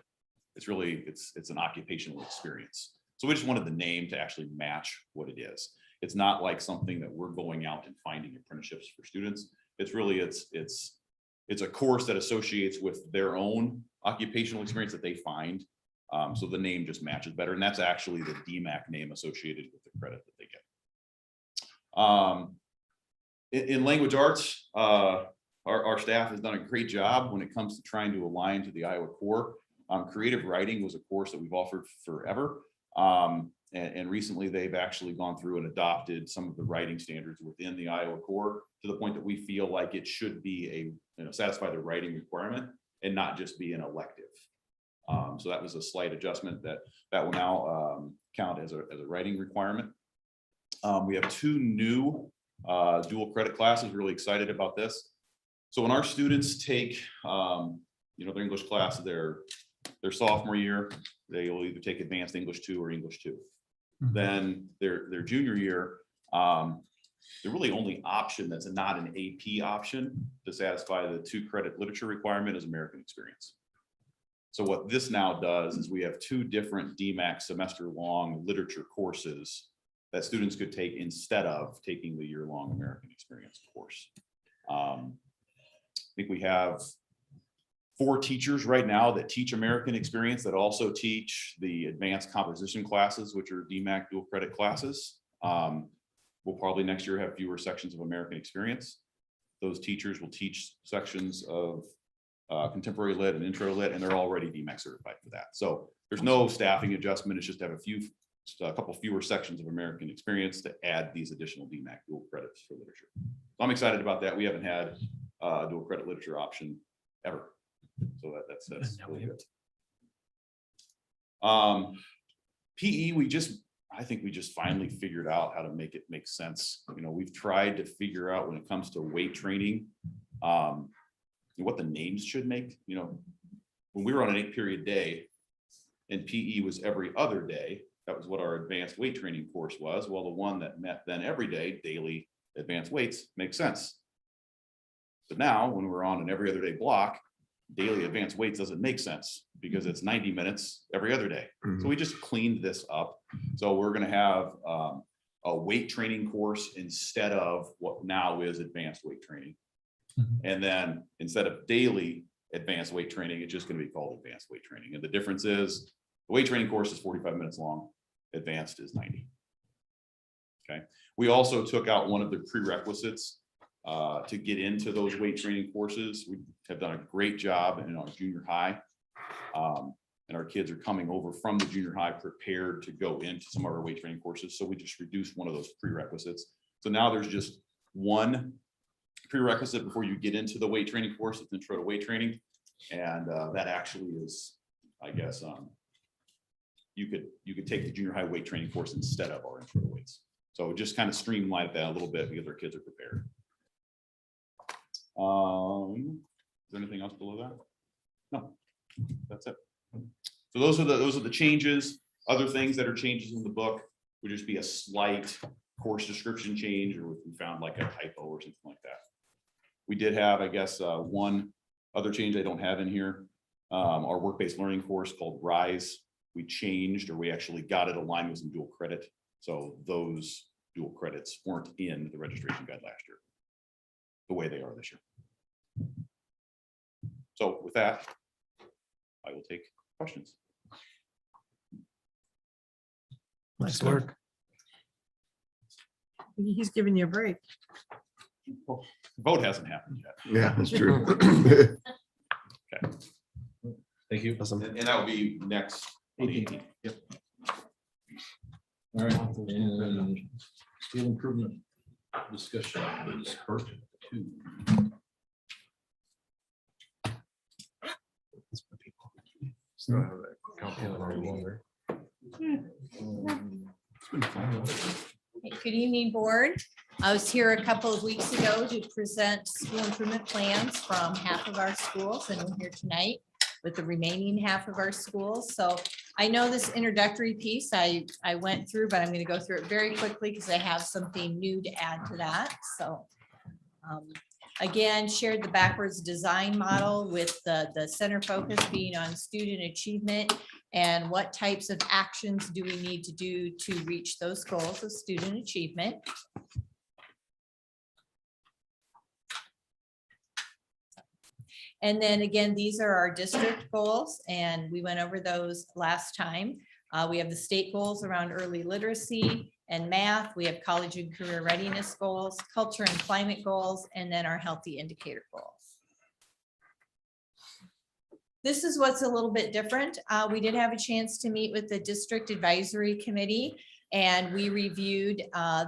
It's really, it's an occupational experience. So we just wanted the name to actually match what it is. It's not like something that we're going out and finding apprenticeships for students. It's really, it's a course that associates with their own occupational experience that they find. So the name just matches better. And that's actually the DMAC name associated with the credit that they get. In language arts, our staff has done a great job when it comes to trying to align to the Iowa core. Creative writing was a course that we've offered forever. And recently they've actually gone through and adopted some of the writing standards within the Iowa core to the point that we feel like it should be satisfy the writing requirement and not just be an elective. So that was a slight adjustment that will now count as a writing requirement. We have two new dual credit classes. Really excited about this. So when our students take their English class, their sophomore year, they will either take advanced English 2 or English 2. Then their junior year, the really only option that's not an AP option to satisfy the 2 credit literature requirement is American experience. So what this now does is we have 2 different DMAC semester-long literature courses that students could take instead of taking the year-long American experience course. I think we have 4 teachers right now that teach American experience that also teach the advanced composition classes, which are DMAC dual credit classes. We'll probably next year have fewer sections of American experience. Those teachers will teach sections of contemporary lit and intro lit, and they're already DMAC certified for that. So there's no staffing adjustment. It's just to have a couple fewer sections of American experience to add these additional DMAC dual credits for literature. So I'm excited about that. We haven't had a dual credit literature option ever. So that's really good. PE, I think we just finally figured out how to make it make sense. We've tried to figure out when it comes to weight training, what the names should make. When we were on an 8-period day and PE was every other day, that was what our advanced weight training course was. Well, the one that met then every day, daily advanced weights, makes sense. But now when we're on an every other day block, daily advanced weights doesn't make sense because it's 90 minutes every other day. So we just cleaned this up. So we're going to have a weight training course instead of what now is advanced weight training. And then instead of daily advanced weight training, it's just going to be called advanced weight training. And the difference is the weight training course is 45 minutes long. Advanced is 90. Okay. We also took out one of the prerequisites to get into those weight training courses. We have done a great job in our junior high. And our kids are coming over from the junior high prepared to go into some of our weight training courses. So we just reduced one of those prerequisites. So now there's just one prerequisite before you get into the weight training course. It's intro to weight training. And that actually is, I guess, you could take the junior high weight training course instead of our intro to weights. So just kind of streamlined that a little bit because our kids are prepared. Is there anything else below that? No, that's it. So those are the changes. Other things that are changes in the book. would just be a slight course description change, or if we found like a typo or something like that. We did have, I guess, one other change I don't have in here. Our work-based learning course called RISE, we changed, or we actually got it aligned with some dual credit. So those dual credits weren't in the registration guide last year, the way they are this year. So with that, I will take questions. Nice work. He's giving you a break. Well, the vote hasn't happened yet. Yeah, that's true. Okay. Thank you. Awesome. And that will be next. on the 18th. Yep. All right, and steel improvement discussion is part 2. Good evening, board. I was here a couple of weeks ago to present school improvement plans from half of our schools, and I'm here tonight with the remaining half of our schools. So I know this introductory piece I went through, but I'm going to go through it very quickly because I have something new to add to that. So again, shared the backwards design model with the center focus being on student achievement and what types of actions do we need to do to reach those goals of student achievement. And then again, these are our district goals, and we went over those last time. We have the state goals around early literacy and math. We have college and career readiness goals, culture and climate goals, and then our healthy indicator goals. This is what's a little bit different. We did have a chance to meet with the district advisory committee, and we reviewed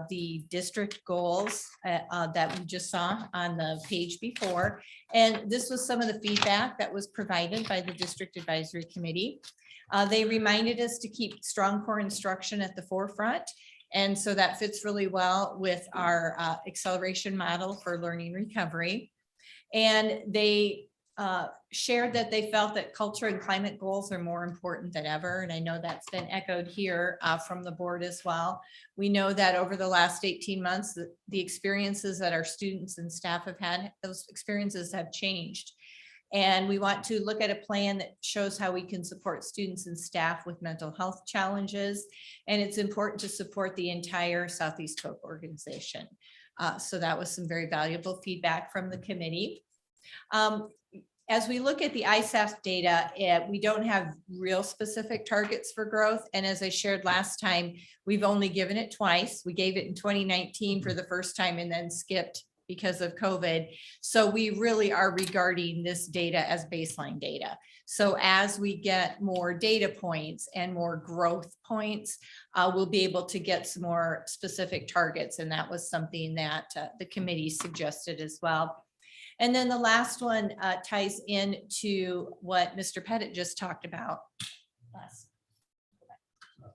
the district goals that we just saw on the page before. And this was some of the feedback that was provided by the district advisory committee. They reminded us to keep strong core instruction at the forefront. And so that fits really well with our acceleration model for learning recovery. And they shared that they felt that culture and climate goals are more important than ever. And I know that's been echoed here from the board as well. We know that over the last 18 months, the experiences that our students and staff have had, those experiences have changed. And we want to look at a plan that shows how we can support students and staff with mental health challenges. And it's important to support the entire Southeast Polk organization. So that was some very valuable feedback from the committee. As we look at the ISAF data, we don't have real specific targets for growth. And as I shared last time, we've only given it twice. We gave it in 2019 for the first time and then skipped because of COVID. So we really are regarding this data as baseline data. So as we get more data points and more growth points, we'll be able to get some more specific targets. And that was something that the committee suggested as well. And then the last one ties into what Mr. Pettit just talked about.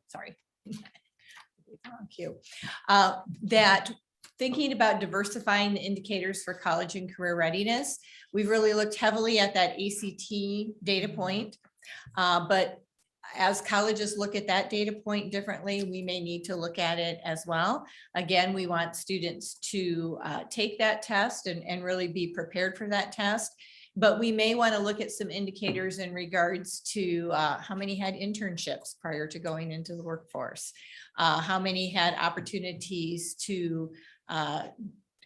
Sorry. Wrong cue. That thinking about diversifying the indicators for college and career readiness, we've really looked heavily at that ACT data point. But as colleges look at that data point differently, we may need to look at it as well. Again, we want students to take that test and really be prepared for that test. But we may want to look at some indicators in regards to how many had internships prior to going into the workforce, how many had opportunities to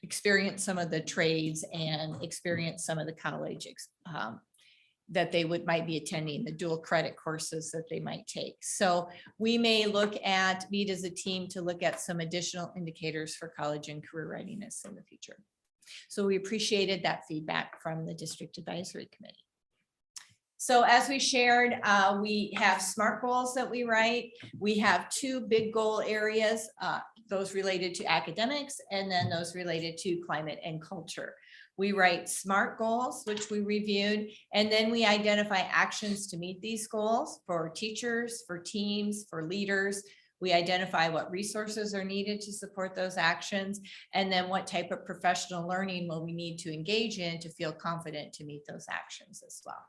experience some of the trades and experience some of the college that they might be attending, the dual credit courses that they might take. So we may meet as a team to look at some additional indicators for college and career readiness in the future. So we appreciated that feedback from the district advisory committee. So as we shared, we have SMART goals that we write. We have 2 big goal areas, those related to academics and then those related to climate and culture. We write SMART goals, which we reviewed, and then we identify actions to meet these goals for teachers, for teams, for leaders. We identify what resources are needed to support those actions, and then what type of professional learning will we need to engage in to feel confident to meet those actions as well.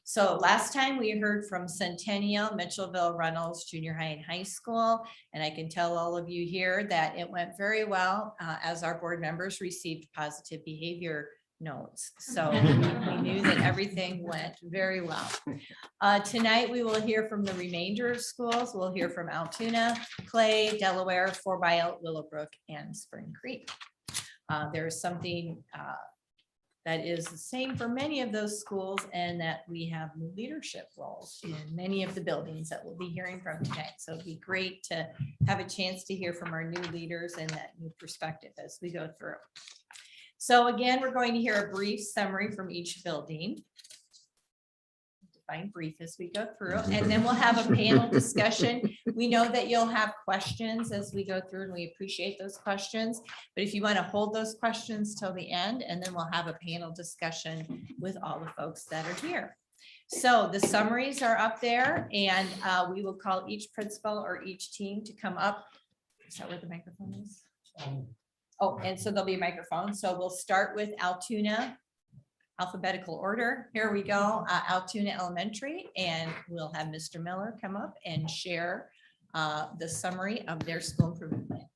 So last time we heard from Centennial, Mitchellville, Reynolds, Junior High and High School. And I can tell all of you here that it went very well as our board members received positive behavior notes. So we knew that everything went very well. Tonight, we will hear from the remainder of schools. We'll hear from Altoona, Clay, Delaware, Fort Bayou, Willowbrook, and Spring Creek. There's something that is the same for many of those schools, and that we have new leadership roles in many of the buildings that we'll be hearing from tonight. So it'd be great to have a chance to hear from our new leaders and that new perspective as we go through. So again, we're going to hear a brief summary from each building. Define brief as we go through, and then we'll have a panel discussion. We know that you'll have questions as we go through, and we appreciate those questions. But if you want to hold those questions till the end, and then we'll have a panel discussion with all the folks that are here. So the summaries are up there, and we will call each principal or each team to come up. Is that where the microphone is? Oh, and so there'll be a microphone. So we'll start with Altoona. Alphabetical order. Here we go. Altoona Elementary, and we'll have Mr. Miller come up and share the summary of their school improvement plan.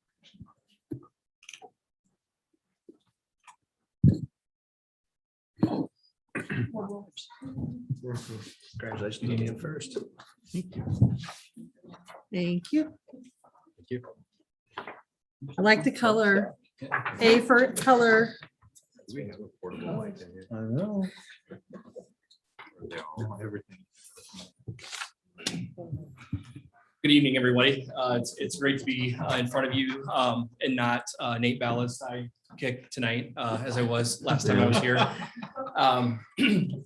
Congratulations on being first. Thank you. I like the color. A for color. I know. Good evening, everybody. It's great to be in front of you and not Nate Balla's sidekick tonight, as I was last time I was here.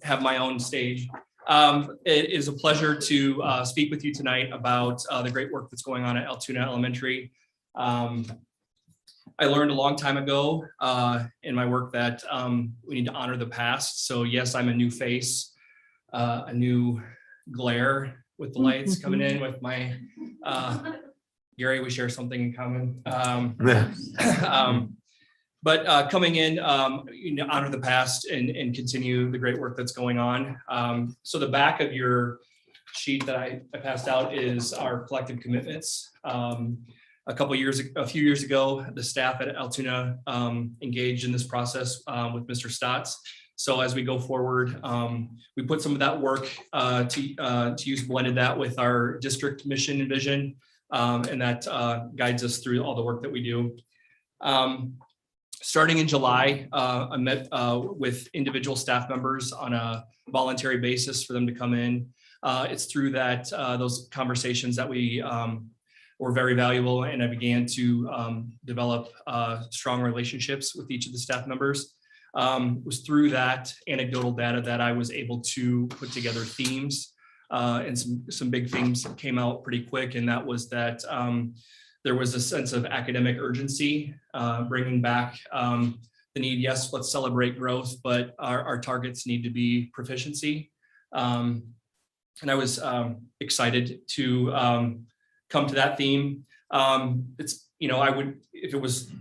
Have my own stage. It is a pleasure to speak with you tonight about the great work that's going on at Altoona Elementary. I learned a long time ago in my work that we need to honor the past. So yes, I'm a new face, a new glare with the lights coming in with my Gary, we share something in common. But coming in, honor the past and continue the great work that's going on. So the back of your sheet that I passed out is our collective commitments. A few years ago, the staff at Altoona engaged in this process with Mr. Stotts. So as we go forward, we put some of that work to use, blended that with our district mission and vision, and that guides us through all the work that we do. Starting in July, I met with individual staff members on a voluntary basis for them to come in. It's through that those conversations that we were very valuable, and I began to develop strong relationships with each of the staff members. It was through that anecdotal data that I was able to put together themes, and some big themes that came out pretty quick, and that was that there was a sense of academic urgency, bringing back the need, yes, let's celebrate growth, but our targets need to be proficiency. And I was excited to come to that theme. It's, I would, if it was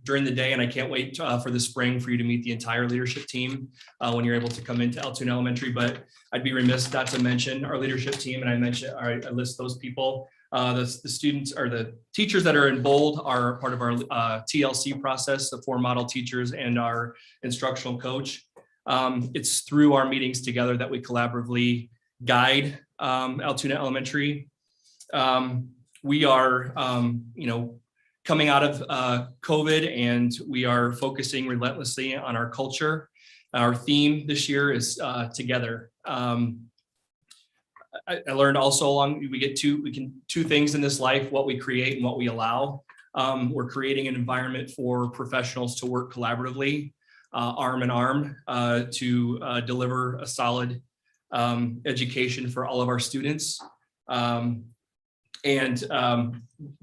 during the day, and I can't wait for the spring for you to meet the entire leadership team when you're able to come into Altoona Elementary, but I'd be remiss not to mention our leadership team. And I list those people. The students or the teachers that are in bold are part of our TLC process, the 4 model teachers and our instructional coach. It's through our meetings together that we collaboratively guide Altoona Elementary. We are, coming out of COVID, and we are focusing relentlessly on our culture. Our theme this year is together. I learned also we get two things in this life: what we create and what we allow. We're creating an environment for professionals to work collaboratively, arm in arm, to deliver a solid education for all of our students.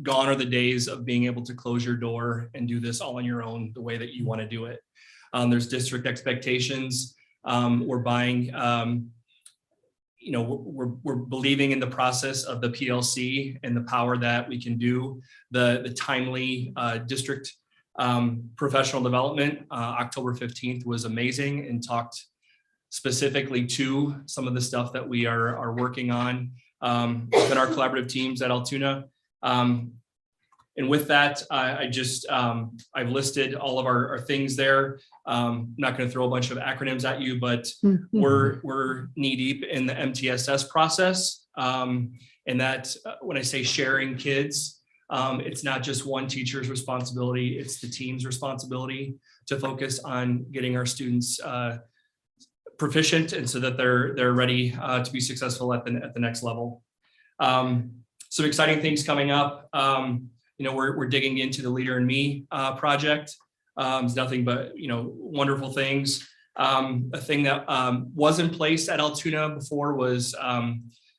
Gone are the days of being able to close your door and do this all on your own the way that you want to do it. There's district expectations. We're buying, we're believing in the process of the PLC and the power that we can do. The timely district professional development, October 15th was amazing and talked specifically to some of the stuff that we are working on within our collaborative teams at Altoona. And with that, I've listed all of our things there. Not going to throw a bunch of acronyms at you, but we're knee deep in the MTSS process. And that when I say sharing kids, it's not just one teacher's responsibility, it's the team's responsibility to focus on getting our students proficient and so that they're ready to be successful at the next level. Some exciting things coming up. We're digging into the Leader in Me project. It's nothing but wonderful things. A thing that was in place at Altoona before was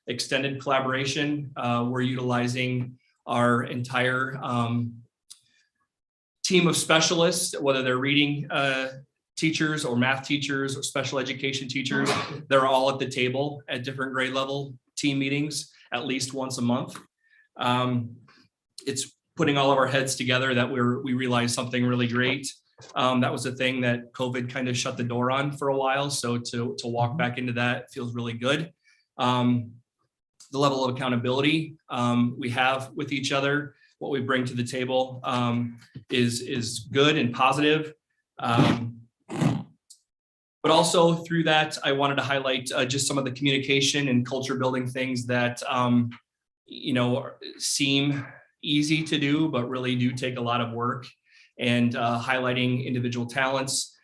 extended collaboration. We're utilizing our entire team of specialists, whether they're reading teachers or math teachers or special education teachers. They're all at the table at different grade level team meetings at least once a month. It's putting all of our heads together that we realized something really great. That was a thing that COVID kind of shut the door on for a while. So to walk back into that feels really good. The level of accountability we have with each other, what we bring to the table is good and positive. But also through that, I wanted to highlight just some of the communication and culture building things that seem easy to do, but really do take a lot of work, and highlighting individual talents.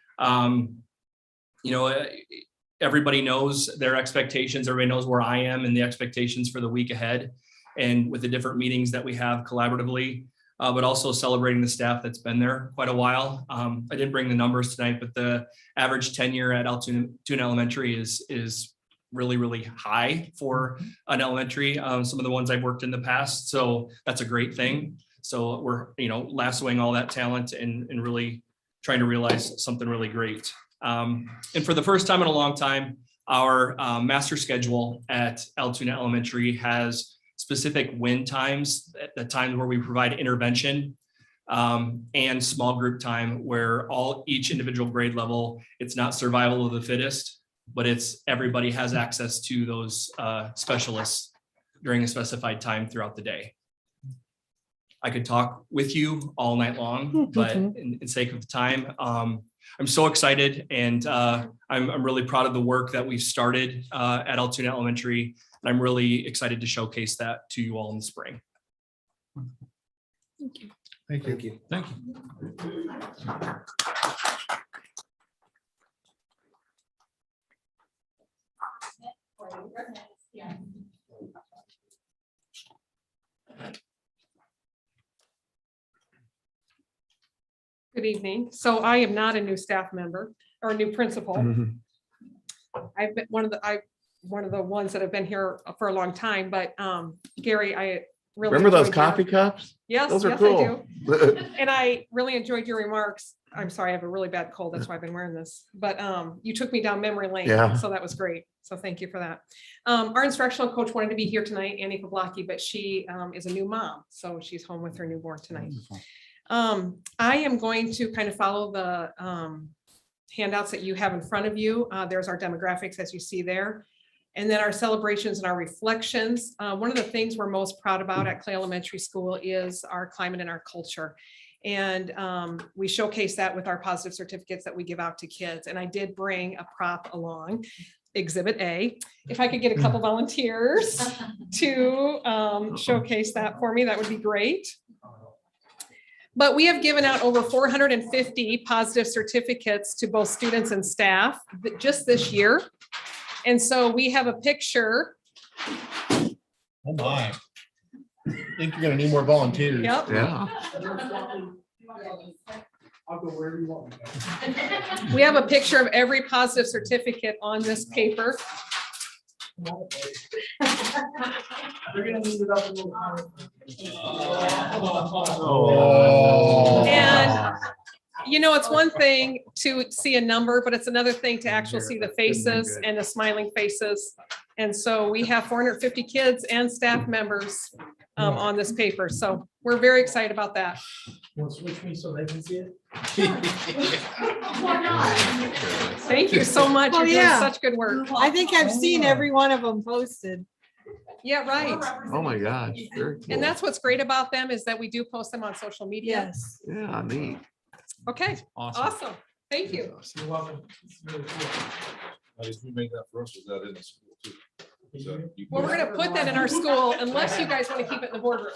Everybody knows their expectations. Everybody knows where I am and the expectations for the week ahead, and with the different meetings that we have collaboratively, but also celebrating the staff that's been there quite a while. I didn't bring the numbers tonight, but the average tenure at Altoona Elementary is really, really high for an elementary. Some of the ones I've worked in the past. So that's a great thing. So we're, lassoing all that talent and really trying to realize something really great. And for the first time in a long time, our master schedule at Altoona Elementary has specific win times, the times where we provide intervention and small group time, where each individual grade level, it's not survival of the fittest, but it's everybody has access to those specialists during a specified time throughout the day. I could talk with you all night long, but in sake of the time, I'm so excited, and I'm really proud of the work that we've started at Altoona Elementary, and I'm really excited to showcase that to you all in the spring. Thank you. Thank you. Thank you. Thank you. Good evening. So I am not a new staff member or a new principal. I've been one of the ones that have been here for a long time, but Gary, I really Remember those enjoyed your- coffee cups? Yes, Those are yes, cool. I do. And I really enjoyed your remarks. I'm sorry, I have a really bad cold. That's why I've been wearing this. But you took me down memory lane. Yeah. So that was great. So thank you for that. Our instructional coach wanted to be here tonight, Annie Pavlaki, but she is a new mom. So she's home with her newborn tonight. I am going to kind of follow the handouts that you have in front of you. There's our demographics, as you see there. And then our celebrations and our reflections. One of the things we're most proud about at Clay Elementary School is our climate and our culture. And we showcase that with our positive certificates that we give out to kids. And I did bring a prop along, Exhibit A. If I could get a couple volunteers to showcase that for me, that would be great. But we have given out over 450 positive certificates to both students and staff just this year. And so we have a picture. Oh my. I think you're gonna need more volunteers. Yep. Yeah. I'll go wherever you want. We have a picture of every positive certificate on this paper. They're gonna need it up a little higher. And it's one thing to see a number, but it's another thing to actually see the faces and the smiling faces. And so we have 450 kids and staff members on this paper. So we're very excited about that. Want to switch me so they can see it? Thank you so much. Oh, You're doing yeah. such good work. I think I've seen every one of them posted. Yeah, right. Oh, my gosh. Very cool. And that's what's great about them is that we do post them on social media. Yes. Yeah, neat. Okay, awesome. Thank you. You're welcome. It's really cool. Did you make that for us? Is that in the school too? Is that- you- Well, we're gonna put that in our school unless you guys want to keep it in the boardroom.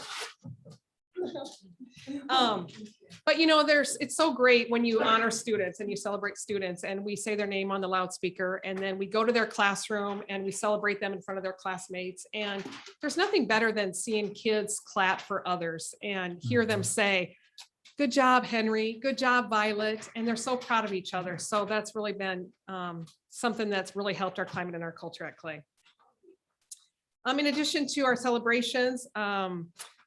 But you know, it's so great when you honor students and you celebrate students and we say their name on the loudspeaker and then we go to their classroom and we celebrate them in front of their classmates. And there's nothing better than seeing kids clap for others and hear them say, good job, Henry, good job, Violet. And they're so proud of each other. So that's really been something that's really helped our climate and our culture at Clay. In addition to our celebrations,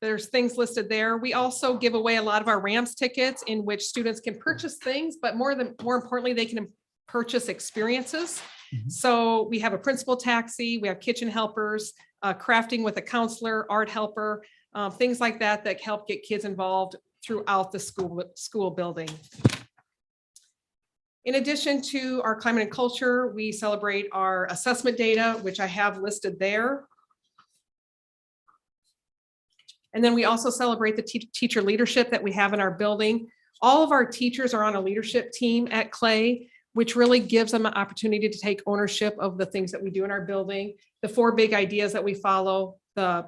there's things listed there. We also give away a lot of our Rams tickets in which students can purchase things, but more importantly, they can purchase experiences. So we have a principal taxi, we have kitchen helpers, crafting with a counselor, art helper, things like that that help get kids involved throughout the school building. In addition to our climate and culture, we celebrate our assessment data, which I have listed there. And then we also celebrate the teacher leadership that we have in our building. All of our teachers are on a leadership team at Clay, which really gives them an opportunity to take ownership of the things that we do in our building. The 4 big ideas that we follow, the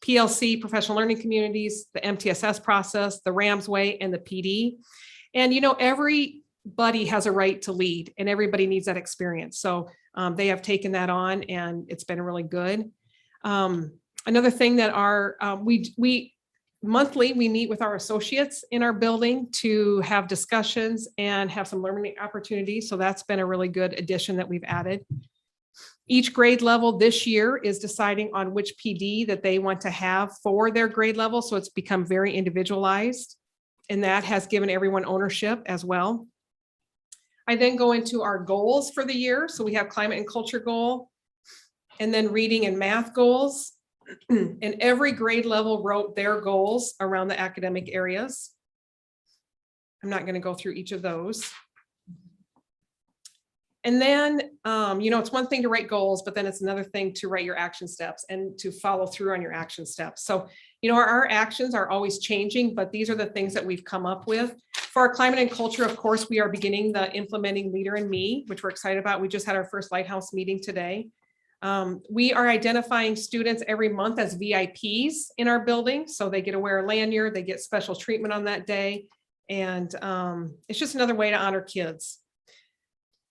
PLC, professional learning communities, the MTSS process, the Rams way, and the PD. And you know, everybody has a right to lead and everybody needs that experience. So they have taken that on and it's been really good. Another thing that we monthly, we meet with our associates in our building to have discussions and have some learning opportunities. So that's been a really good addition that we've added. Each grade level this year is deciding on which PD that they want to have for their grade level. So it's become very individualized and that has given everyone ownership as well. I then go into our goals for the year. So we have climate and culture goal and then reading and math goals. And every grade level wrote their goals around the academic areas. I'm not going to go through each of those. And then, you know, it's one thing to write goals, but then it's another thing to write your action steps and to follow through on your action steps. So, you know, our actions are always changing, but these are the things that we've come up with. For our climate and culture, of course, we are beginning the implementing Leader in Me, which we're excited about. We just had our first Lighthouse meeting today. We are identifying students every month as VIPs in our building. So they get to wear a lanyard, they get special treatment on that day. And it's just another way to honor kids.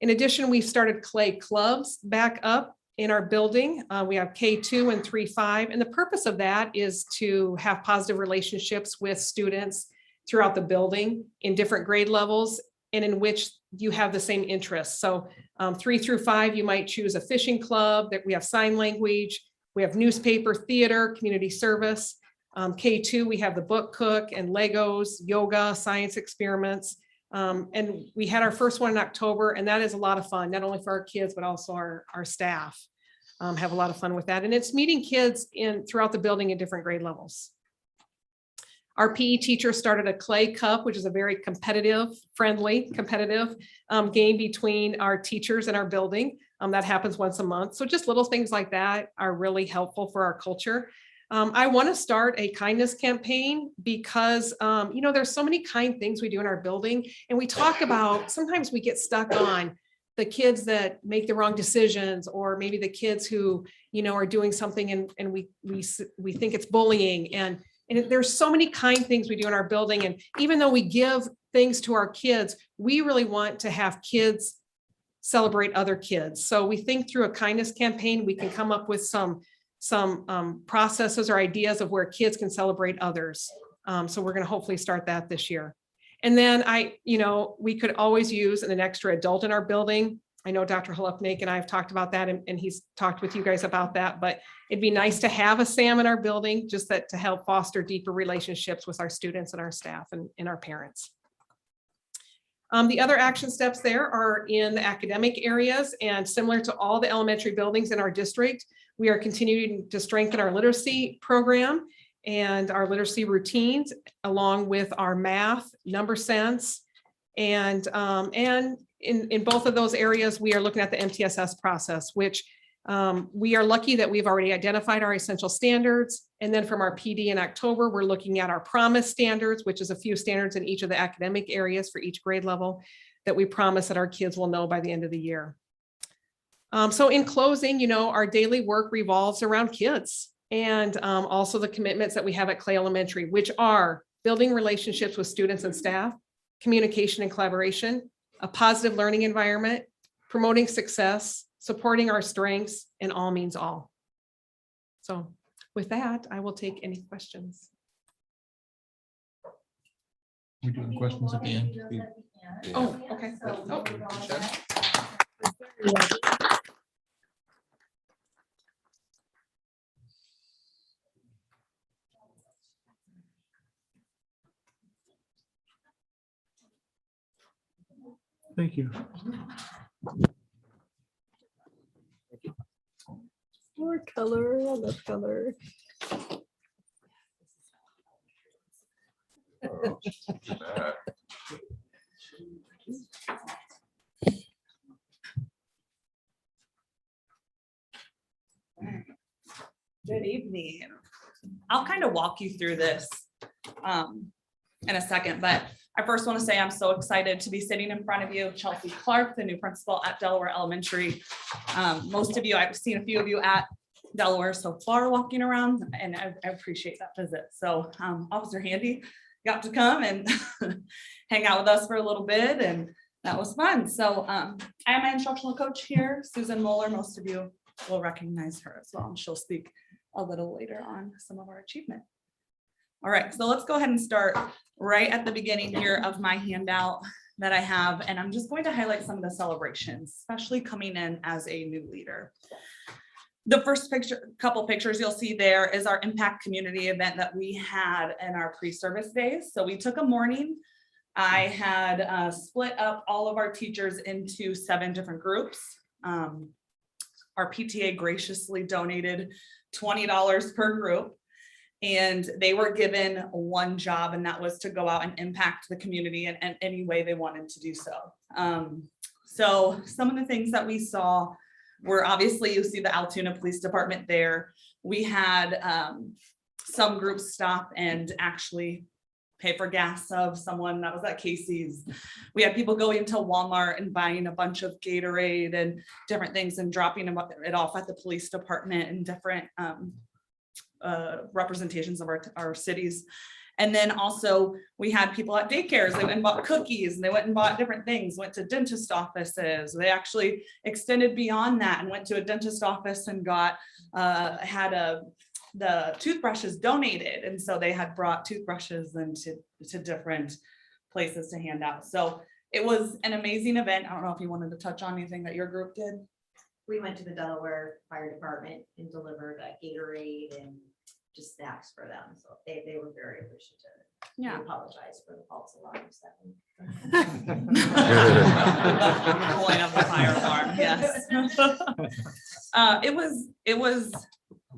In addition, we've started Clay clubs back up in our building. We have K2 and 3-5. And the purpose of that is to have positive relationships with students throughout the building in different grade levels and in which you have the same interests. So 3 through 5, you might choose a fishing club that we have sign language, we have newspaper, theater, community service. K2, we have the book cook and Legos, yoga, science experiments. And we had our first one in October and that is a lot of fun, not only for our kids, but also our staff have a lot of fun with that. And it's meeting kids throughout the building at different grade levels. Our PE teacher started a Clay Cup, which is a very competitive game between our teachers and our building. That happens once a month. So just little things like that are really helpful for our culture. I want to start a kindness campaign because, you know, there's so many kind things we do in our building and we talk about, sometimes we get stuck on the kids that make the wrong decisions or maybe the kids who, you know, are doing something and we think it's bullying and there's so many kind things we do in our building. And even though we give things to our kids, we really want to have kids celebrate other kids. So we think through a kindness campaign, we can come up with some processes or ideas of where kids can celebrate others. So we're going to hopefully start that this year. And then we could always use an extra adult in our building. I know Dr. Holupnik and I have talked about that and he's talked with you guys about that, but it'd be nice to have a Sam in our building, just that to help foster deeper relationships with our students and our staff and our parents. The other action steps there are in the academic areas and similar to all the elementary buildings in our district, we are continuing to strengthen our literacy program. and our literacy routines, along with our math, number sense. And in both of those areas, we are looking at the MTSS process, which we are lucky that we've already identified our essential standards. And then from our PD in October, we're looking at our promise standards, which is a few standards in each of the academic areas for each grade level that we promise that our kids will know by the end of the year. So in closing, our daily work revolves around kids and also the commitments that we have at Clay Elementary, which are building relationships with students and staff, communication and collaboration, a positive learning environment, promoting success, supporting our strengths, and all means all. So with that, I will take any questions. We're doing questions at the end. Oh, okay. Oh. Thank you. More color, I love color. Good evening. I'll kind of walk you through this in a second, but I first want to say I'm so excited to be sitting in front of you, Chelsea Clark, the new principal at Delaware Elementary. Most of you, I've seen a few of you at Delaware so far walking around, and I appreciate that visit. So Officer Handy got to come and hang out with us for a little bit, and that was fun. So I am my instructional coach here, Susan Moeller. Most of you will recognize her as well, and she'll speak a little later on some of our achievement. All right, so let's go ahead and start right at the beginning here of my handout that I have, and I'm just going to highlight some of the celebrations, especially coming in as a new leader. The first couple pictures you'll see there is our Impact Community event that we had in our pre-service days. So we took a morning. I had split up all of our teachers into 7 different groups. Our PTA graciously donated $20 per group, and they were given one job, and that was to go out and impact the community in any way they wanted to do so. So some of the things that we saw were, obviously you see the Altoona Police Department there. We had some groups stop and actually pay for gas of someone that was at Casey's. We had people going to Walmart and buying a bunch of Gatorade and different things and dropping it off at the police department and different representations of our cities. And then also we had people at daycares. They went and bought cookies, and they went and bought different things, went to dentist offices. They actually extended beyond that and went to a dentist office and got the toothbrushes donated. And so they had brought toothbrushes into different places to hand out. So it was an amazing event. I don't know if you wanted to touch on anything that your group did. We went to the Delaware Fire Department and delivered a Gatorade and just snacks for them. So they were very appreciative. Yeah. We apologize for the false alarms that we. Pulling up the fire alarm, yes. It was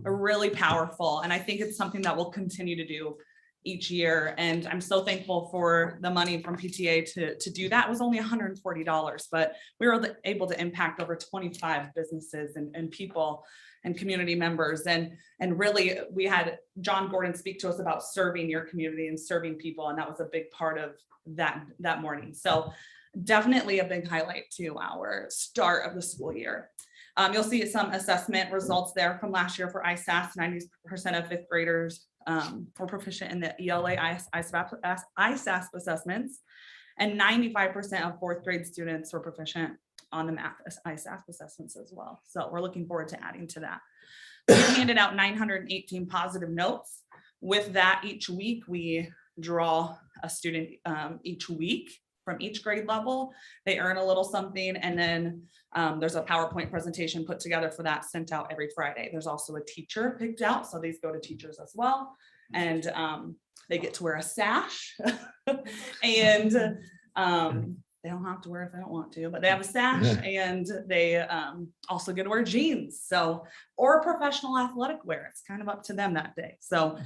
really powerful, and I think it's something that we'll continue to do each year. And I'm so thankful for the money from PTA to do that. It was only $140, but we were able to impact over 25 businesses and people and community members. And really we had John Gordon speak to us about serving your community and serving people. And that was a big part of that morning. So definitely a big highlight to our start of the school year. You'll see some assessment results there from last year for ISAS. 90% of 5th graders were proficient in the ELA ISAS assessments, and 95% of 4th grade students were proficient on the math ISAS assessments as well. So we're looking forward to adding to that. We handed out 918 positive notes. With that, each week we draw a student each week from each grade level. They earn a little something, and then there's a PowerPoint presentation put together for that, sent out every Friday. There's also a teacher picked out, so these go to teachers as well, and they get to wear a sash and they don't have to wear it if they don't want to, but they have a sash, and they also get to wear jeans, so, or professional athletic wear. It's kind of up to them that day. So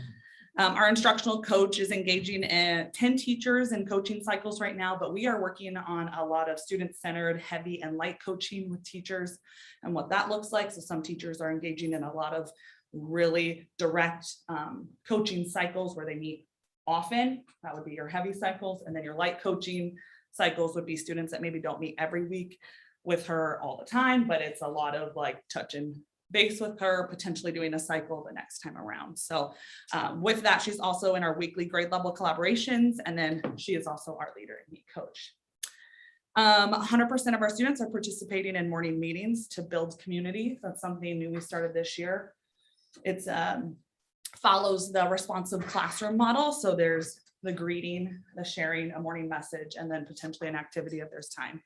Our instructional coach is engaging in 10 teachers in coaching cycles right now, but we are working on a lot of student-centered, heavy and light coaching with teachers and what that looks like. So some teachers are engaging in a lot of really direct coaching cycles where they meet often. That would be your heavy cycles. And then your light coaching cycles would be students that maybe don't meet every week with her all the time, but it's a lot of like touching base with her, potentially doing a cycle the next time around. So with that, she's also in our weekly grade level collaborations, and then she is also our leader and meet coach. 100% of our students are participating in morning meetings to build community. That's something new we started this year. It's follows the responsive classroom model. So there's the greeting, the sharing, a morning message, and then potentially an activity if there's time.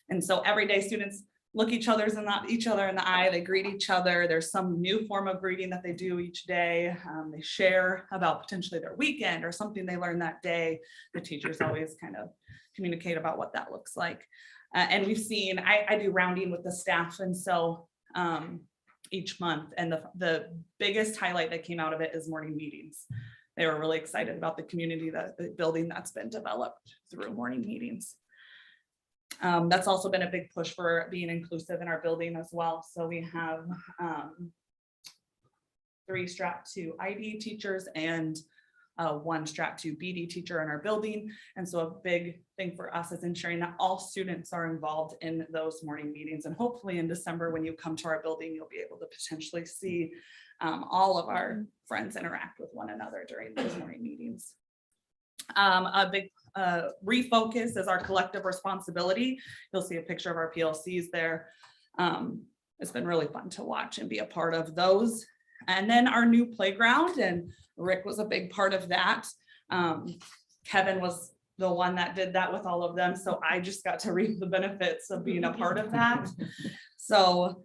And so every day students look each other in the eye, they greet each other. There's some new form of greeting that they do each day. They share about potentially their weekend or something they learned that day. The teachers always kind of communicate about what that looks like. And we've seen, I do rounding with the staff, and so each month, and the biggest highlight that came out of it is morning meetings. They were really excited about the community, the building that's been developed through morning meetings. That's also been a big push for being inclusive in our building as well. So we have 3 strapped to ID teachers and 1 strapped to BD teacher in our building. And so a big thing for us is ensuring that all students are involved in those morning meetings. And hopefully in December, when you come to our building, you'll be able to potentially see all of our friends interact with one another during those morning meetings. A big refocus is our collective responsibility. You'll see a picture of our PLCs there. It's been really fun to watch and be a part of those. And then our new playground, and Rick was a big part of that. Kevin was the one that did that with all of them. So I just got to reap the benefits of being a part of that. So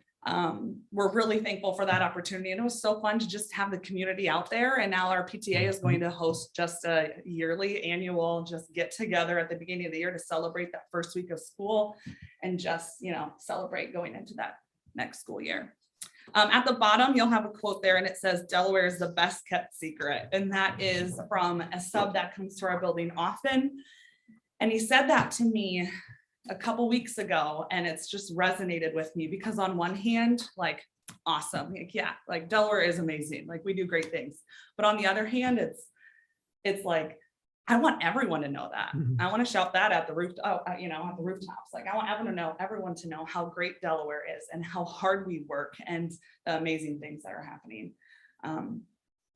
we're really thankful for that opportunity. And it was so fun to just have the community out there. And now our PTA is going to host just a yearly annual just get together at the beginning of the year to celebrate that first week of school and just, celebrate going into that next school year. At the bottom, you'll have a quote there, and it says, Delaware is the best kept secret. And that is from a sub that comes to our building often. And he said that to me a couple weeks ago, and it's just resonated with me because on one hand, like, awesome. Like Delaware is amazing. Like we do great things. But on the other hand, it's like, I want everyone to know that. I want to shout that at the roof, at the rooftops. Like I want everyone to know how great Delaware is and how hard we work and the amazing things that are happening.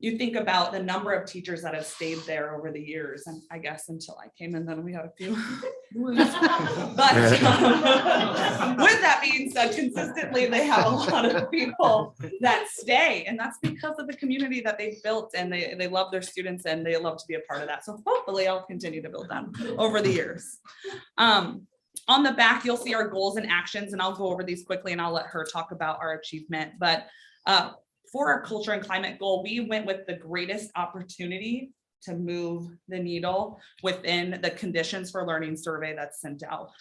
You think about the number of teachers that have stayed there over the years, and I guess until I came in, then we had a few. But with that being said, consistently they have a lot of people that stay, and that's because of the community that they've built, and they love their students and they love to be a part of that. So hopefully I'll continue to build them over the years. On the back, you'll see our goals and actions, and I'll go over these quickly and I'll let her talk about our achievement. But for our culture and climate goal, we went with the greatest opportunity to move the needle within the conditions for learning survey that's sent out.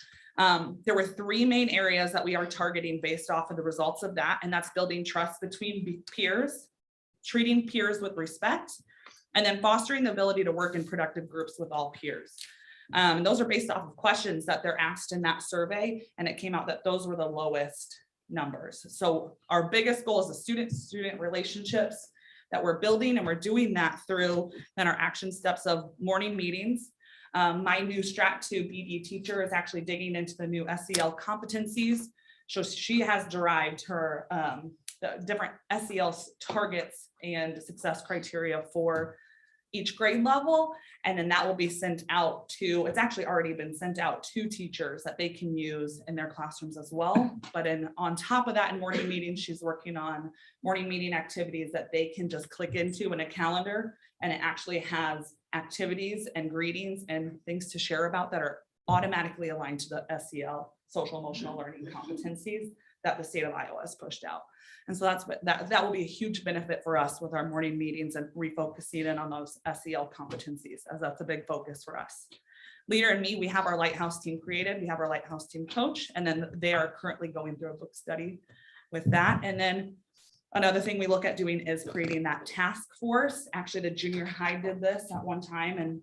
There were 3 main areas that we are targeting based off of the results of that, and that's building trust between peers, treating peers with respect, and then fostering the ability to work in productive groups with all peers. Those are based off of questions that they're asked in that survey, and it came out that those were the lowest numbers. So our biggest goal is the student-student relationships that we're building, and we're doing that through then our action steps of morning meetings. My new Strat 2 BD teacher is actually digging into the new SEL competencies. So she has derived her the different SEL targets and success criteria for each grade level, and then that will be sent out to, it's actually already been sent out to teachers that they can use in their classrooms as well. But on top of that, in morning meetings, she's working on morning meeting activities that they can just click into in a calendar, and it actually has activities and greetings and things to share about that are automatically aligned to the SEL, social emotional learning competencies that the state of Iowa has pushed out. And so that will be a huge benefit for us with our morning meetings and refocusing in on those SEL competencies, as that's a big focus for us. Leader and me, we have our Lighthouse team created. We have our Lighthouse team coach, and then they are currently going through a book study with that. And then Another thing we look at doing is creating that task force. Actually, the junior high did this at one time, and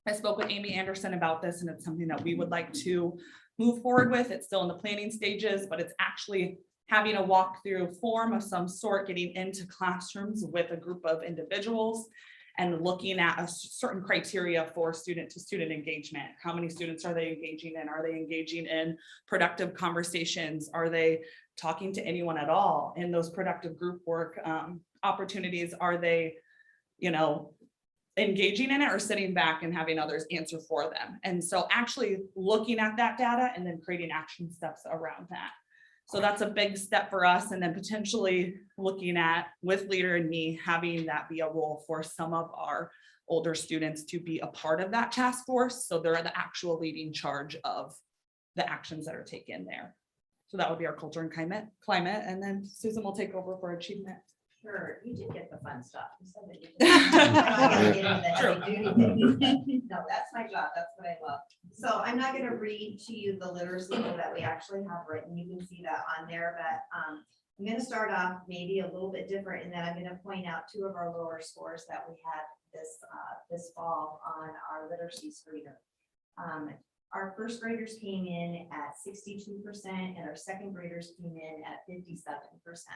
I spoke with Amy Anderson about this, and it's something that we would like to move forward with. It's still in the planning stages, but it's actually having a walkthrough form of some sort, getting into classrooms with a group of individuals and looking at a certain criteria for student to student engagement. How many students are they engaging in? Are they engaging in productive conversations? Are they talking to anyone at all in those productive group work opportunities? Are they, engaging in it or sitting back and having others answer for them? And so actually looking at that data and then creating action steps around that. So that's a big step for us. And then potentially looking at, with Leader and me, having that be a role for some of our older students to be a part of that task force. So they're the actual leading charge of the actions that are taken there. So that would be our culture and climate. And then Susan will take over for achievement. Sure, you did get the fun stuff. You said that you did. I gotta get into the heavy duty thing. No, that's my job. That's what I love. So I'm not gonna read to you the literacy goal that we actually have written. You can see that on there, but I'm gonna start off maybe a little bit different, and then I'm gonna point out 2 of our lower scores that we had this fall on our literacy screener. Our first graders came in at 62% and our second graders came in at 57%.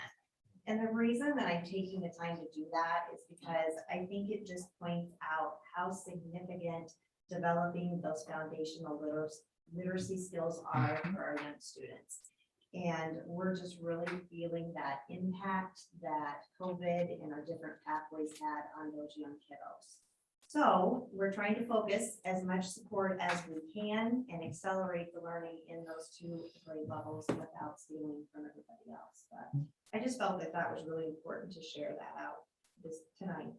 And the reason that I'm taking the time to do that is because I think it just points out how significant developing those foundational literacy skills are for our young students. And we're just really feeling that impact that COVID and our different pathways had on those young kiddos. So we're trying to focus as much support as we can and accelerate the learning in those 2 grade levels without stealing from everybody else. But I just felt that that was really important to share that out tonight.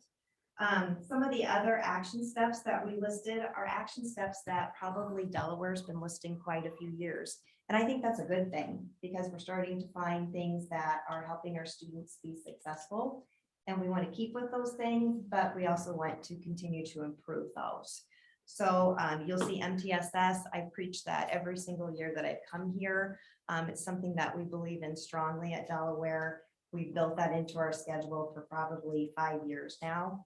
Some of the other action steps that we listed are action steps that probably Delaware's been listing quite a few years. And I think that's a good thing because we're starting to find things that are helping our students be successful. And we want to keep with those things, but we also want to continue to improve those. So you'll see MTSS. I preach that every single year that I've come here. It's something that we believe in strongly at Delaware. We've built that into our schedule for probably 5 years now.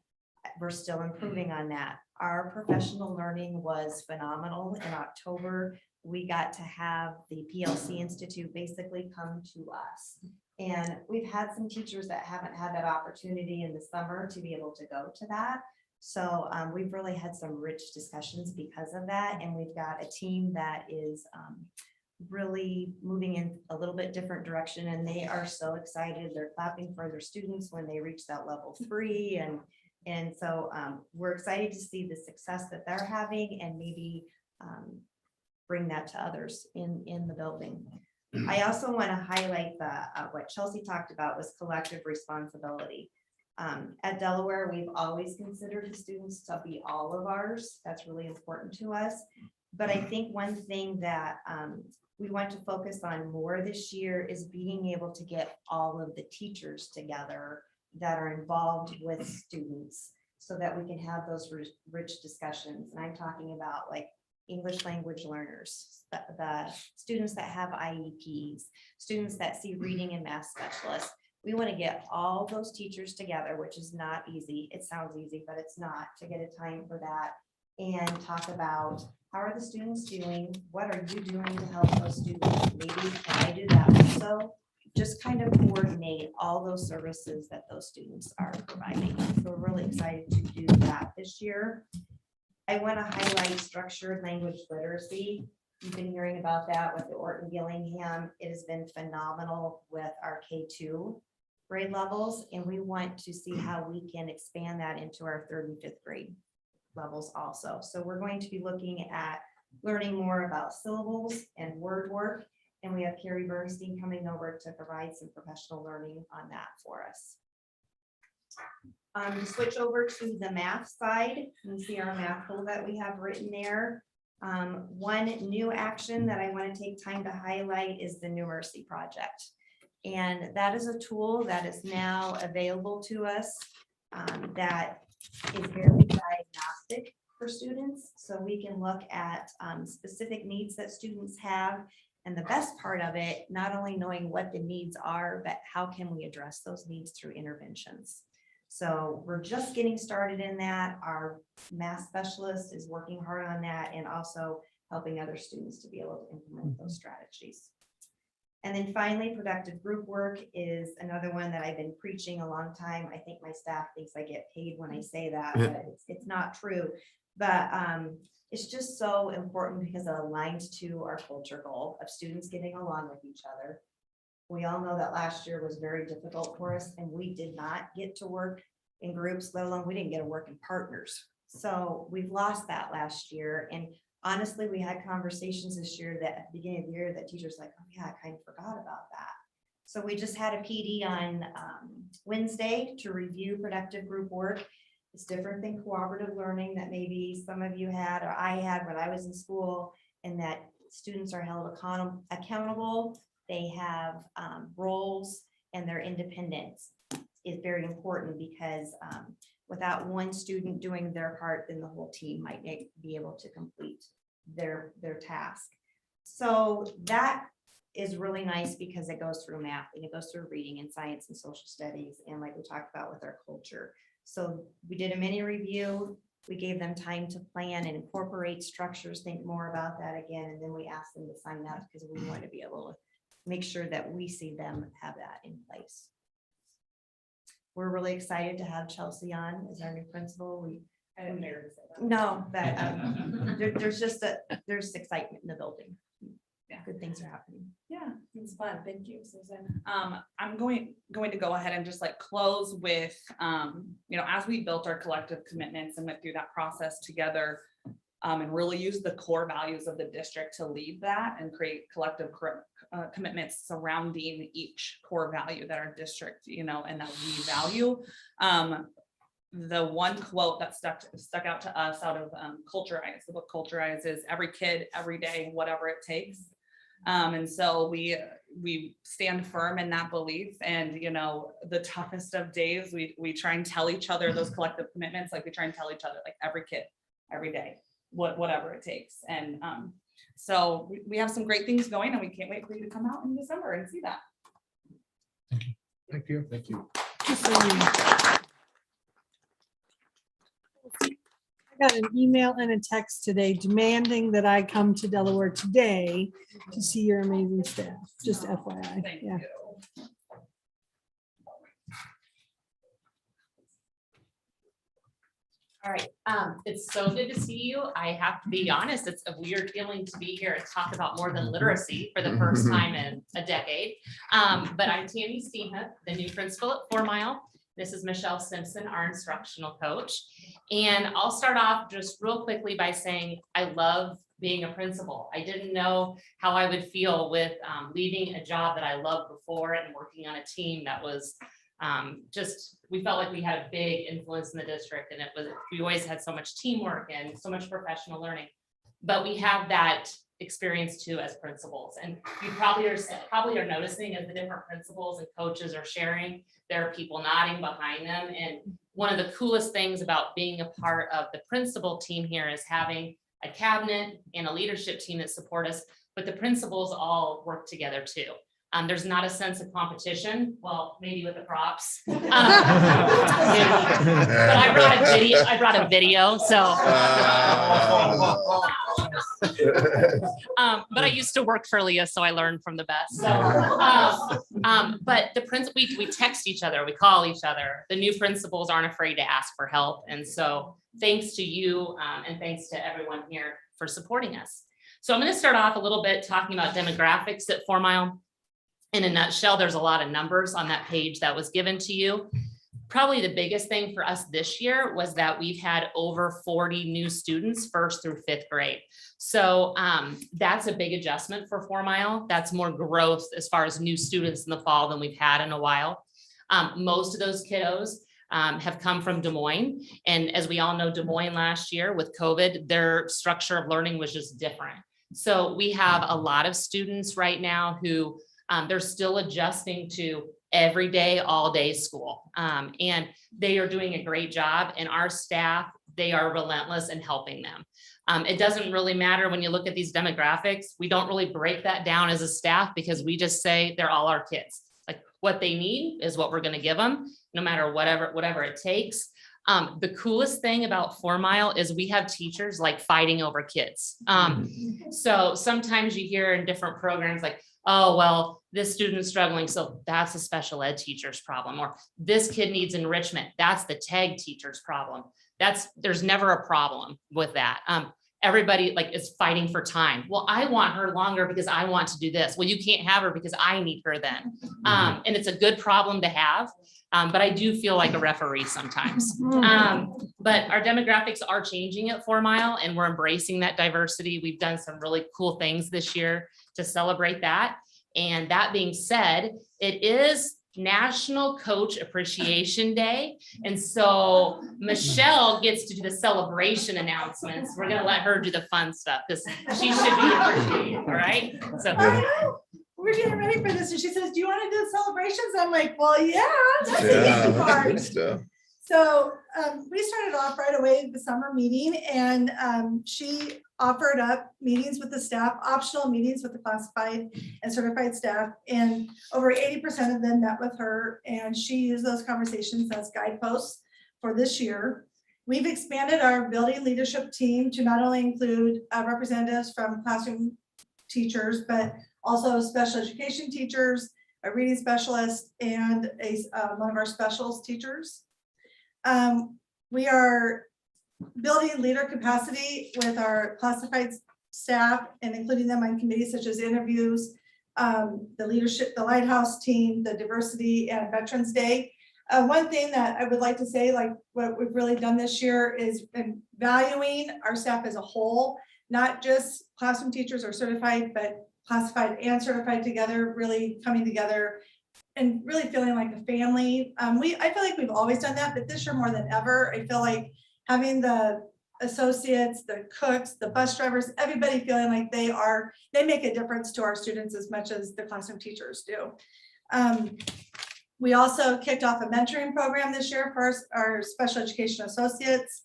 We're still improving on that. Our professional learning was phenomenal. In October, we got to have the PLC Institute basically come to us. And we've had some teachers that haven't had that opportunity in the summer to be able to go to that. So we've really had some rich discussions because of that. And we've got a team that is really moving in a little bit different direction. And they are so excited. They're clapping for their students when they reach that level 3. And so we're excited to see the success that they're having and maybe bring that to others in the building. I also want to highlight what Chelsea talked about was collective responsibility. At Delaware, we've always considered the students to be all of ours. That's really important to us. But I think one thing that we want to focus on more this year is being able to get all of the teachers together that are involved with students so that we can have those rich discussions. And I'm talking about like English language learners, the students that have IEPs, students that see reading and math specialists. We want to get all those teachers together, which is not easy. It sounds easy, but it's not, to get a time for that and talk about how are the students doing? What are you doing to help those students? Maybe can I do that also? Just kind of coordinate all those services that those students are providing. So we're really excited to do that this year. I want to highlight structured language literacy. You've been hearing about that with the Orton Gillingham. It has been phenomenal with our K2 grade levels, and we want to see how we can expand that into our 3rd and 5th grade levels also. So we're going to be looking at learning more about syllables and word work, and we have Carrie Bernstein coming over to provide some professional learning on that for us. Switch over to the math side. You can see our math goal that we have written there. One new action that I want to take time to highlight is the Numeracy project. And that is a tool that is now available to us that is very diagnostic for students. So we can look at specific needs that students have And the best part of it, not only knowing what the needs are, but how can we address those needs through interventions. So we're just getting started in that. Our math specialist is working hard on that and also helping other students to be able to implement those strategies. And then finally, productive group work is another one that I've been preaching a long time. I think my staff thinks I get paid when I say that, but it's not true. But it's just so important because it aligns to our culture goal of students getting along with each other. We all know that last year was very difficult for us and we did not get to work in groups, let alone we didn't get to work in partners. So we've lost that last year. And honestly, we had conversations this year that at the beginning of the year that teachers like, oh yeah, I kind of forgot about that. So we just had a PD on Wednesday to review productive group work. It's different than cooperative learning that maybe some of you had or I had when I was in school, and that students are held accountable. They have roles and their independence is very important because without one student doing their part, then the whole team might be able to complete their task. So that is really nice because it goes through math and it goes through reading and science and social studies. And like we talked about with our culture. So we did a mini review. We gave them time to plan and incorporate structures, think more about that again. And then we asked them to sign up because we want to be able to make sure that we see them have that in place. We're really excited to have Chelsea on as our new principal. I didn't hear her say that. No, but there's excitement in the building. Yeah, good things are happening. Yeah, it's fun. Thank you, Susan. I'm going to go ahead and just like close with, as we built our collective commitments and went through that process together, and really use the core values of the district to lead that and create collective commitments surrounding each core value that our district, and that we value. The one quote that stuck out to us out of Culturize, the book Culturize, is every kid, every day, whatever it takes. And so we stand firm in that belief. And, the toughest of days, we try and tell each other those collective commitments. Like we try and tell each other, like every kid, every day, whatever it takes. And so we have some great things going and we can't wait for you to come out in December and see that. Thank you. Thank you. I got an email and a text today demanding that I come to Delaware today to see your amazing staff, just FYI. Thank Yeah. you. All right, it's so good to see you. I have to be honest, it's a weird feeling to be here and talk about more than literacy for the first time in a decade. But I'm Tammy Steenhook, the new principal at 4 Mile. This is Michelle Simpson, our instructional coach. And I'll start off just real quickly by saying I love being a principal. I didn't know how I would feel with leaving a job that I loved before and working on a team that was we felt like we had a big influence in the district, and we always had so much teamwork and so much professional learning, but we have that experience too as principals. And you probably are noticing as the different principals and coaches are sharing, there are people nodding behind them. And one of the coolest things about being a part of the principal team here is having a cabinet and a leadership team that support us, but the principals all work together too. There's not a sense of competition. Well, maybe with the props. But I brought a video, so. But I used to work for Leah, so I learned from the best. So, but the principal, we text each other, we call each other. The new principals aren't afraid to ask for help. And so thanks to you and thanks to everyone here for supporting us. So I'm going to start off a little bit talking about demographics at 4 Mile. In a nutshell, there's a lot of numbers on that page that was given to you. Probably the biggest thing for us this year was that we've had over 40 new students 1st through 5th grade. So that's a big adjustment for 4 Mile. That's more growth as far as new students in the fall than we've had in a while. Most of those kiddos have come from Des Moines. And as we all know, Des Moines last year with COVID, their structure of learning was just different. So we have a lot of students right now who they're still adjusting to every day, all day school. And they are doing a great job. And our staff they are relentless in helping them. It doesn't really matter when you look at these demographics. We don't really break that down as a staff because we just say they're all our kids. Like what they need is what we're going to give them, no matter whatever it takes. The coolest thing about 4 Mile is we have teachers like fighting over kids. So sometimes you hear in different programs like, oh, well, this student's struggling, so that's a special ed teacher's problem, or this kid needs enrichment, that's the tag teacher's problem. There's never a problem with that. Everybody like is fighting for time. Well, I want her longer because I want to do this. Well, you can't have her because I need her then. And it's a good problem to have. But I do feel like a referee sometimes. But our demographics are changing at 4 Mile and we're embracing that diversity. We've done some really cool things this year to celebrate that. And that being said, it is National Coach Appreciation Day. And so Michelle gets to do the celebration announcements. We're gonna let her do the fun stuff because she should be appreciated, all right? So we're getting ready for this. And she says, do you want to do the celebrations? I'm like, well, yeah, that's the easy part. So we started off right away at the summer meeting and she offered up meetings with the staff, optional meetings with the classified and certified staff. And over 80% of them met with her and she used those conversations as guideposts for this year. We've expanded our building leadership team to not only include representatives from classroom teachers, but also special education teachers, a reading specialist, and one of our specials teachers. We are building leader capacity with our classified staff and including them on committees such as interviews, the leadership, the Lighthouse team, the diversity and Veterans Day. One thing that I would like to say, like what we've really done this year is been valuing our staff as a whole, not just classroom teachers or certified, but classified and certified together, really coming together and really feeling like a family. I feel like we've always done that, but this year more than ever, I feel like having the associates, the cooks, the bus drivers, everybody feeling like they make a difference to our students as much as the classroom teachers do. We also kicked off a mentoring program this year for our special education associates.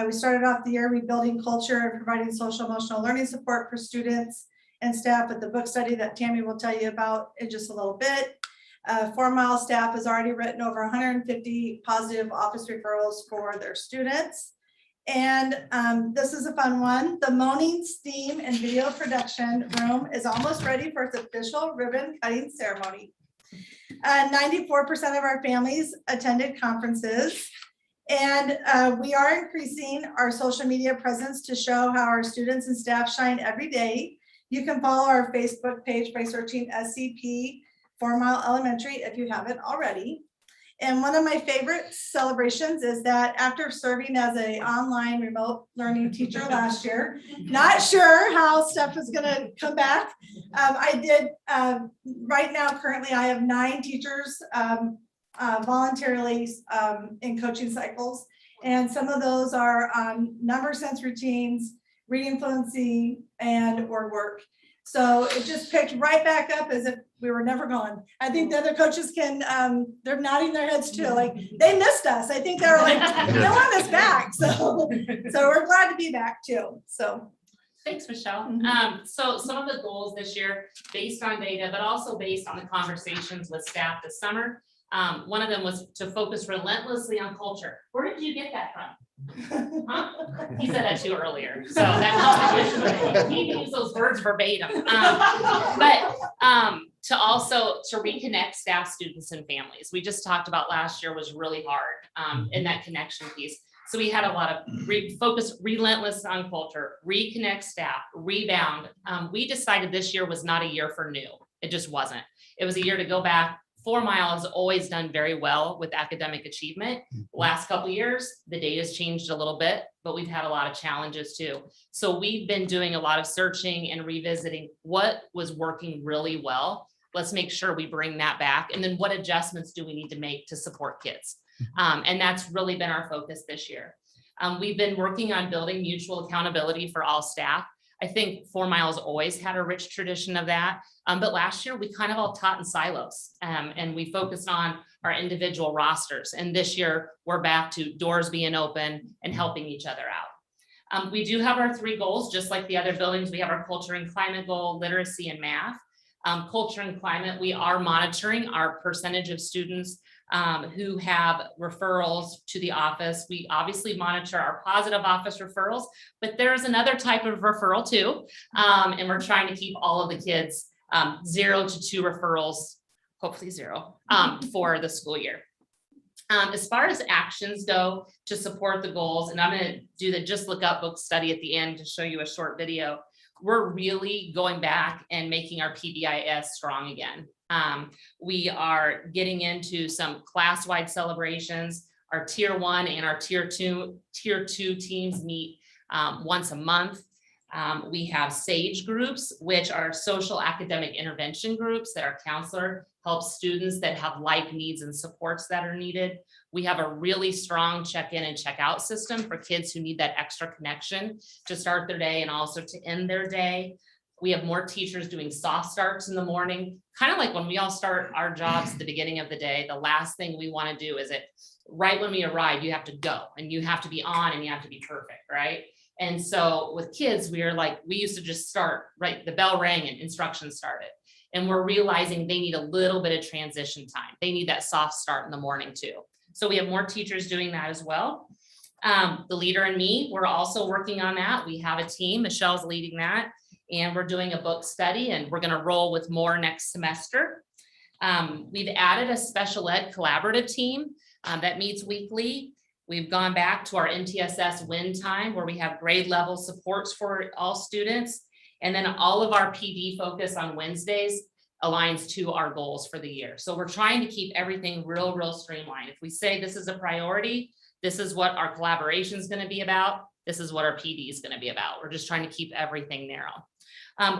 We started off the year rebuilding culture and providing social emotional learning support for students and staff with the book study that Tammy will tell you about in just a little bit. 4 Mile staff has already written over 150 positive office referrals for their students. And this is a fun one. The Moaning Steam and Video Production Room is almost ready for its official ribbon cutting ceremony. 94% of our families attended conferences. And we are increasing our social media presence to show how our students and staff shine every day. You can follow our Facebook page by searching SCP 4 Mile Elementary if you haven't already. And one of my favorite celebrations is that after serving as an online remote learning teacher last year, not sure how stuff is going to come back. I did right now, currently, I have 9 teachers voluntarily in coaching cycles. And some of those are on number sense routines, reading fluency, and word work. So it just picked right back up as if we were never gone. I think the other coaches can, they're nodding their heads too, like they missed us. I think they were like, they want us back. So we're glad to be back too, so. Thanks, Michelle. So some of the goals this year, based on data, but also based on the conversations with staff this summer, one of them was to focus relentlessly on culture. Where did you get that from? Huh? He said that to you earlier, so that he can use those words verbatim. But to also to reconnect staff, students, and families. We just talked about last year was really hard in that connection piece. So we had a lot of focus, relentless on culture, reconnect staff, rebound. We decided this year was not a year for new. It just wasn't. It was a year to go back. 4 Mile has always done very well with academic achievement. Last couple of years, the data's changed a little bit, but we've had a lot of challenges too. So we've been doing a lot of searching and revisiting what was working really well. Let's make sure we bring that back. And then what adjustments do we need to make to support kids? And that's really been our focus this year. We've been working on building mutual accountability for all staff. I think 4 Miles always had a rich tradition of that. But last year we kind of all taught in silos and we focused on our individual rosters. And this year we're back to doors being open and helping each other out. We do have our 3 goals, just like the other buildings. We have our culture and climate goal, literacy and math. Culture and climate, we are monitoring our percentage of students who have referrals to the office. We obviously monitor our positive office referrals, but there's another type of referral too. And we're trying to keep all of the kids 0 to 2 referrals, hopefully 0, for the school year. As far as actions go to support the goals, and I'm going to do the Just Look Up book study at the end to show you a short video. We're really going back and making our PBIS strong again. We are getting into some class-wide celebrations. Our tier 1 and our tier 2 teams meet once a month. We have SAGE groups, which are social academic intervention groups that our counselor helps students that have life needs and supports that are needed. We have a really strong check-in and check-out system for kids who need that extra connection to start their day and also to end their day. We have more teachers doing soft starts in the morning, kind of like when we all start our jobs at the beginning of the day. The last thing we want to do is right when we arrive, you have to go and you have to be on and you have to be perfect, right? And so with kids, we used to just start, right? The bell rang and instructions started. And we're realizing they need a little bit of transition time. They need that soft start in the morning too. So we have more teachers doing that as well. The leader and me, we're also working on that. We have a team, Michelle's leading that, and we're doing a book study and we're gonna roll with more next semester. We've added a special ed collaborative team that meets weekly. We've gone back to our MTSS win time where we have grade level supports for all students. And then all of our PD focus on Wednesdays aligns to our goals for the year. So we're trying to keep everything real streamlined. If we say this is a priority, this is what our collaboration is going to be about. This is what our PD is going to be about. We're just trying to keep everything narrow.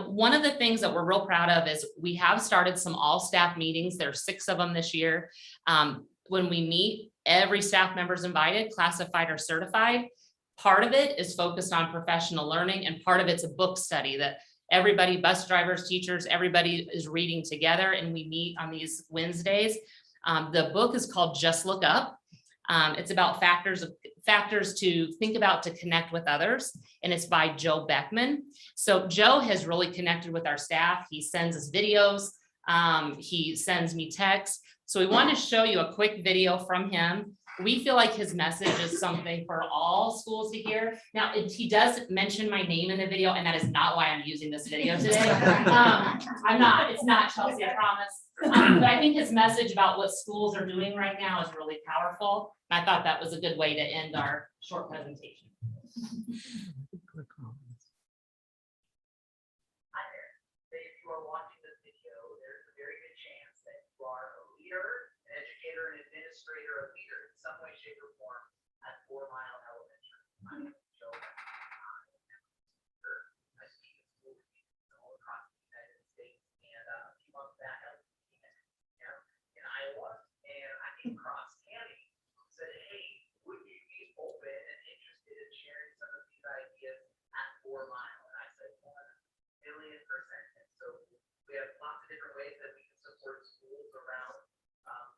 One of the things that we're real proud of is we have started some all staff meetings. There are 6 of them this year. When we meet, every staff member is invited, classified or certified. Part of it is focused on professional learning and part of it's a book study that everybody, bus drivers, teachers, everybody is reading together and we meet on these Wednesdays. The book is called Just Look Up. It's about factors to think about to connect with others, and it's by Joe Beckman. So Joe has really connected with our staff. He sends us videos. He sends me texts. So we want to show you a quick video from him. We feel like his message is something for all schools to hear. Now, he does mention my name in the video, and that is not why I'm using this video today. I'm not, it's not Chelsea, I promise. But I think his message about what schools are doing right now is really powerful. And I thought that was a good way to end our short presentation. Hi there. If you are watching this video, there's a very good chance that you are a leader, an educator, an administrator, a leader in some way, shape, or form at 4 Mile Elementary. My name is Joe. I speak at school meetings all across the United States, and a few months back I was in Iowa, and I came across Tammy who said, "Hey, would you be open and interested in sharing some of these ideas at 4 Mile?" And I said, 1,000,000%. And so we have lots of different ways that we can support schools around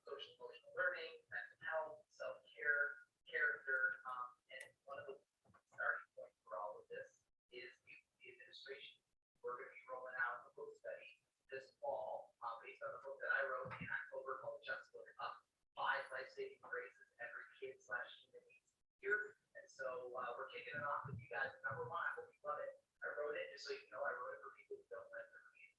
social emotional learning, mental health, self-care, character, and one of the starting points for all of this is the administration. We're going to be rolling out a book study this fall based on the book that I wrote in October called Just Look Up: 5 Life-Saving Phrases Every Kid/Human Needs Here. And so we're kicking it off with you guys. Number 1, I hope you love it. I wrote it, just so you know, I wrote it for people who don't let them read.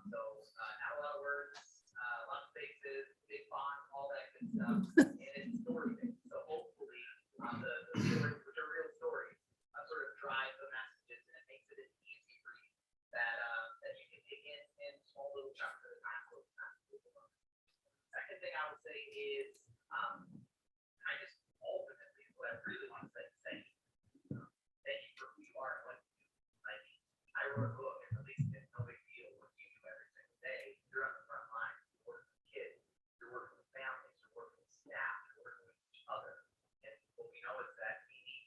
So not a lot of words, a lot of faces, big font, all that good stuff. And it's story based. So hopefully the stories, which are real stories, sort of drive the messages and it makes it an easy read that you can take in small little chunks at a time. Second thing I would say is I just ultimately what I really want to say is thank you for who you are and what you do. Like I wrote a book and released it, no big deal. What you do every single day, you're on the front line, you're working with kids, you're working with families, you're working with staff, you're working with each other. And what we know is that we need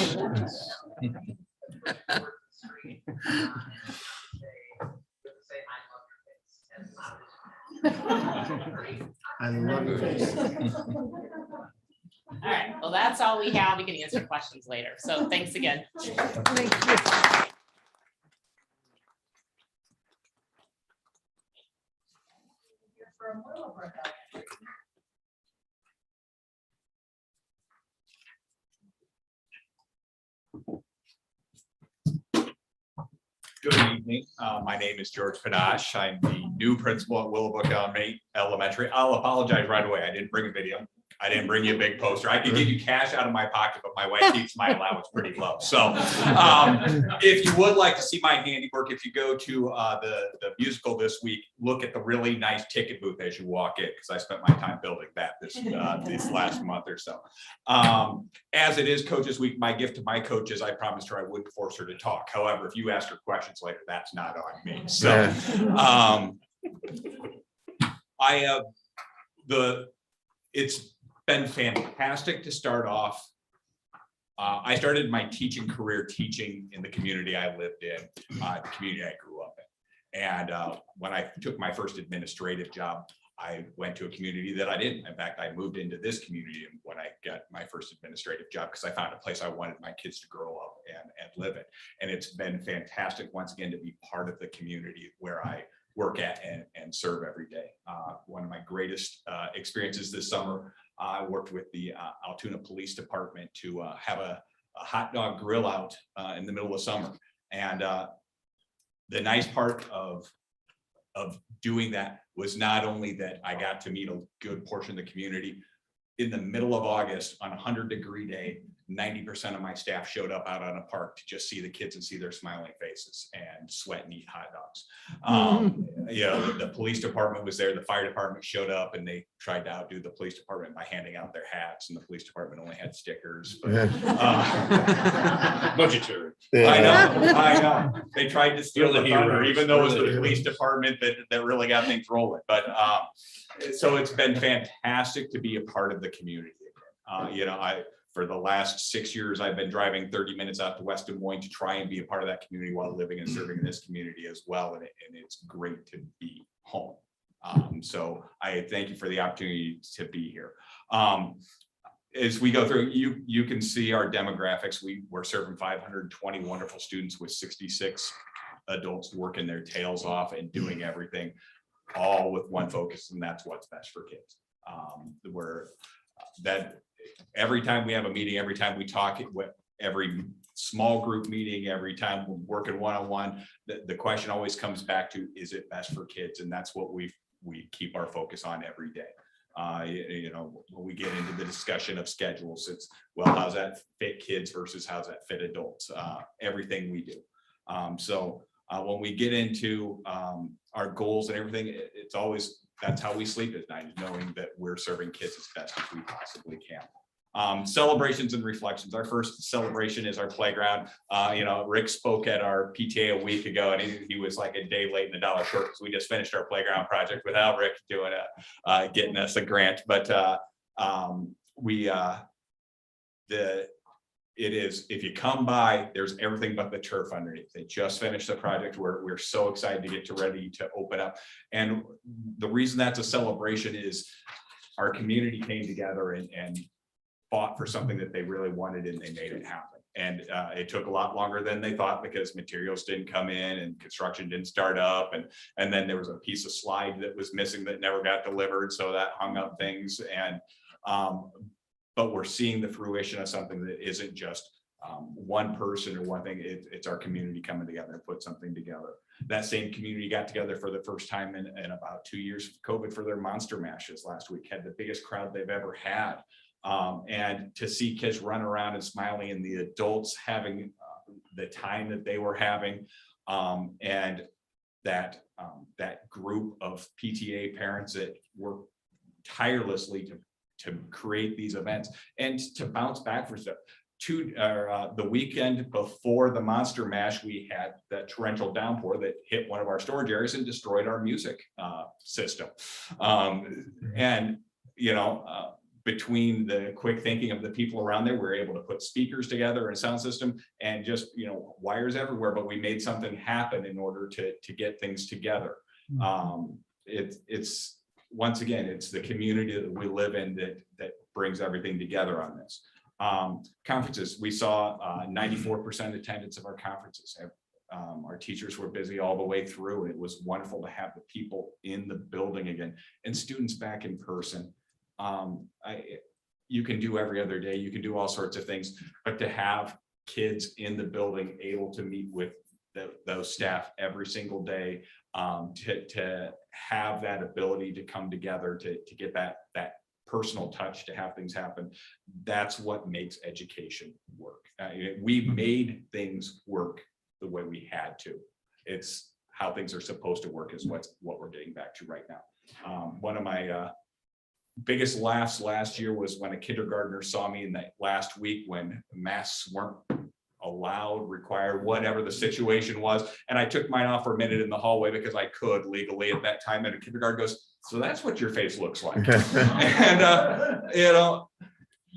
I love your face. All right, well, that's all we have. We can answer questions later. So thanks again. Good evening. My name is George Panache. I'm the new principal at Willowbrook Elementary. I'll apologize right away. I didn't bring a video. I didn't bring you a big poster. I could give you cash out of my pocket, but my wife keeps my allowance pretty low. So if you would like to see my handiwork, if you go to the musical this week, look at the really nice ticket booth as you walk in, because I spent my time building that this last month or so. As it is Coaches Week, my gift to my coaches, I promised her I wouldn't force her to talk. However, if you ask her questions later, that's not on me. So it's been fantastic to start off. I started my teaching career teaching in the community I lived in, the community I grew up in. And when I took my first administrative job, I went to a community that I didn't. In fact, I moved into this community when I got my first administrative job because I found a place I wanted my kids to grow up and live in. And it's been fantastic once again to be part of the community where I work at and serve every day. One of my greatest experiences this summer, I worked with the Altoona Police Department to have a hot dog grill out in the middle of summer. And the nice part of doing that was not only that I got to meet a good portion of the community. In the middle of August on a 100-degree day, 90% of my staff showed up out on a park to just see the kids and see their smiling faces and sweat and eat hot dogs. You know, the police department was there, the fire department showed up, and they tried to outdo the police department by handing out their hats, and the police department only had stickers. Budgetary. I know. They tried to steal the thunder, even though it was the police department that really got things rolling. But so it's been fantastic to be a part of the community. You know, for the last 6 years, I've been driving 30 minutes out to West Des Moines to try and be a part of that community while living and serving in this community as well. And it's great to be home. So I thank you for the opportunity to be here. As we go through, you can see our demographics. We're serving 520 wonderful students with 66 adults working their tails off and doing everything, all with one focus, and that's what's best for kids. Every time we have a meeting, every time we talk, every small group meeting, every time we're working one-on-one, the question always comes back to, is it best for kids? And that's what we keep our focus on every day. You know, when we get into the discussion of schedules, it's, well, how's that fit kids versus how's that fit adults? Everything we do. So when we get into our goals and everything, it's always, that's how we sleep at night, knowing that we're serving kids as best as we possibly can. Celebrations and reflections. Our first celebration is our playground. You know, Rick spoke at our PTA a week ago, and he was like a day late and a dollar short because we just finished our playground project without Rick doing getting us a grant. But it is, if you come by, there's everything but the turf underneath. They just finished the project. We're so excited to get ready to open up. And the reason that's a celebration is our community came together and fought for something that they really wanted, and they made it happen. And it took a lot longer than they thought because materials didn't come in and construction didn't start up. And then there was a piece of slide that was missing that never got delivered. So that hung up things. And but we're seeing the fruition of something that isn't just one person or one thing. It's our community coming together and put something together. That same community got together for the first time in about 2 years of COVID for their Monster Mashes last week. Had the biggest crowd they've ever had. And to see kids run around and smiling, and the adults having the time that they were having, and that group of PTA parents that work tirelessly to create these events and to bounce back for stuff. The weekend before the Monster Mash, we had that torrential downpour that hit one of our storage areas and destroyed our music system. And you know, between the quick thinking of the people around there, we were able to put speakers together and a sound system and just, wires everywhere, but we made something happen in order to get things together. It's once again, it's the community that we live in that brings everything together on this. Conferences, we saw 94% attendance of our conferences. Our teachers were busy all the way through, and it was wonderful to have the people in the building again and students back in person. You can do every other day, you can do all sorts of things, but to have kids in the building able to meet with those staff every single day, to have that ability to come together, to get that personal touch, to have things happen, that's what makes education work. We made things work the way we had to. It's how things are supposed to work is what we're getting back to right now. One of my biggest laughs last year was when a kindergartner saw me in that last week when masks weren't allowed, required, whatever the situation was. And I took mine off for a minute in the hallway because I could legally at that time. And a kindergarten goes, so that's what your face looks like. And,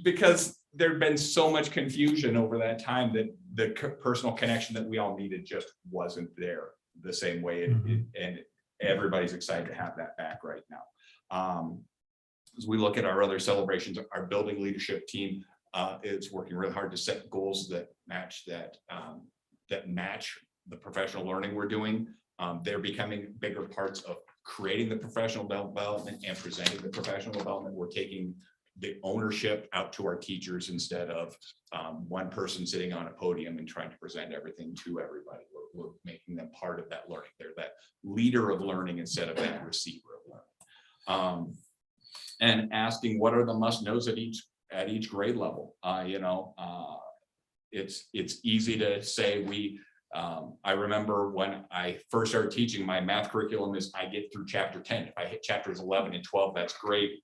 because there'd been so much confusion over that time that the personal connection that we all needed just wasn't there the same way. And everybody's excited to have that back right now. As we look at our other celebrations, our building leadership team is working really hard to set goals that match the professional learning we're doing. They're becoming bigger parts of creating the professional development and presenting the professional development. We're taking the ownership out to our teachers instead of one person sitting on a podium and trying to present everything to everybody. We're making them part of that learning. They're that leader of learning instead of that receiver of learning. And asking what are the must-knows at each grade level. It's easy to say I remember when I first started teaching, my math curriculum is I get through chapter 10. If I hit chapters 11 and 12, that's great.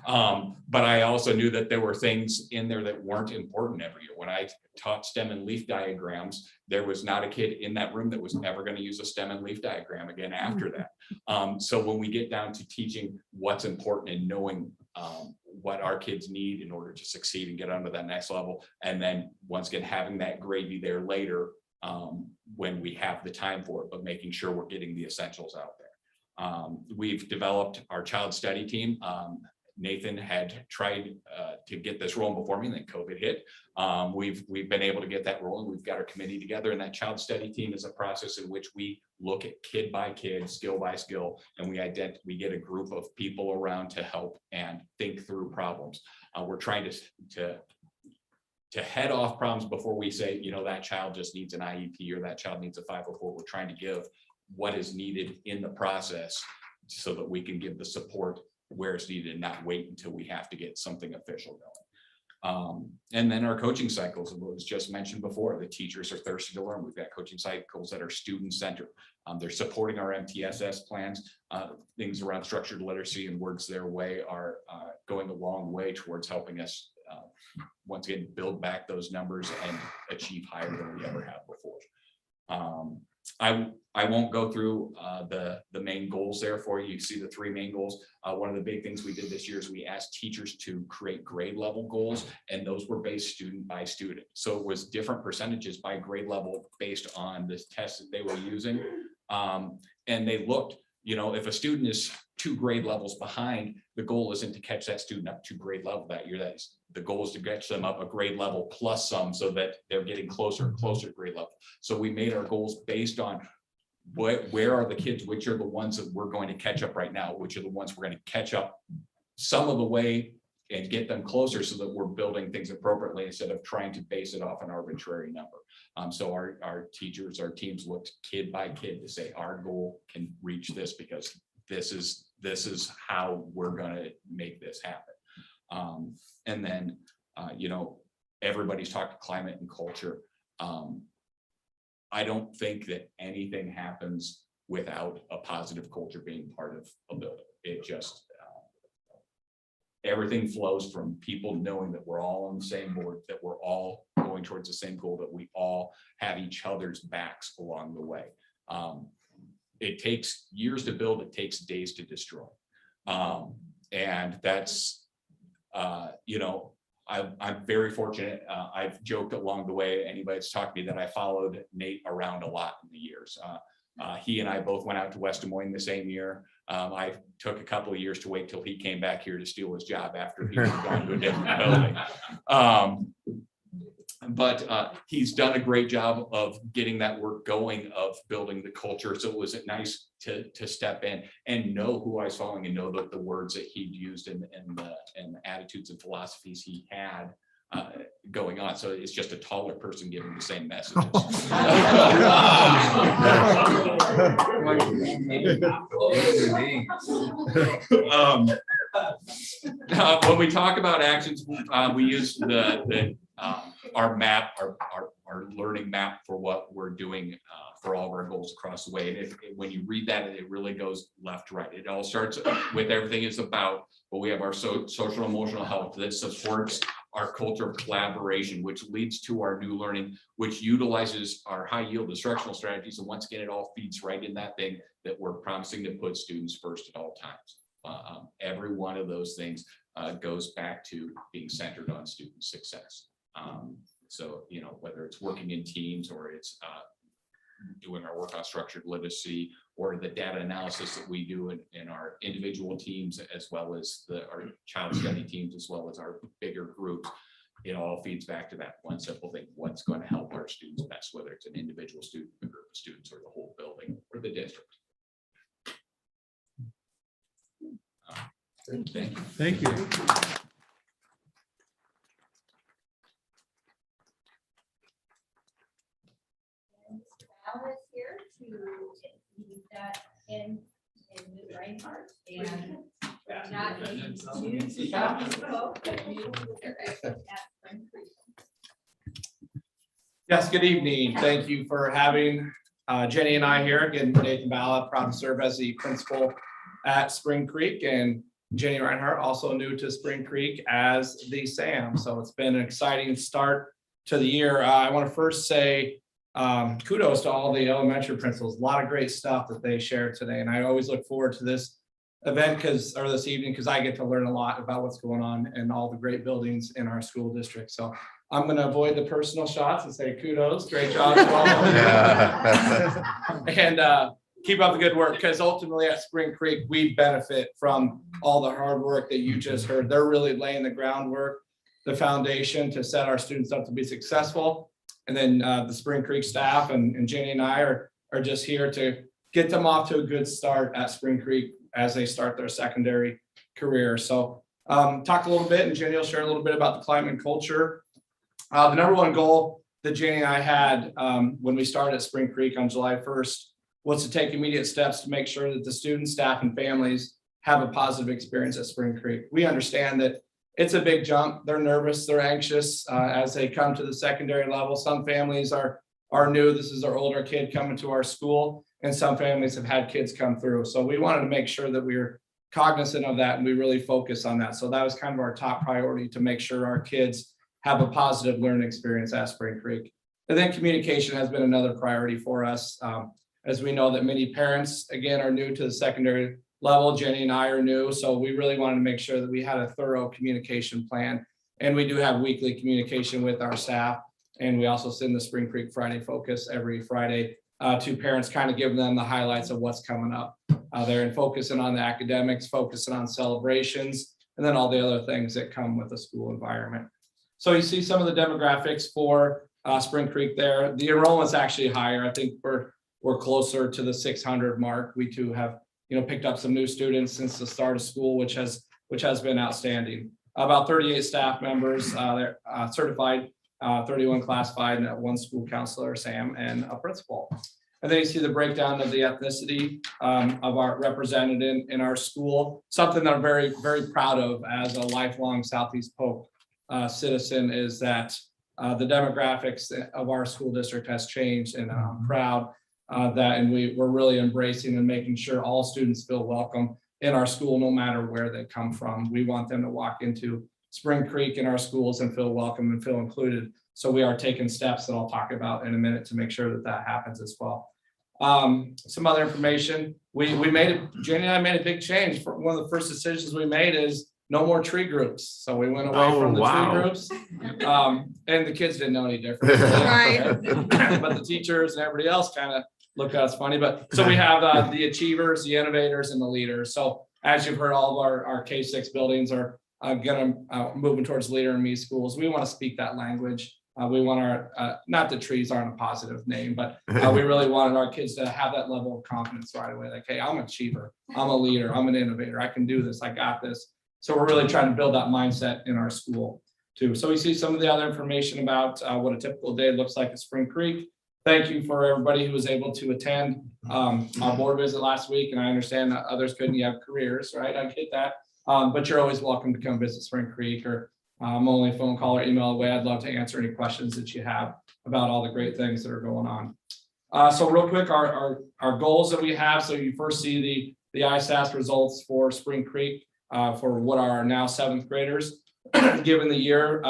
But I also knew that there were things in there that weren't important every year. When I taught stem and leaf diagrams, there was not a kid in that room that was ever going to use a stem and leaf diagram again after that. So when we get down to teaching what's important and knowing what our kids need in order to succeed and get onto that next level, and then once again having that grade be there later when we have the time for it, but making sure we're getting the essentials out there. We've developed our child study team. Nathan had tried to get this rolling before me, and then COVID hit. We've been able to get that rolling. We've got our committee together, and that child study team is a process in which we look at kid by kid, skill by skill, and we get a group of people around to help and think through problems. We're trying to head off problems before we say, that child just needs an IEP or that child needs a 504. We're trying to give what is needed in the process so that we can give the support where it's needed and not wait until we have to get something official going. And then our coaching cycles, it was just mentioned before, the teachers are thirsty to learn. We've got coaching cycles that are student-centered. They're supporting our MTSS plans. Things around structured literacy and words their way are going a long way towards helping us once again build back those numbers and achieve higher than we ever have before. I won't go through the main goals there for you. You see the three main goals. One of the big things we did this year is we asked teachers to create grade level goals, and those were based student by student. So it was different percentages by grade level based on the tests that they were using. And they looked, if a student is 2 grade levels behind, the goal isn't to catch that student up to grade level that year. The goal is to catch them up a grade level plus some so that they're getting closer and closer to grade level. So we made our goals based on where are the kids, which are the ones that we're going to catch up right now, which are the ones we're going to catch up some of the way and get them closer so that we're building things appropriately instead of trying to base it off an arbitrary number. So our teachers, our teams looked kid by kid to say our goal can reach this because this is how we're going to make this happen. And then, everybody's talked climate and culture. I don't think that anything happens without a positive culture being part of a building. It just, everything flows from people knowing that we're all on the same board, that we're all going towards the same goal, that we all have each other's backs along the way. It takes years to build, it takes days to destroy. And that's You know, I'm very fortunate. I've joked along the way, anybody that's talked to me, that I followed Nate around a lot in the years. He and I both went out to West Des Moines the same year. I took a couple of years to wait till he came back here to steal his job after he was gone to a different building. But he's done a great job of getting that work going, of building the culture. So it was nice to step in and know who I was following and know the words that he'd used and the attitudes and philosophies he had going on. So it's just a taller person giving the same messages. When we talk about actions, we use our map, our learning map for what we're doing for all of our goals across the way. And when you read that, it really goes left to right. It all starts with everything is about, but we have our social emotional health that supports our culture of collaboration, which leads to our new learning, which utilizes our high yield instructional strategies. And once again, it all feeds right in that thing that we're promising to put students first at all times. Every one of those things goes back to being centered on student success. So, you know, whether it's working in teams or it's doing our work on structured literacy or the data analysis that we do in our individual teams, as well as our child study teams, as well as our bigger groups, it all feeds back to that one simple thing: what's going to help our students best, whether it's an individual student, a group of students, or the whole building or the district. Thank you. Thank you. Al is here to leave that in New Reinhardt and not new to Polk, but new at Spring Creek. Yes, good evening. Thank you for having Jenny and I here. Again, Nathan Balla, proud to serve as the principal at Spring Creek, and Jenny Reinhardt, also new to Spring Creek as the SAM. So it's been an exciting start to the year. I want to first say kudos to all the elementary principals. A lot of great stuff that they shared today. And I always look forward to this event or this evening, because I get to learn a lot about what's going on in all the great buildings in our school district. So I'm going to avoid the personal shots and say kudos, great job. And keep up the good work, because ultimately at Spring Creek, we benefit from all the hard work that you just heard. They're really laying the groundwork, the foundation to set our students up to be successful. And then the Spring Creek staff and Jenny and I are just here to get them off to a good start at Spring Creek as they start their secondary career. So talk a little bit, and Jenny will share a little bit about the climate and culture. The number one goal that Jenny and I had when we started at Spring Creek on July 1st was to take immediate steps to make sure that the students, staff, and families have a positive experience at Spring Creek. We understand that it's a big jump. They're nervous, they're anxious as they come to the secondary level. Some families are new. This is our older kid coming to our school, and some families have had kids come through. So we wanted to make sure that we were cognizant of that, and we really focus on that. So that was kind of our top priority, to make sure our kids have a positive learning experience at Spring Creek. And then communication has been another priority for us. As we know that many parents, again, are new to the secondary level. Jenny and I are new, so we really wanted to make sure that we had a thorough communication plan. And we do have weekly communication with our staff. And we also send the Spring Creek Friday Focus every Friday to parents, kind of giving them the highlights of what's coming up there, and focusing on the academics, focusing on celebrations, and then all the other things that come with the school environment. So you see some of the demographics for Spring Creek there. The enrollment's actually higher. I think we're closer to the 600 mark. We too have, picked up some new students since the start of school, which has been outstanding. About 38 staff members, they're certified, 31 classified, and 1 school counselor, Sam, and a principal. And then you see the breakdown of the ethnicity of our represented in our school. Something that I'm very, very proud of as a lifelong Southeast Polk citizen is that the demographics of our school district has changed, and I'm proud and we're really embracing and making sure all students feel welcome in our school, no matter where they come from. We want them to walk into Spring Creek in our schools and feel welcome and feel included. So we are taking steps that I'll talk about in a minute to make sure that that happens as well. Some other information, Jenny and I made a big change. One of the first decisions we made is no more tree groups. So we went away from the tree wow. groups. And the kids didn't know any different. But the teachers and everybody else kind of look at us funny. But so we have the achievers, the innovators, and the leaders. So as you've heard, all of our K-6 buildings are moving towards leader in me schools. We want to speak that language. We want our, not the trees aren't a positive name, but we really wanted our kids to have that level of confidence right away. Like, hey, I'm an achiever, I'm a leader, I'm an innovator, I can do this, I got this. So we're really trying to build that mindset in our school too. So we see some of the other information about what a typical day looks like at Spring Creek. Thank you for everybody who was able to attend our board visit last week. And I understand that others couldn't, you have careers, right? I get that. But you're always welcome to come visit Spring Creek, or I'm only a phone call or email away. I'd love to answer any questions that you have about all the great things that are going on. So real quick, our goals that we have. So you first see the ISAS results for Spring Creek for what are now 7th graders. Given the year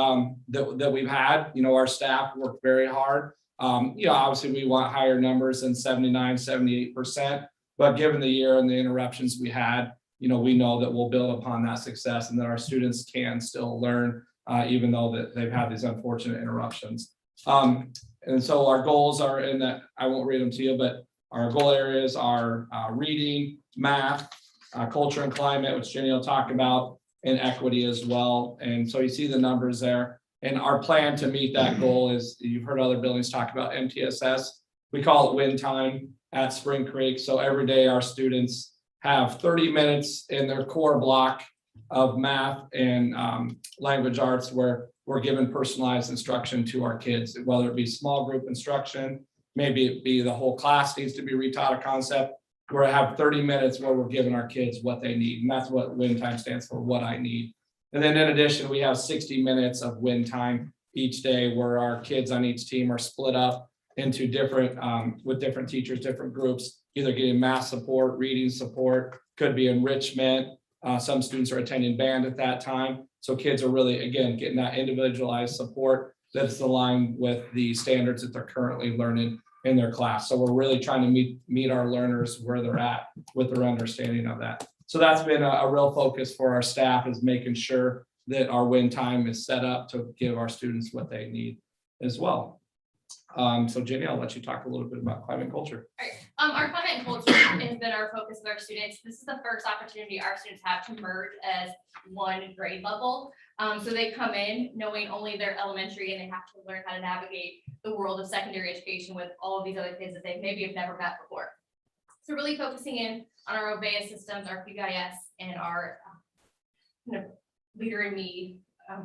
that we've had, our staff worked very hard. Obviously we want higher numbers than 79, 78%, but given the year and the interruptions we had, we know that we'll build upon that success and that our students can still learn, even though that they've had these unfortunate interruptions. And so our goals are in that, I won't read them to you, but our goal areas are reading, math, culture and climate, which Jenny will talk about, and equity as well. And so you see the numbers there. And our plan to meet that goal is, you've heard other buildings talk about MTSS. We call it win time at Spring Creek. So every day our students have 30 minutes in their core block of math and language arts where we're giving personalized instruction to our kids, whether it be small group instruction, maybe it be the whole class needs to be retaught a concept, where I have 30 minutes where we're giving our kids what they need. And that's what win time stands for, what I need. And then in addition, we have 60 minutes of win time each day where our kids on each team are split up into different, with different teachers, different groups, either getting math support, reading support, could be enrichment. Some students are attending band at that time. So kids are really, again, getting that individualized support that's aligned with the standards that they're currently learning in their class. So we're really trying to meet our learners where they're at with their understanding of that. So that's been a real focus for our staff, is making sure that our win time is set up to give our students what they need as well. So Jenny, I'll let you talk a little bit about climate and culture. Our climate and culture has been our focus with our students. This is the first opportunity our students have to merge as one grade level. So they come in knowing only their elementary, and they have to learn how to navigate the world of secondary education with all of these other kids that they maybe have never met before. So really focusing in on our OBEA systems, our PBIS, and our Leader in Me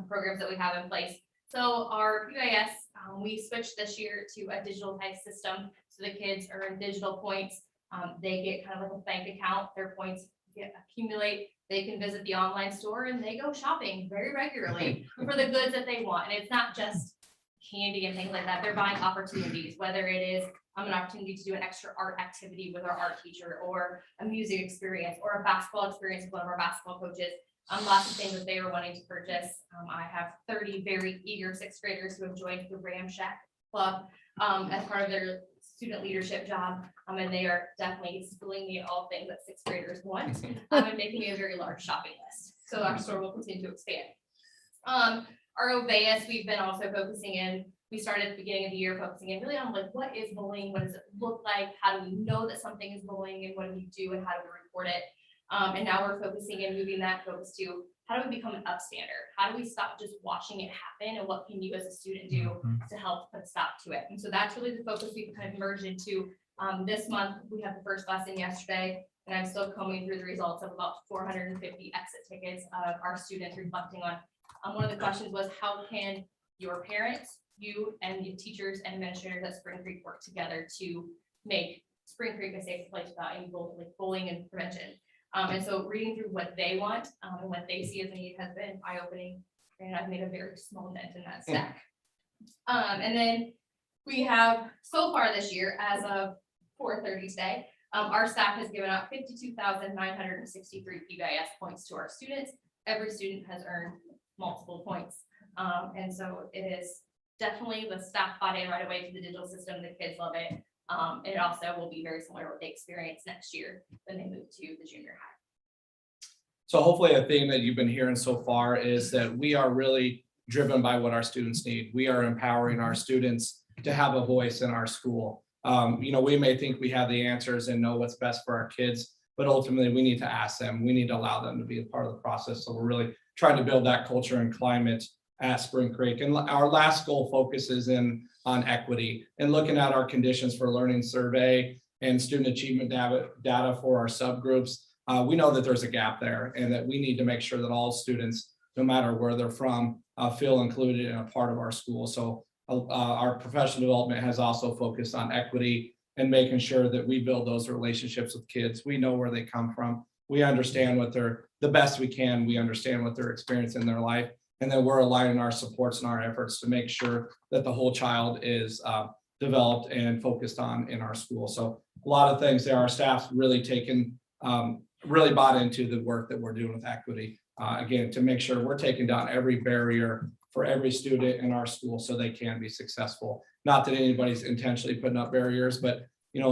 programs that we have in place. So our PBIS, we switched this year to a digital type system. So the kids earn digital points. They get kind of like a bank account. Their points accumulate. They can visit the online store and they go shopping very regularly for the goods that they want. And it's not just candy and things like that. They're buying opportunities, whether it is an opportunity to do an extra art activity with our art teacher, or a music experience, or a basketball experience with one of our basketball coaches. Lots of things that they are wanting to purchase. I have 30 very eager 6th graders who have joined the Ram Shack Club as part of their student leadership job. And they are definitely schooling me in all things that 6th graders want, and making me a very large shopping list. So our store will continue to expand. Our OBEIS, we've been also focusing in, we started at the beginning of the year focusing in really on like, what is bullying? What does it look like? How do we know that something is bullying, and what do we do, and how do we report it? And now we're focusing and moving that focus to, how do we become an upstander? How do we stop just watching it happen? And what can you as a student do to help put a stop to it? And so that's really the focus we've kind of merged into. This month, we had the first lesson yesterday, and I'm still combing through the results of about 450 exit tickets of our students reflecting on. One of the questions was, how can your parents, you, and the teachers and administrators at Spring Creek work together to make Spring Creek a safe place without any bullying and prevention? And so reading through what they want and what they see as a need has been eye-opening, and I've made a very small dent in that stack. And then we have, so far this year, as of 4:30 today, our staff has given out 52,963 PBIS points to our students. Every student has earned multiple points. And so it is definitely, the staff bought in right away to the digital system. The kids love it. It also will be very similar to what they experience next year when they move to the junior high. So hopefully a theme that you've been hearing so far is that we are really driven by what our students need. We are empowering our students to have a voice in our school. We may think we have the answers and know what's best for our kids, but ultimately we need to ask them. We need to allow them to be a part of the process. So we're really trying to build that culture and climate at Spring Creek. And our last goal focuses on equity and looking at our conditions for learning survey and student achievement data for our subgroups. We know that there's a gap there and that we need to make sure that all students, no matter where they're from, feel included in a part of our school. So our professional development has also focused on equity and making sure that we build those relationships with kids. We know where they come from. We understand what they're, the best we can. We understand what they're experiencing in their life. And then we're aligning our supports and our efforts to make sure that the whole child is developed and focused on in our school. So a lot of things there, our staff's really taken, really bought into the work that we're doing with equity. Again, to make sure we're taking down every barrier for every student in our school so they can be successful. Not that anybody's intentionally putting up barriers, but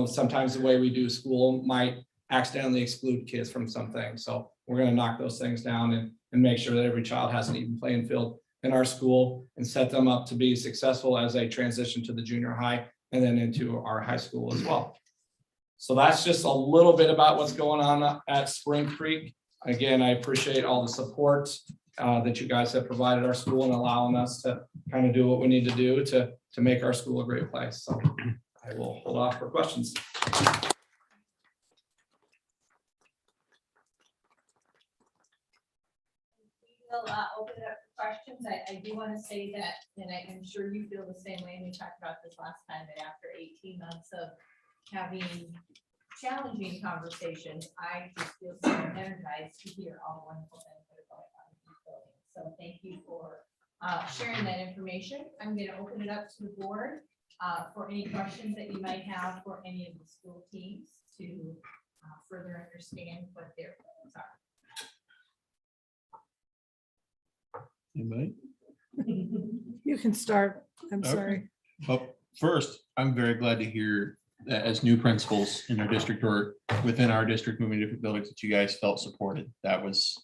sometimes the way we do school might accidentally exclude kids from some things. So we're going to knock those things down and make sure that every child has an even playing field in our school and set them up to be successful as they transition to the junior high and then into our high school as well. So that's just a little bit about what's going on at Spring Creek. Again, I appreciate all the support that you guys have provided our school and allowing us to kind of do what we need to do to make our school a great place. So I will hold off for questions. We'll open it up for questions. I do want to say that, and I'm sure you feel the same way, and we talked about this last time, that after 18 months of having challenging conversations, I just feel so energized to hear all the wonderful things that are going on in these buildings. So thank you for sharing that information. I'm going to open it up to the board for any questions that you might have for any of the school teams to further understand what their plans are. Anybody? You can start. I'm Okay. sorry. Well, first, I'm very glad to hear that as new principals in our district or within our district moving to different buildings that you guys felt supported. That was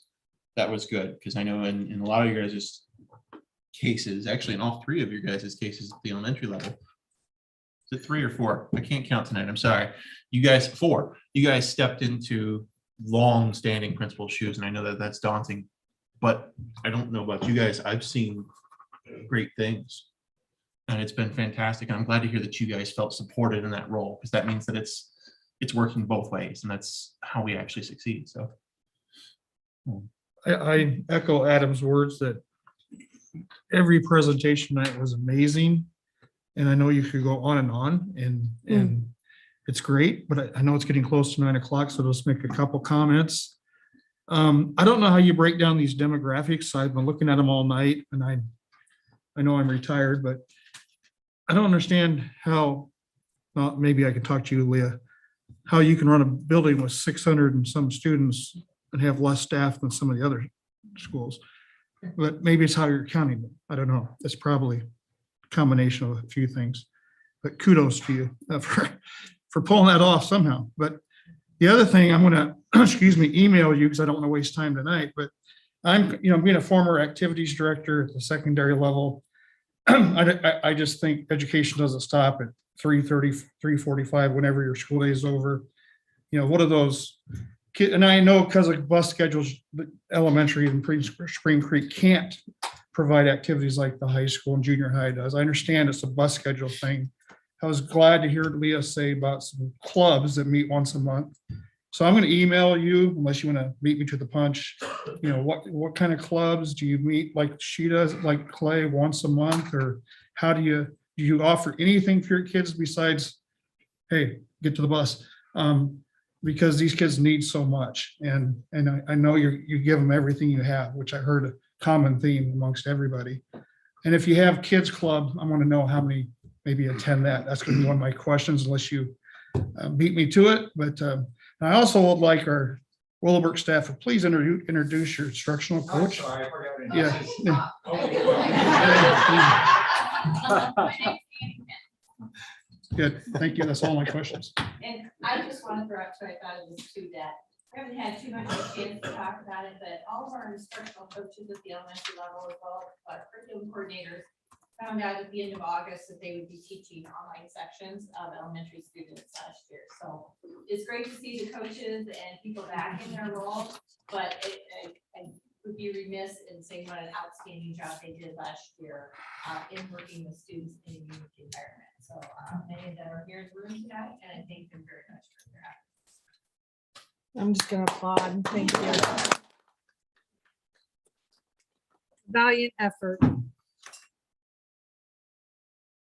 good, because I know in a lot of your guys' cases, actually in all three of your guys' cases at the elementary level. Is it 3 or 4? I can't count tonight. I'm sorry. You guys, 4. You guys stepped into long-standing principal shoes, and I know that that's daunting. But I don't know about you guys. I've seen great things and it's been fantastic. And I'm glad to hear that you guys felt supported in that role, because that means that it's working both ways and that's how we actually succeed. So. I echo Adam's words that every presentation tonight was amazing. And I know you could go on and it's great, but I know it's getting close to 9 o'clock. So just make a couple comments. I don't know how you break down these demographics. I've been looking at them all night and I know I'm retired, but I don't understand how, well, maybe I can talk to you, Leah, how you can run a building with 600 and some students and have less staff than some of the other schools. But maybe it's how you're counting them. I don't know. It's probably a combination of a few things, but kudos to you for pulling that off somehow. But the other thing I'm going to, email you because I don't want to waste time tonight, but I'm, being a former activities director at the secondary level, I just think education doesn't stop at 3:30, 3:45, whenever your school day is over. What are those kids? And I know because of bus schedules, the elementary and Spring Creek can't provide activities like the high school and junior high does. I understand it's a bus schedule thing. I was glad to hear Leah say about some clubs that meet once a month. So I'm going to email you unless you want to beat me to the punch. What kind of clubs do you meet like she does, like Clay, once a month, or how do you offer anything for your kids besides, hey, get to the bus? Because these kids need so much, and I know you give them everything you have, which I heard a common theme amongst everybody. And if you have kids club, I want to know how many maybe attend that. That's going to be one of my questions, unless you beat me to it. But I also would like our Willowbrook staff to please introduce your instructional coach. Sorry, I forgot to My name's Annie. Good, thank you. That's all my questions. And I just want to throw out, so I thought it was too, that I haven't had too much of a chance to talk about it, but all of our instructional coaches at the elementary level, as well as curriculum coordinators, found out at the end of August that they would be teaching online sections of elementary students last year. So it's great to see the coaches and people back in their role, but I would be remiss in saying what an outstanding job they did last year in working with students in a unique environment. So many of them are here in the room tonight, and I thank them very much for their efforts. I'm just gonna applaud. Thank you. Valiant effort.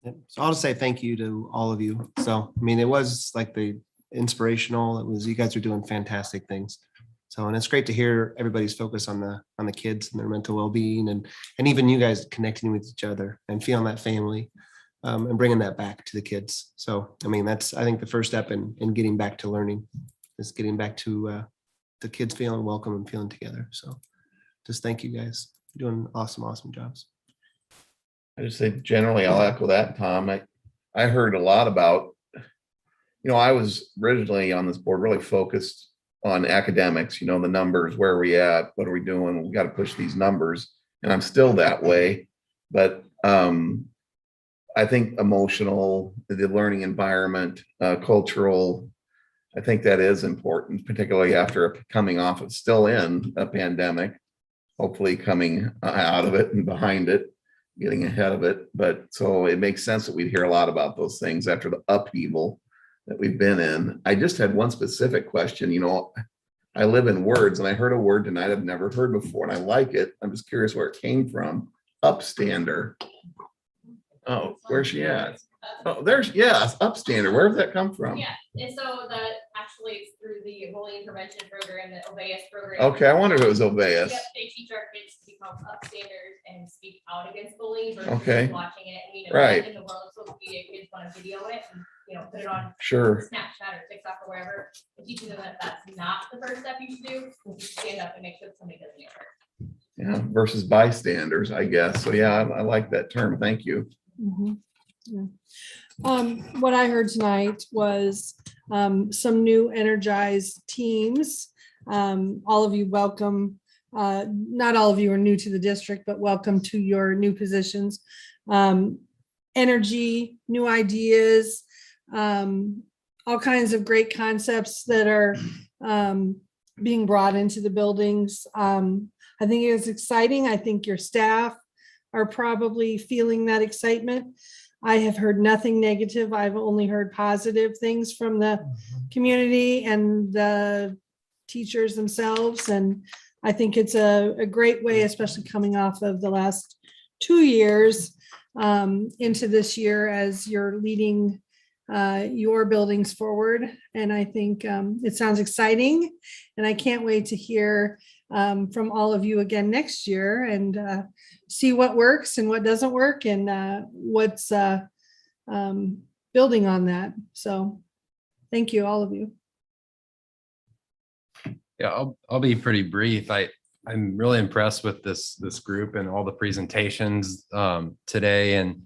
Yep. So I'll just say thank you to all of you. So, I mean, it was like the inspirational. It was, you guys are doing fantastic things. So, and it's great to hear everybody's focus on the kids and their mental well-being and even you guys connecting with each other and feeling that family and bringing that back to the kids. So, I mean, that's, I think the first step in getting back to learning is getting back to the kids feeling welcome and feeling together. So just thank you guys. You're doing awesome jobs. I just say generally, I'll echo that, Tom. I heard a lot about, I was originally on this board really focused on academics, the numbers, where are we at, what are we doing? We got to push these numbers. And I'm still that way. But I think emotional, the learning environment, cultural, I think that is important, particularly after coming off of still in a pandemic, hopefully coming out of it and behind it, getting ahead of it. But so it makes sense that we'd hear a lot about those things after the upheaval that we've been in. I just had one specific question. I live in words and I heard a word tonight I've never heard before and I like it. I'm just curious where it came from. Upstander. Oh, where's she at? Oh, yes, upstander. Where did that come from? Yeah, and so actually it's through the bullying prevention program, the OBS program. Okay, I wonder if it was Obeas. Yep, they teach our kids to become upstanders and speak out against bullying versus Okay. just watching it. And, Right. in the world of social media, kids want to video it and put it on Sure. Snapchat or TikTok or wherever. And teaching them that that's not the first step you should do. You should stand up and make sure that somebody doesn't get hurt. Yeah, versus bystanders, I guess. So yeah, I like that term. Thank you. Mhm. Yeah. What I heard tonight was some new energized teams. All of you welcome. Not all of you are new to the district, but welcome to your new positions. Energy, new ideas, all kinds of great concepts that are being brought into the buildings. I think it is exciting. I think your staff are probably feeling that excitement. I have heard nothing negative. I've only heard positive things from the community and the teachers themselves. And I think it's a great way, especially coming off of the last 2 years into this year as you're leading your buildings forward. And I think it sounds exciting. And I can't wait to hear from all of you again next year and see what works and what doesn't work and what's building on that. So thank you, all of you. Yeah, I'll be pretty brief. I'm really impressed with this group and all the presentations today. And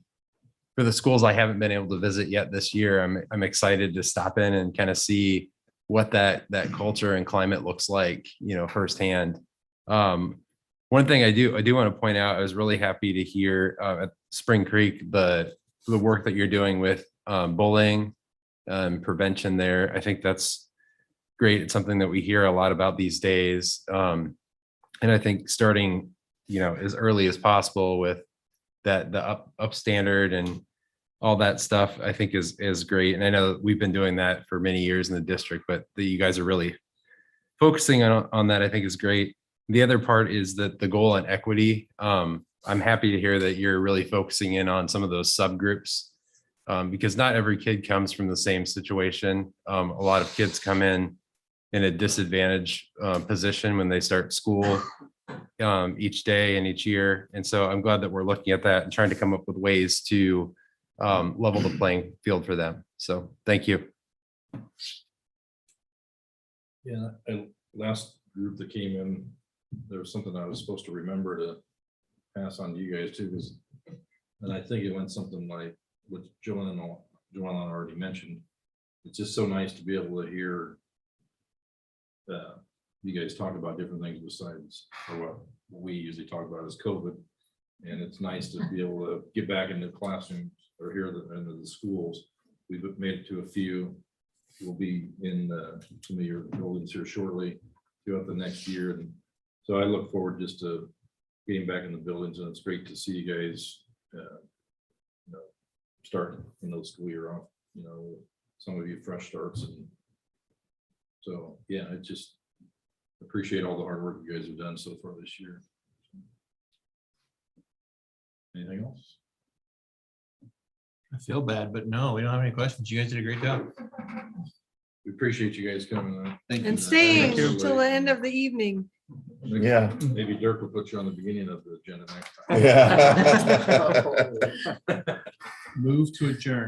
for the schools I haven't been able to visit yet this year, I'm excited to stop in and kind of see what that culture and climate looks like, firsthand. One thing I do want to point out, I was really happy to hear at Spring Creek the work that you're doing with bullying prevention there. I think that's great. It's something that we hear a lot about these days. And I think starting, as early as possible with the up standard and all that stuff, I think is great. And I know we've been doing that for many years in the district, but that you guys are really focusing on that, I think is great. The other part is that the goal on equity. I'm happy to hear that you're really focusing in on some of those subgroups because not every kid comes from the same situation. A lot of kids come in a disadvantaged position when they start school each day and each year. And so I'm glad that we're looking at that and trying to come up with ways to level the playing field for them. So thank you. Yeah, and last group that came in, there was something I was supposed to remember to pass on to you guys too, because, and I think it went something like what Joanna already mentioned. It's just so nice to be able to hear you guys talk about different things besides, or what we usually talk about is COVID. And it's nice to be able to get back into the classrooms or here into the schools. We've made it to a few. We'll be in some of your buildings here shortly throughout the next year. And so I look forward just to getting back in the buildings, and it's great to see you guys starting in the school year off, some of you fresh starts. And so, yeah, I just appreciate all the hard work you guys have done so far this year. Anything else? I feel bad, but no, we don't have any questions. You guys did a great job. We appreciate you guys coming. Thank And staying until the end of the evening. Yeah. Maybe Dirk will put you on the beginning of the agenda next time. Move to adjourn.